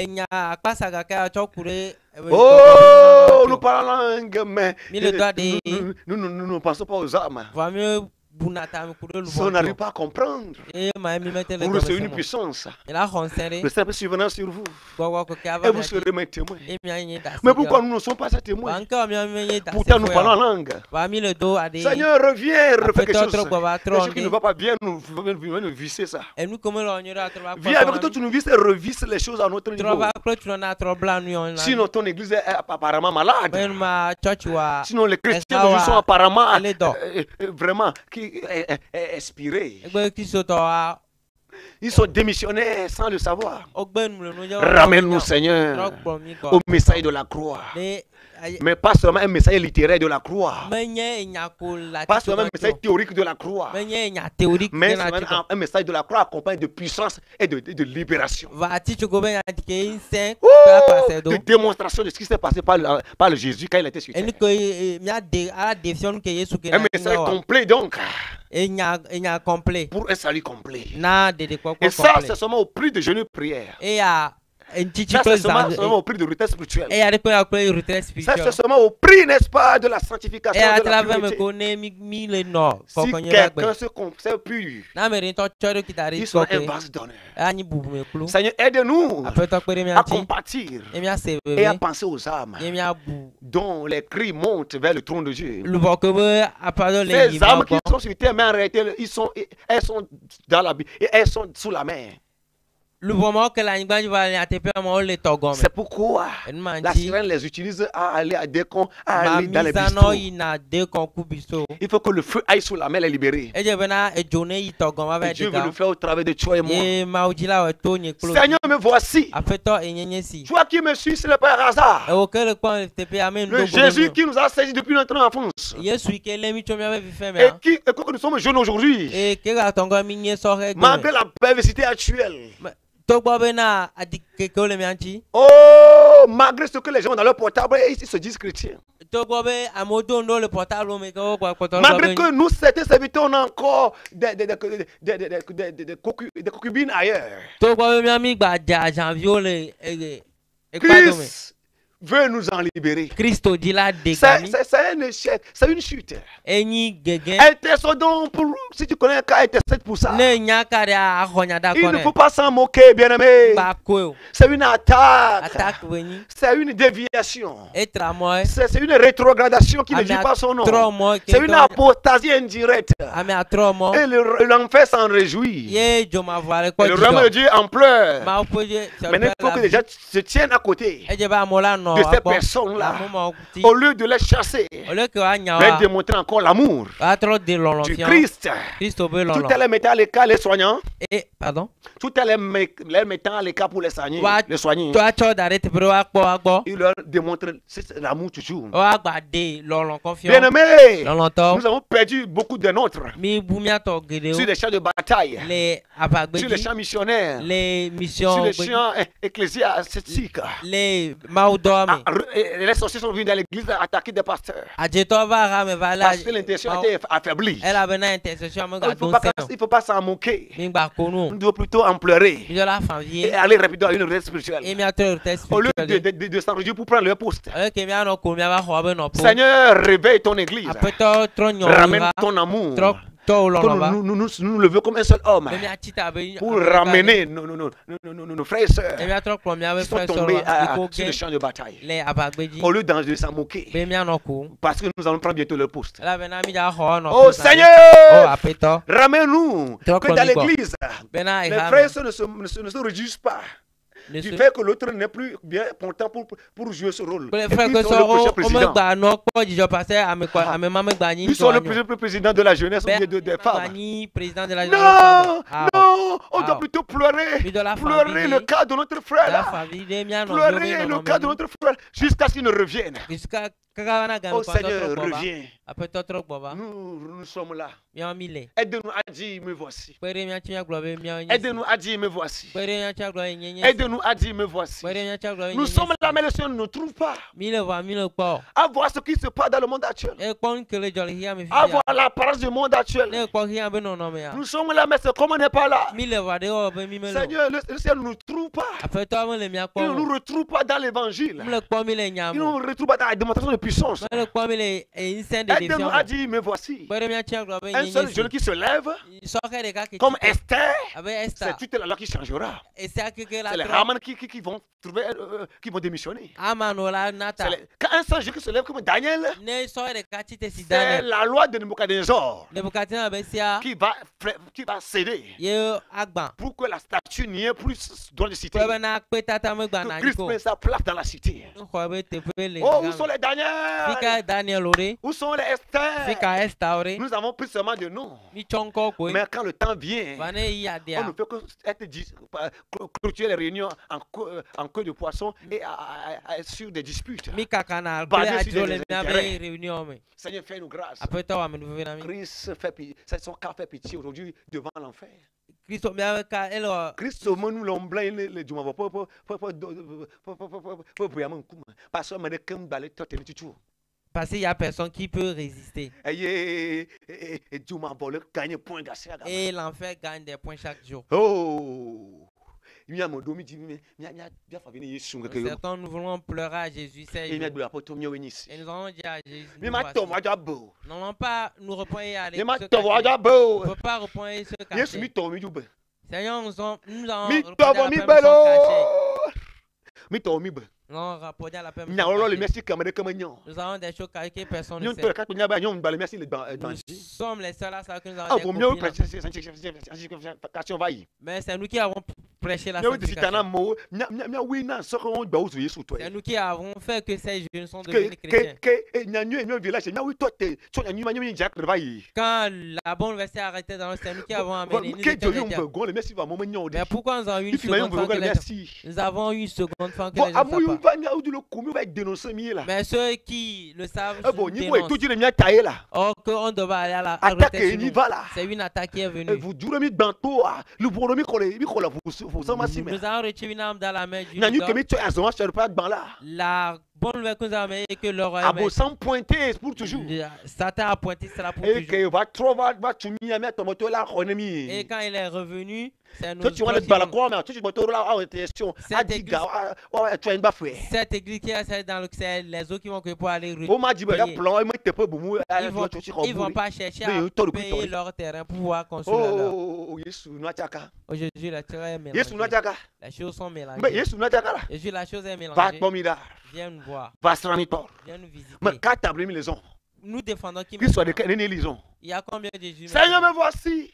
Oh, nous parlons langue, mais nous ne pensons pas aux âmes. Si on n'arrive pas à comprendre, vous recevez une puissance. Le Saint-Esprit survenant sur vous. Et vous serez mes témoins. Mais pourquoi nous ne sommes pas ces témoins? Pourtant nous parlons en langue. Seigneur, reviens, refais quelque chose. Ce qui ne va pas bien, nous visser ça. Viens avec toi, tu nous visses et revisses les choses à notre niveau. Sinon ton église est apparemment malade. Sinon les chrétiens de sont apparemment vraiment expirés. Ils sont démissionnaires sans le savoir. Ramène-nous, Seigneur, au message de la croix. Mais pas seulement un message littéraire de la croix. Pas seulement un message théorique de la croix. Mais un message de la croix accompagné de puissance et de libération. De démonstration de ce qui s'est passé par le Jésus quand il était sur terre. Un message complet donc. Pour un salut complet. Et ça, c'est seulement au prix de jeûne et prière. Ça, c'est seulement au prix de retraite spirituelle. Ça, c'est seulement au prix, n'est-ce pas, de la sanctification de la pureté. Si quelqu'un se conserve pur, il sera un vase d'honneur. Seigneur, aide-nous à compatir et à penser aux âmes dont les cris montent vers le trône de Dieu. Ces âmes qui sont sur terre, mais en réalité, elles sont dans la Bible et elles sont sous la mer. C'est pourquoi la sirène les utilise à aller à des cons, à aller dans les bistrots. Il faut que le feu aille sur la mer et libérer. Et Dieu veut le faire au travers de toi et moi. Seigneur, me voici. Toi qui me suis, ce n'est pas un hasard. Le Jésus qui nous a saisi depuis notre enfance. Et que nous sommes jeunes aujourd'hui. Malgré la perversité actuelle. Oh, malgré ce que les gens ont dans leur portable, ils se disent chrétiens. Malgré que nous, certains serviteurs, on a encore des concubines ailleurs. Christ veut nous en libérer. C'est une chute. Intercédons pour, si tu connais un cas, intercède pour ça. Il ne faut pas s'en moquer, bien-aimé. C'est une attaque. C'est une déviation. C'est une rétrogradation qui ne dit pas son nom. C'est une apostasie indirecte. Et l'enfer s'en réjouit. Et le royaume de Dieu en pleure. Maintenant, il faut que les gens se tiennent à côté de ces personnes-là, au lieu de les chasser, mais démontrer encore l'amour du Christ. Tout est les mettant à l'écart les soignants. Tout est les mettant à l'écart pour les soigner. Il leur démontre l'amour toujours. Bien-aimés, nous avons perdu beaucoup de nôtres sur les champs de bataille, sur les champs missionnaires, sur les champs ecclésiastiques. Les sorciers sont venus dans l'église attaquer des pasteurs. Parce que l'intention a été affaiblie. Il ne faut pas s'en moquer. On doit plutôt en pleurer et aller rapidement à une retraite spirituelle. Au lieu de s'enregistrer pour prendre leur poste. Seigneur, réveille ton église. Ramène ton amour. Nous le voulons comme un seul homme pour ramener nos frères et sœurs qui sont tombés sur le champ de bataille. Au lieu de s'en moquer, parce que nous allons prendre bientôt leur poste. Oh Seigneur, ramène-nous que dans l'église, les frères et sœurs ne se réjouissent pas du fait que l'autre n'est plus bien content pour jouer ce rôle. Ils sont le président de la jeunesse ou bien des femmes. Non, non, on doit plutôt pleurer le cas de notre frère, pleurer le cas de notre frère jusqu'à ce qu'il ne revienne. Oh Seigneur, reviens. Nous sommes là. Aide-nous à dire, me voici. Aide-nous à dire, me voici. Aide-nous à dire, me voici. Nous sommes là, mais le Seigneur ne nous trouve pas. À voir ce qui se passe dans le monde actuel. À voir l'apparence du monde actuel. Nous sommes là, mais c'est comme on n'est pas là. Seigneur, le Seigneur ne nous trouve pas. Il ne nous retrouve pas dans l'évangile. Il ne nous retrouve pas dans la démonstration de puissance. Aide-nous à dire, me voici. Un seul jeune qui se lève, comme Esther, c'est toute la loi qui changera. C'est les Haman qui vont trouver, qui vont démissionner. Quand un seul jeune qui se lève comme Daniel, c'est la loi de Nebuchadnezzar qui va céder pour que la statue n'y ait plus dans la cité. Que Christ met sa place dans la cité. Oh, où sont les Daniel? Où sont les Esther? Nous avons plus seulement de noms. Mais quand le temps vient, on ne peut que clôturer les réunions en queue de poisson et sur des disputes. Basées sur des intérêts. Seigneur, fais-nous grâce. Christ son cas fait pitié aujourd'hui devant l'enfer. Christ nous l'ombre le Dieu parce qu'il n'y a personne qui peut résister. Et l'enfer gagne des points chaque jour. Oh! Certains nous voulons pleurer à Jésus. Et nous allons dire à Jésus. Nous n'allons pas nous reposer à l'église. On ne peut pas reposer ce cachet. Seigneur, nous allons reposer à la permission cachée. Non, rapporter à la permission cachée. Nous avons des choses que personne ne sait. Nous sommes les seuls à savoir que nous avons des copies. Mais c'est nous qui avons prêcher la sanctification. C'est nous qui avons fait que ces jeunes sont devenus chrétiens. Quand la bonne verset a arrêté dans le c'est nous qui avons amené. Mais pourquoi nous avons eu une seconde fois que nous avons eu une seconde fois que les gens ne savent pas. Mais ceux qui le savent dénoncent. Or qu'on devait aller à la c'est une attaque qui est venue. Nous avons reçu une arme dans la main du la bonne nouvelle que nous avons est que leur pour toujours. Satan a pointé cela pour toujours. Et quand il est revenu, c'est nous. Cette église qui est dans le ciel, les autres qui vont que pour aller ils vont pas chercher à payer leur terrain pour pouvoir construire leur. Aujourd'hui, la terre est mélangée. Les choses sont mélangées. Aujourd'hui, la chose est mélangée. Viens nous voir. Viens nous visiter. Nous défendons qui il y a combien de jumeaux? Seigneur, me voici.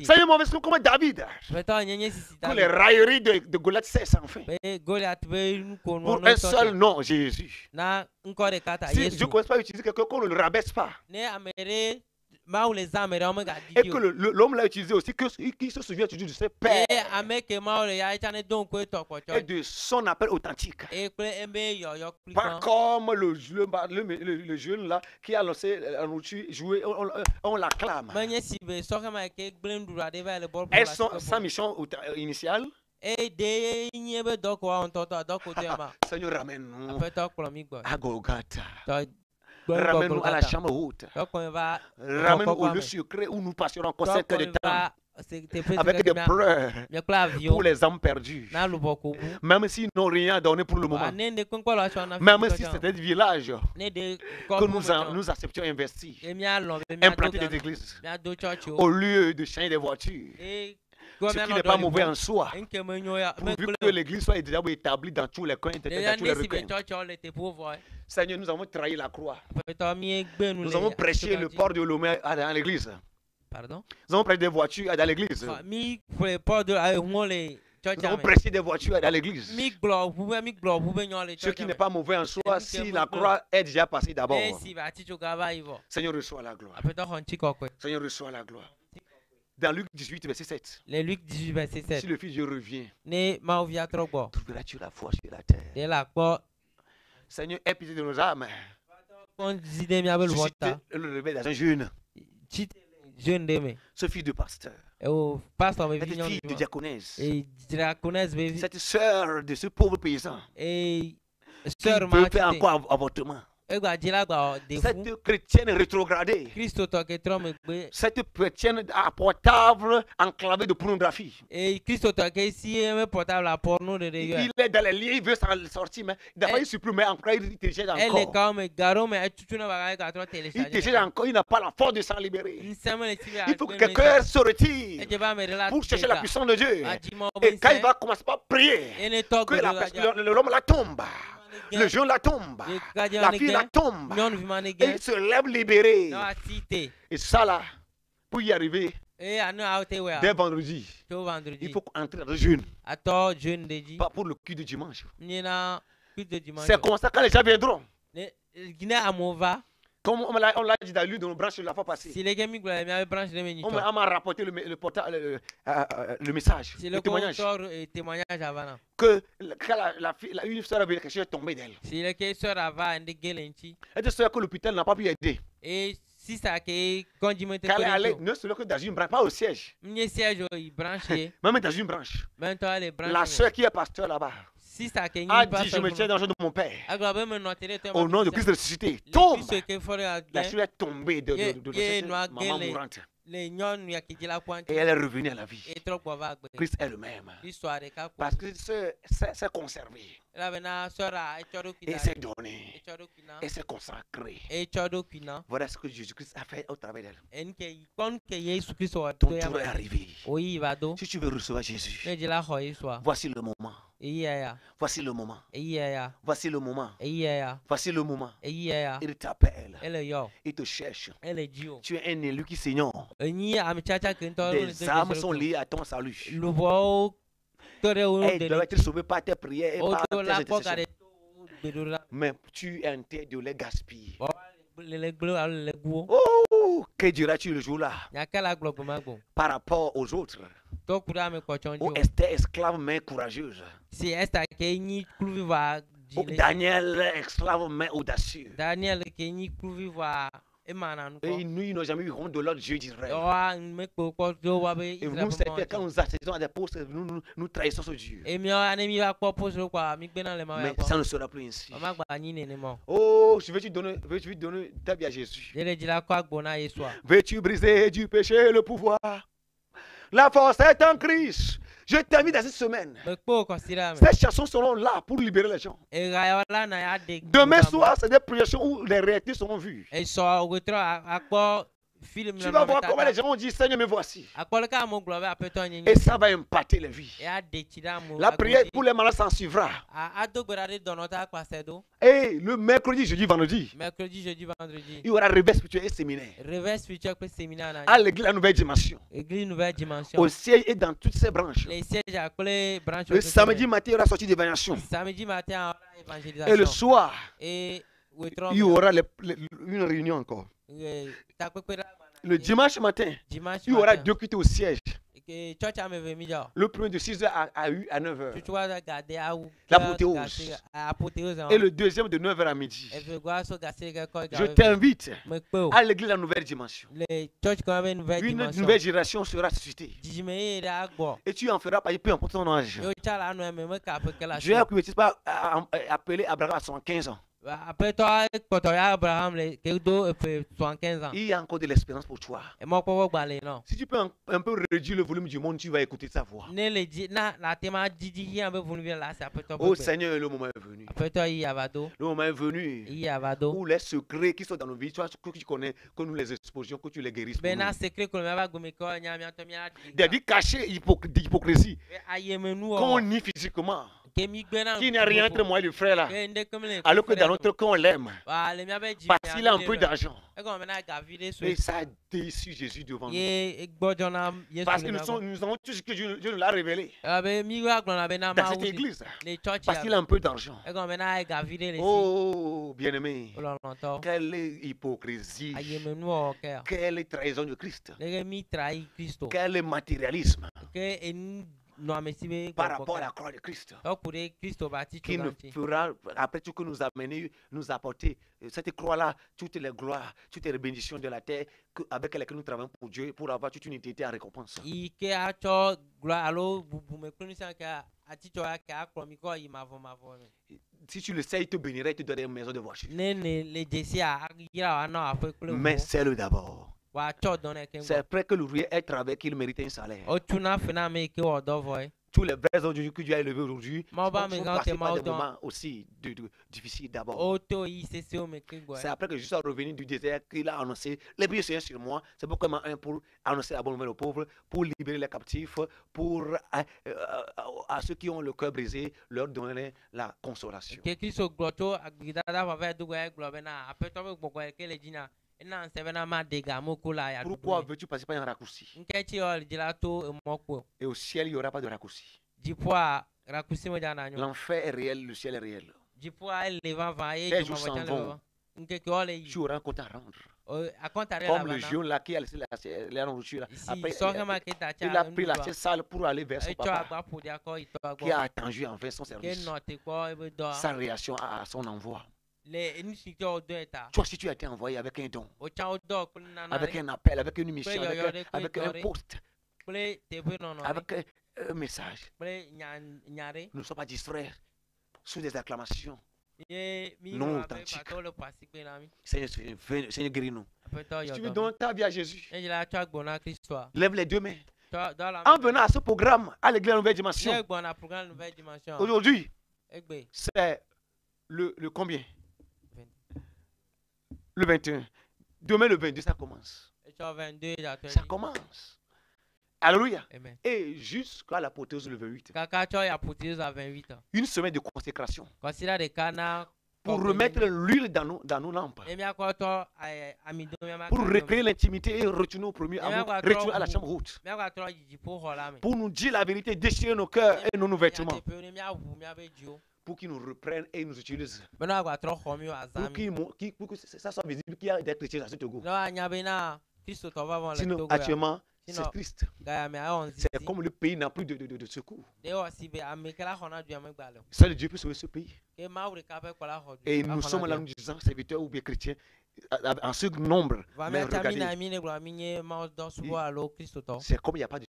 Seigneur, mon verset comme David. Que les railleries de Goliath cessent enfin. Pour un seul nom, Jésus. Si je ne commence pas à utiliser quelqu'un, qu'on ne le rabaisse pas. Et que l'homme l'a utilisé aussi, qu'il se souvient toujours de ses pères et de son appel authentique. Pas comme le jeune là qui a lancé jouer, on l'acclame. Elles sont sa mission initiale. Seigneur, ramène-nous à Golgotha. Ramène-nous à la chambre haute. Ramène-nous au lieu secret où nous passerons encore 7 heures de temps. Avec des pleurs pour les âmes perdues. Même s'ils n'ont rien à donner pour le moment. Même si c'était des villages que nous acceptions investir. Implanter des églises. Au lieu de changer des voitures. Ce qui n'est pas mauvais en soi. Pourvu que l'église soit déjà établie dans tous les coins, dans tous les recoins. Seigneur, nous avons trahi la croix. Nous avons prêché le port de l'homme dans l'église. Pardon? Nous avons prêché des voitures dans l'église. Nous avons prêché des voitures dans l'église. Ce qui n'est pas mauvais en soi si la croix est déjà passée d'abord. Seigneur, reçois la gloire. Seigneur, reçois la gloire. Dans Luc 18, verset 7. Les Luc 18, verset 7. Si le Fils, je reviens. Trouveras-tu la foi sur la terre? Seigneur, aie pitié de nos âmes. Suscite le réveil dans un jeune. Ce fils de pasteur. Cette fille de diaconesse. Cette sœur de ce pauvre paysan. Qui veut faire encore avortement. Cette chrétienne rétrogradée, cette chrétienne à portable enclavée de pornographie. Il est dans les liens, il veut s'en sortir, mais d'abord il supprime, mais encore il télécharge encore. Il télécharge encore, il n'a pas la force de s'en libérer. Il faut que quelqu'un se retire pour chercher la puissance de Dieu. Et quand il va commencer par prier, que l'homme la tombe. Le jeune la tombe, la fille la tombe, et il se lève libéré. Et ça là, pour y arriver, dès vendredi, il faut entrer dans le jeûne. Pas pour le culte de dimanche. C'est comme ça quand les gens viendront. Comme on l'a dit dans l'une de nos branches la fois passée. On m'a rapporté le message, le témoignage. Que une soeur avait quelque chose tombé d'elle. Et de cela que l'hôpital n'a pas pu aider. Quand elle allait, ne serait que dans une branche, pas au siège. Même dans une branche. La soeur qui est pasteur là-bas a dit, je me tiens dans le jeu de mon père. Au nom de Christ ressuscité, tombe. La soeur est tombée de cette maman mourante. Et elle est revenue à la vie. Christ est le même. Parce que c'est conservé. Et c'est donné. Et c'est consacré. Voilà ce que Jésus-Christ a fait au travers d'elle. Ton tour est arrivé. Si tu veux recevoir Jésus, voici le moment. Voici le moment. Voici le moment. Voici le moment. Il t'appelle. Il te cherche. Tu es un élu qui s'ignore. Des âmes sont liées à ton salut. Et doivent être sauvés par tes prières et par tes intercessions. Mais tu es en train de les gaspiller. Oh, que diras-tu le jour-là par rapport aux autres? Oh, Esther, esclave mais courageuse. Oh, Daniel, esclave mais audacieux. Et nous, ils n'ont jamais eu honte de leur Dieu d'Israël. Et nous, c'était quand nous accédons à des postes, nous trahissons ce Dieu. Mais ça ne sera plus ainsi. Oh, je vais te donner ta vie à Jésus. Veux-tu briser du péché le pouvoir? La force est en Christ. Je t'invite à cette semaine. Ces chansons seront là pour libérer les gens. Demain soir, c'est des projections où les réalités seront vues. Tu vas voir comment les gens ont dit, Seigneur, me voici. Et ça va impacter les vies. La prière pour les malades s'en suivra. Et le mercredi, jeudi, vendredi, il y aura réveil spirituel et séminaire. À l'église, la nouvelle dimension. Au siège et dans toutes ces branches. Le samedi matin, il y aura sortie d'évangélisation. Et le soir, il y aura une réunion encore. Le dimanche matin, il y aura 2 cultes au siège. Le premier de 6h à 9h. L'apothéose. Et le deuxième de 9h à midi. Je t'invite à l'église de la nouvelle dimension. Une nouvelle génération sera suscitée. Et tu en feras partie, peu importe ton âge. Je n'ai pas appelé Abraham à 75 ans. Il y a encore de l'espérance pour toi. Si tu peux un peu réduire le volume du monde, tu vas écouter sa voix. Oh Seigneur, le moment est venu. Le moment est venu où les secrets qui sont dans nos vies, toi, que tu connais, que nous les exposions, que tu les guérisses. Des vies cachées d'hypocrisie qu'on nie physiquement. Qui n'a rien entre moi et le frère là. Alors que dans notre camp on l'aime. Parce qu'il a un peu d'argent. Et ça a déçu Jésus devant nous. Parce que nous avons tout ce que Dieu nous l'a révélé. Dans cette église. Parce qu'il a un peu d'argent. Oh, bien-aimé. Quelle hypocrisie. Quelle trahison de Christ. Quel matérialisme. Par rapport à la croix de Christ, qui nous fera, après tout que nous a mené, nous apporter cette croix-là, toutes les gloires, toutes les bénédictions de la terre avec lesquelles nous travaillons pour Dieu, pour avoir toute une éternité en récompense. Si tu le sais, il te bénirait, il te donnerait une maison de voiture. Mais c'est le d'abord. C'est après que l'ouvrier est travaillé qu'il mérite un salaire. Tous les vrais ordres que Dieu a élevés aujourd'hui sont passés par des moments aussi difficiles d'abord. C'est après que je suis revenu du désert qu'il a annoncé les biens sont sur moi. C'est pourquoi il m'a pour annoncer la bonne nouvelle aux pauvres, pour libérer les captifs, pour à ceux qui ont le cœur brisé, leur donner la consolation. Pourquoi veux-tu passer par un raccourci? Et au ciel, il n'y aura pas de raccourci. L'enfer est réel, le ciel est réel. Les jours s'en vont. Tu auras un compte à rendre. Comme le jeune là qui a laissé la nourriture. Après, il a pris la salle pour aller vers son papa qui a attendu en fait son service. Sa réaction à son envoi. Toi, si tu as été envoyé avec un don, avec un appel, avec une mission, avec un poste, avec un message, nous ne sommes pas distraits sous des acclamations non authentiques. Seigneur, guéris-nous. Si tu veux donner ta vie à Jésus, lève les deux mains. En venant à ce programme, à l'église Nouvelle Dimension, aujourd'hui, c'est le combien? Le 21. Demain, le 22, ça commence. Ça commence. Alléluia. Et jusqu'à l'apothéose le 28. Une semaine de consécration. pour remettre l'huile dans nos lampes, pour recréer l'intimité et retourner au premier amour, retourner à la chambre haute, pour nous dire la vérité, déchirer nos cœurs et nos vêtements, pour qu'ils nous reprennent et nous utilisent, pour que ça soit visible qu'il y a des chrétiens à ce Togo. Sinon, actuellement, c'est triste. C'est comme le pays n'a plus de secours. Seul Dieu peut sauver ce pays. Et nous sommes là, nous disons, serviteurs ou bien chrétiens, en ce nombre. Mais regardez, c'est comme il n'y a pas de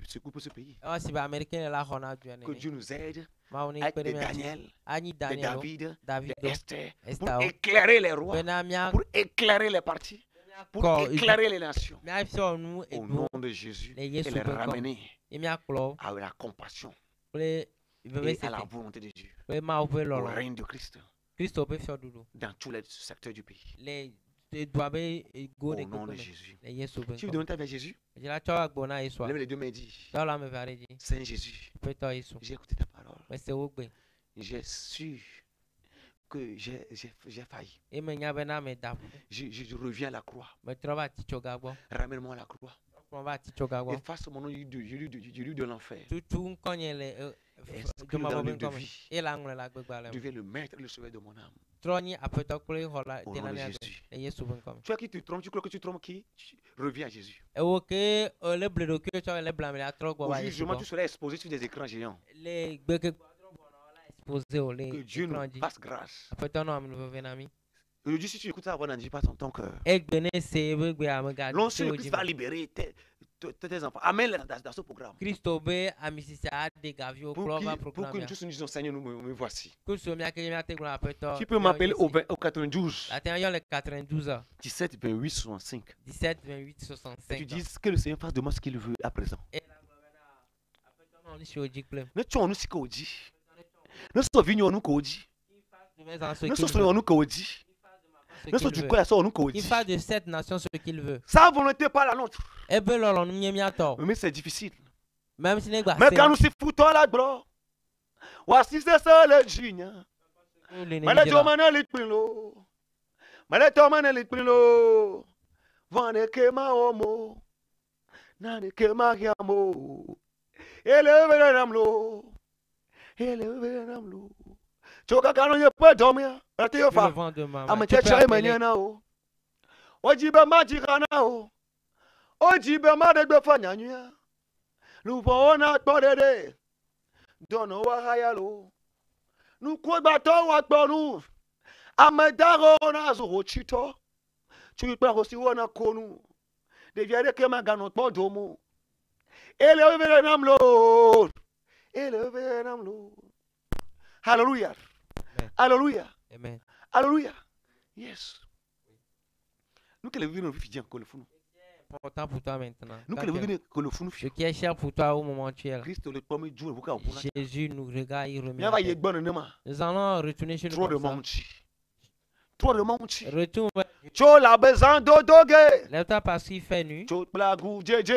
secours pour ce pays. Que Dieu nous aide avec des Daniel, des David, des Esther, pour éclairer les rois, pour éclairer les partis, pour éclairer les nations. Au nom de Jésus, et les ramener à la compassion et à la volonté de Dieu, au règne de Christ, dans tous les secteurs du pays. Au nom de Jésus. Si vous donnez ta vie à Jésus, lève les deux mains et dis, Saint Jésus, j'ai écouté ta parole. J'ai su que j'ai failli. Je reviens à la croix. Ramène-moi à la croix. Efface mon nom du lieu de l'enfer. Inscris-le dans le livre de vie. Deviens le maître et le sauveur de mon âme. Au nom de Jésus. Tu as qui te trompe, tu crois que tu trompes qui? Reviens à Jésus. Au jugement, tu seras exposé sur des écrans géants. Que Dieu nous fasse grâce. Aujourd'hui, si tu écoutes ça, n'agis pas ton cœur. Lorsque le Christ va libérer tes enfants, amène-les dans ce programme. Pour que nous tous nous disions, Seigneur, nous voici. Tu peux m'appeler au 92 17 28 65. Et tu dis que le Seigneur fasse de moi ce qu'il veut à présent. Nous sommes nous Kodi. Nous sommes venus nous Kodi. Nous sommes nous Kodi. Nous sommes du quoi nous Kodi. Il fait de cette nation ce qu'il veut. Sa volonté pas la nôtre. Mais c'est difficile. Même si mais quand nous s'y foutons là, bro. Voici c'est ça le génie. Mais les hommes n'ont pas de mais les hommes n'ont pas de vendre que ma homo. Nane que ma yamo. Élevez le ramlo. Élevez le ramlo. Choka kano ye pas dormir. Ate fa. Amechecha emenyana o. Ojibe majikana o. Ojibe madegbe fanyanya. Luvona todede. Dono wa hayalo. Nu kobato wa tonu. Amedaro na zo chito. Tu peux aussi wona konu. Deviare que ma gano podomo. Élevez le ramlo. Élevez le ramlo. Hallelujah. Alléluia. Amen. Alléluia. Yes. Nous que les vivons nous vivons encore le fou. Important pour toi maintenant. Nous que les vivons que le fou nous. Ce qui est cher pour toi au moment actuel. Christ le premier jour vous Jésus nous regarde et remet. Nous allons retourner chez nous. Trop de monde. Retourne. Tu as besoin d'odoguer. Lève-toi parce qu'il fait nuit. Tu blagou JJ.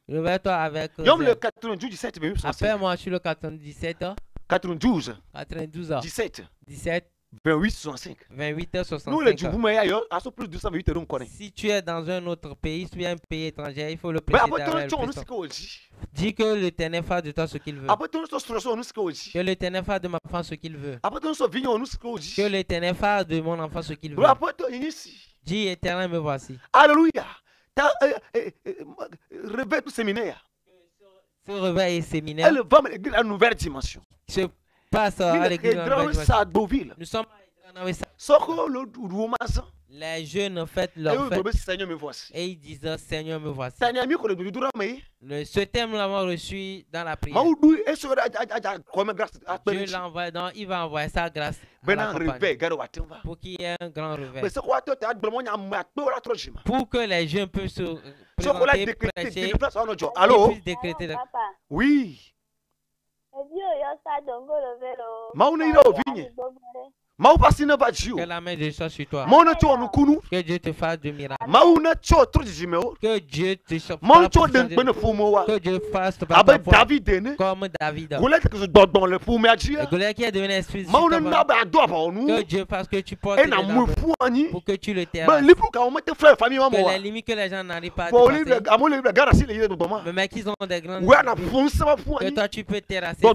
Lève-toi avec. Le 92 17 minutes. Appelle-moi sur le 97 92 17 28 65. 28 65. Nous les Djoubou mais ailleurs à ce plus de 228 euros connaît. Si tu es dans un autre pays, si tu es un pays étranger, il faut le préciser. Dis que l'Éternel fasse de toi ce qu'il veut. Que l'Éternel fasse de ma femme ce qu'il veut. Que l'Éternel fasse de mon enfant ce qu'il veut. Dis Éternel, me voici. Alléluia. Réveille tout séminaire. Ce réveil est séminaire. Elle va me dire à une nouvelle dimension. Se passe à l'église. Nous sommes les jeunes fêtent leur fête. Seigneur me voici. Et ils disent Seigneur me voici. Ce thème l'avons reçu dans la prière. Dieu l'envoie, donc il va envoyer sa grâce pour qu'il y ait un grand réveil. Pour que les jeunes puissent se présenter, prêcher, et puissent décréter. Oui. Que la main de Dieu soit sur toi. Que Dieu te fasse de miracles. Que Dieu te fasse. Que Dieu fasse comme David. Goliath qui est devenu esprit. Que Dieu fasse que tu portes les armes pour que tu le terrasses. Que les limites que les gens n'arrivent pas à dépasser. Mais qu'ils ont des grandes limites. Que toi tu peux terrasser. Que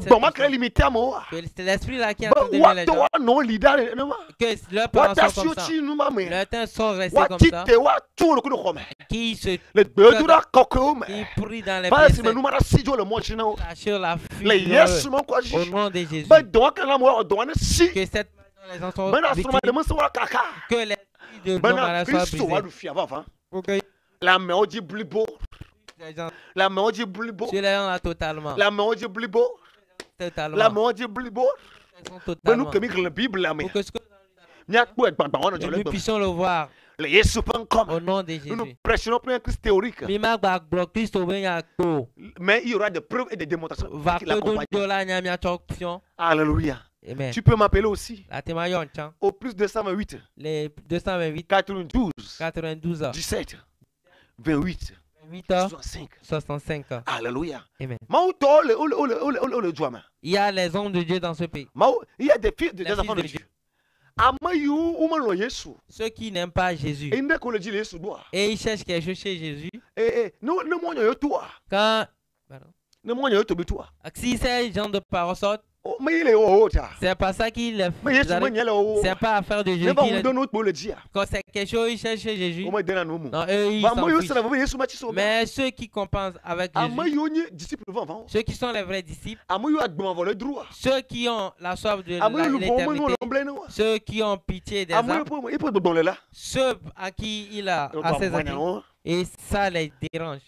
c'est l'esprit là qui est en train de devenir les gens. Que leurs parents sont comme ça. Leurs temps sont restés comme ça. Qui se qui prient dans les blessés. Sur la fuite au nom de Jésus. Que cette les gens sont que les filles de l'homme soient brisées. Pour que la main dit blibo. La main dit blibo. Tu les as totalement. La main dit blibo. Totalement. La main dit blibo. Totalement. Pour que la Bible la pour que nous puissions le voir. Au nom de Jésus. Nous ne prêchons pas un Christ théorique. Mais il y aura des preuves et des démonstrations qui l'accompagnent. Alléluia. Amen. Tu peux m'appeler aussi La au plus 228 les 228 92 17 28 65. Alléluia. Amen. Il y a les hommes de Dieu dans ce pays. Il y a des fils des enfants de Dieu. Ceux qui n'aiment pas Jésus et ils cherchent quelque chose chez Jésus. Quand si ces gens de parole sortent, c'est pas ça qu'il c'est pas affaire de Jésus. Quand c'est quelque chose ils cherchent chez Jésus, non, eux ils s'en fichent. Mais ceux qui compensent avec Jésus, ceux qui sont les vrais disciples, ceux qui ont la soif de l'éternité, ceux qui ont pitié des âmes, ceux à qui il a assez attention, et ça les dérange.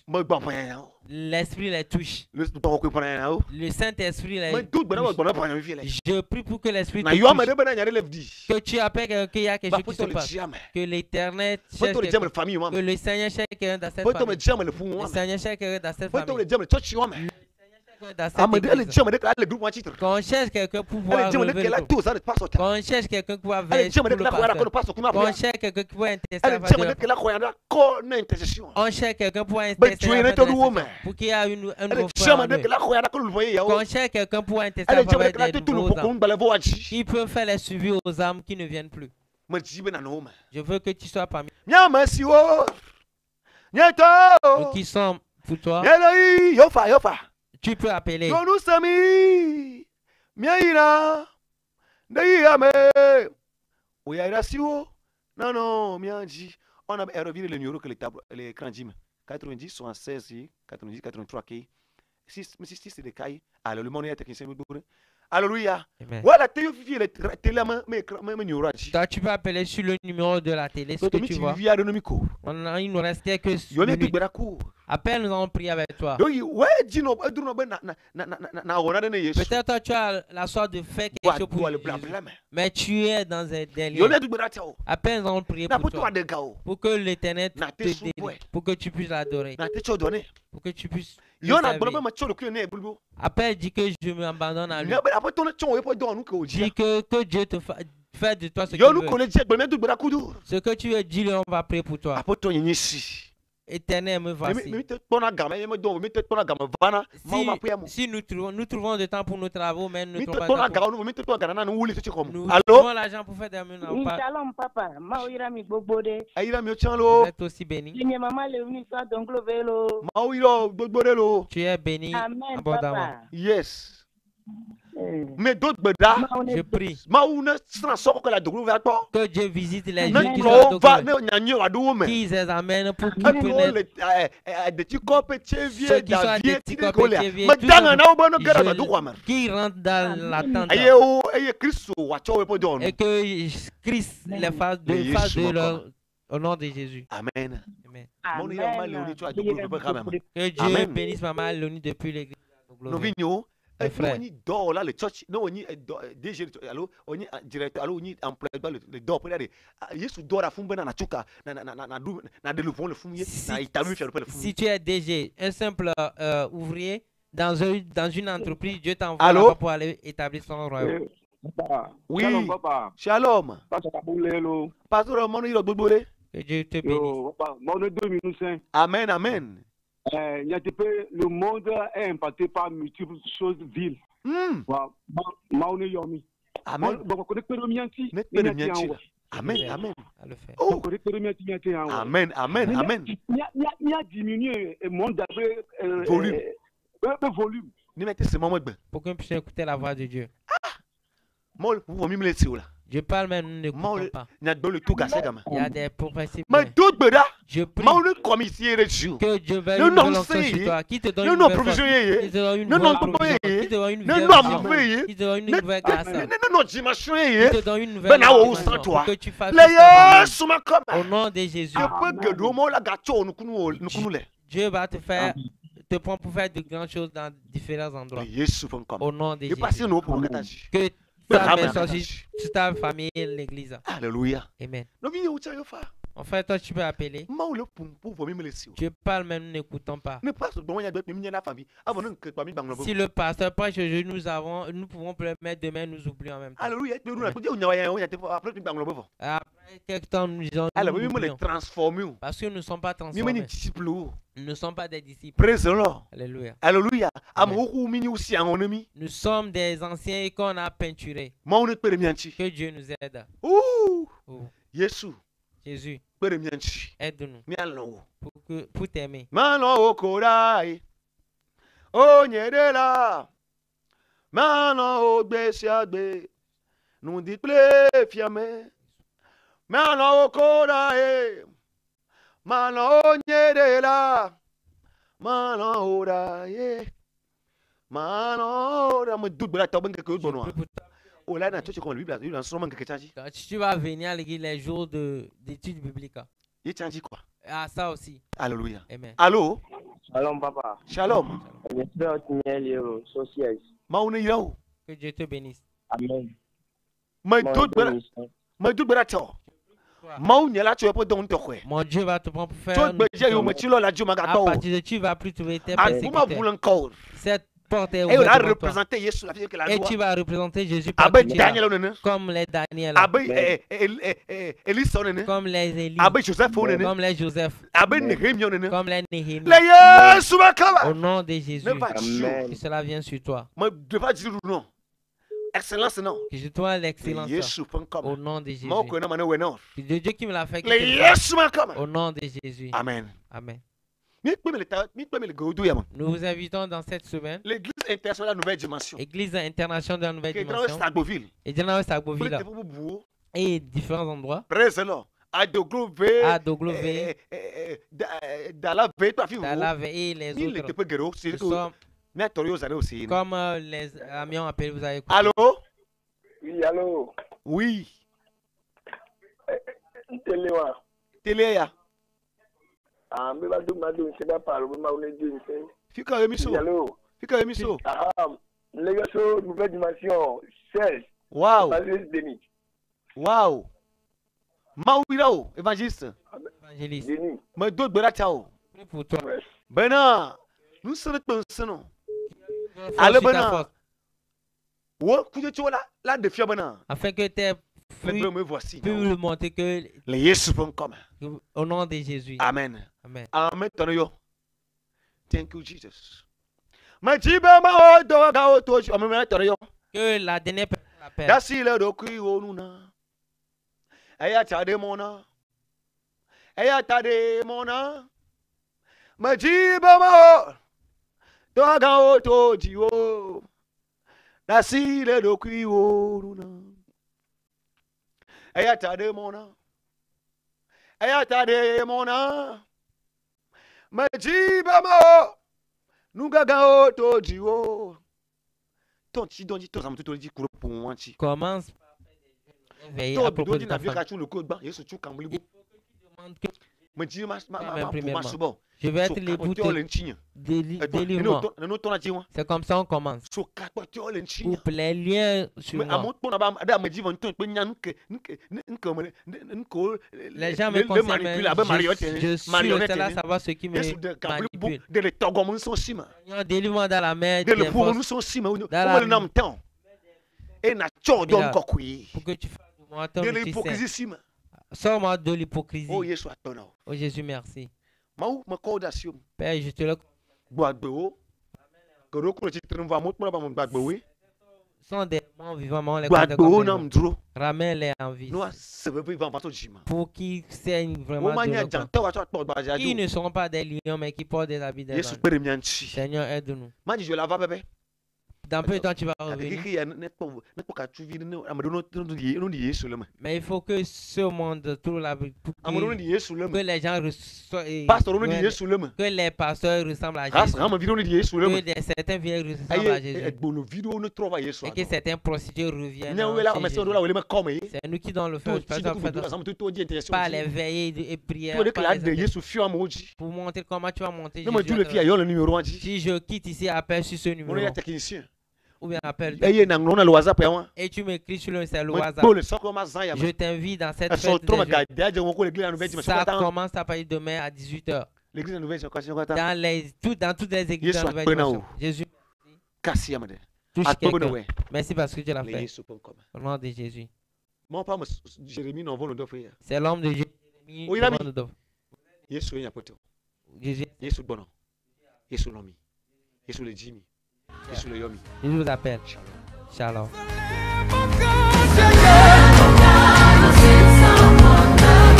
L'esprit les touche. Le Saint-Esprit les touche. Je prie pour que l'Esprit te touche. Que tu appelles qu'il y a quelque chose qui se passe. Que l'Éternel cherche que le Seigneur cherche quelqu'un dans cette famille. Le Seigneur cherche quelqu'un dans cette famille. Quand on cherche quelqu'un pour pouvoir relever le couple. Quand on cherche quelqu'un pour pouvoir veiller sur le pasteur. Quand on cherche quelqu'un pour pouvoir intercéder. On cherche quelqu'un pour intercéder pour qu'il y ait un nouveau frère. Quand on cherche quelqu'un pour intercéder avec des nouveaux âmes. Qui peut faire les suivis aux âmes qui ne viennent plus. Je veux que tu sois parmi nous qui sont pour toi. Tu peux appeler. On a reviré le numéro que l'écran dit 90 76 90 83 si c'est des cailles. Alors le monde est technicien. Alléluia. Voilà, tu peux appeler sur le numéro de la télé, ce que tu vois. Il nous reste quelques minutes. Appelle, nous allons prier avec toi. Peut-être toi tu as la sorte de faire quelque chose pour Jésus, mais tu es dans des liens. Appelle, nous allons prier pour toi. Pour que l'Éternel te délivre, pour que tu puisses l'adorer. Pour que tu puisses appelle, dis que je m'abandonne à lui. Dis que Dieu te fait de toi ce qu'il veut. Ce que tu veux, dis-le, on va prier pour toi. Éternel, me voici. Si nous trouvons du temps pour nos travaux, mais nous trouvons l'argent pour faire des menus. Shalom, papa. Vous êtes aussi béni. Tu es béni abondamment. Yes. Mais d'autres je prie que Dieu visite les gens qui sont qui les amènent pour qu'ils prennent ceux qui sont des petits copains qui rentrent dans l'attente et que Christ les fasse de leur au nom de Jésus. Amen. Amen. Que Dieu bénisse Maman Léonie depuis l'église. Frère. Le church no oni DG allo oni directeur allo oni employé le do pour aller Yesu dora fumba na chuka na de le fumier na italu faire le fumier. Si tu es DG, un simple ouvrier dans une entreprise, Dieu t'envoie pour aller établir son royaume. Oui. Shalom, papa. Shalom. Pasteur, mon nom est Que Dieu te bénisse. Amen, amen. Le monde est impacté par multiples choses viles. Amen. Amen, amen. Oh. Amen, amen, amen. Il a diminué le monde volume. Pour qu'on puisse écouter la voix de Dieu. Ah. Je parle même, nous n'écoutons pas. Il y a des prophéties. Je prie que Dieu veuille une nouvelle onction sur toi, qui te donne une nouvelle force, qui te donne une nouvelle provision, qui te donne une nouvelle vision, qui te donne une nouvelle grâce, qui te donne une nouvelle dimension pour que tu fasses au nom de Jésus. Dieu va te faire, te prendre pour faire de grandes choses dans différents endroits. Au nom de Jésus. Que ta maison, sur ta famille et l'église. Alléluia. Amen. En fait, toi, tu peux appeler. Je parle même, nous n'écoutons pas. Si le pasteur prêche aujourd'hui, nous pouvons permettre demain, nous oublions en même temps. Alléluia. Après quelques temps, nous disons. Parce que nous ne sommes pas transformés. Nous ne sommes pas des disciples. Praise the Lord. Alléluia. Alléluia. Nous sommes des anciens et qu'on a peinturés. Que Dieu nous aide. Jésus, aide-nous pour t'aimer. Quand tu vas venir à l'église les jours d'études bibliques. Ah, ça aussi. Alléluia. Amen. Allô? Shalom, papa. Shalom. Que Dieu te bénisse. Amen. Mon Dieu va te prendre pour faire. À partir de tu vas plus trouver tes persécuteurs. Cette porte est ouverte devant toi. Et tu vas représenter Jésus comme les Daniel, comme les Élie, comme les Joseph, comme les Néhémie. Au nom de Jésus, que cela vienne sur toi. Excellence, non. Que je dois l'excellence. Au nom de Jésus. C'est Dieu qui me l'a fait. Au nom de Jésus. Amen. Amen. Nous vous invitons dans cette semaine. L'église internationale de la nouvelle dimension. Église internationale de la nouvelle dimension. Et Sagboville. Et différents endroits. AW. Dalave et les autres. Comme les amis ont appelé, vous avez écouté. Allô? Oui, allô? Oui. Téléa. Ah, mais c'est pas par le moment où on est Dieu. Fika Emiso. Fika Emiso. Ah, l'église nouvelle dimension 16. Wow. Wow. Mauirao, évangéliste. Mais d'autres beratao. Pour toi. Bena, nous sommes pensants. Allez, Bena. Wo, kuye tu la défi Bena. Afin que tes fruits puissent le montrer que les Jésus vont comme. Au nom de Jésus. Amen. Amen. Amen. Thank you, Jesus. Majiba ma odo ga oto ju amen torio. Que la dernière personne l'appelle. Dasi le do kui onuna. Aya tade mona. Aya tade mona. Majiba ma do ga oto jiwo. Dasi le do kui onuna. Aya tade mona. Aya tade mona. Majiba ma Nugaga to jiwo. Tonti donji to samu to ji kuro pour wanchi. Commence par faire des veiller à propos de ta famille. Je vais être l'époux délivrement. C'est comme ça on commence. Coupe les liens sur moi. Les gens me conseillent, je suis le seul à savoir ce qui me manipule. Délivre-moi dans la mer, dans Pour que tu fasses de moi ton de l'hypocrisie. Sors-moi de l'hypocrisie. Oh Jésus, merci. Père, je te le sont des morts vivants, les ramène-les en vie. Pour qu'ils saignent vraiment de qui ne seront pas des lions, mais qui portent des habits de Seigneur, aide-nous. Dans peu de temps, tu vas revenir. Mais il faut que ce monde, que les gens que les pasteurs ressemblent à Jésus. Que certains viennent ressemblent à Jésus. Et que certains prostituées reviennent. C'est nous qui donnons le feu. Pas les veillées et prières. Pour montrer comment tu vas monter. Si je quitte ici, appelle sur ce numéro. Ou bien appelle. Et tu m'écris sur le WhatsApp. Je t'invite dans cette fête. Ça commence à partir de demain à 18h. Dans toutes les églises de la Nouvelle Dimension. Jésus, touche quelqu'un. Merci parce que tu l'as fait. Au nom de Jésus. C'est l'homme de Jésus. Je vous appelle. Shalom.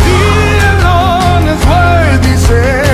He alone is worthy, say.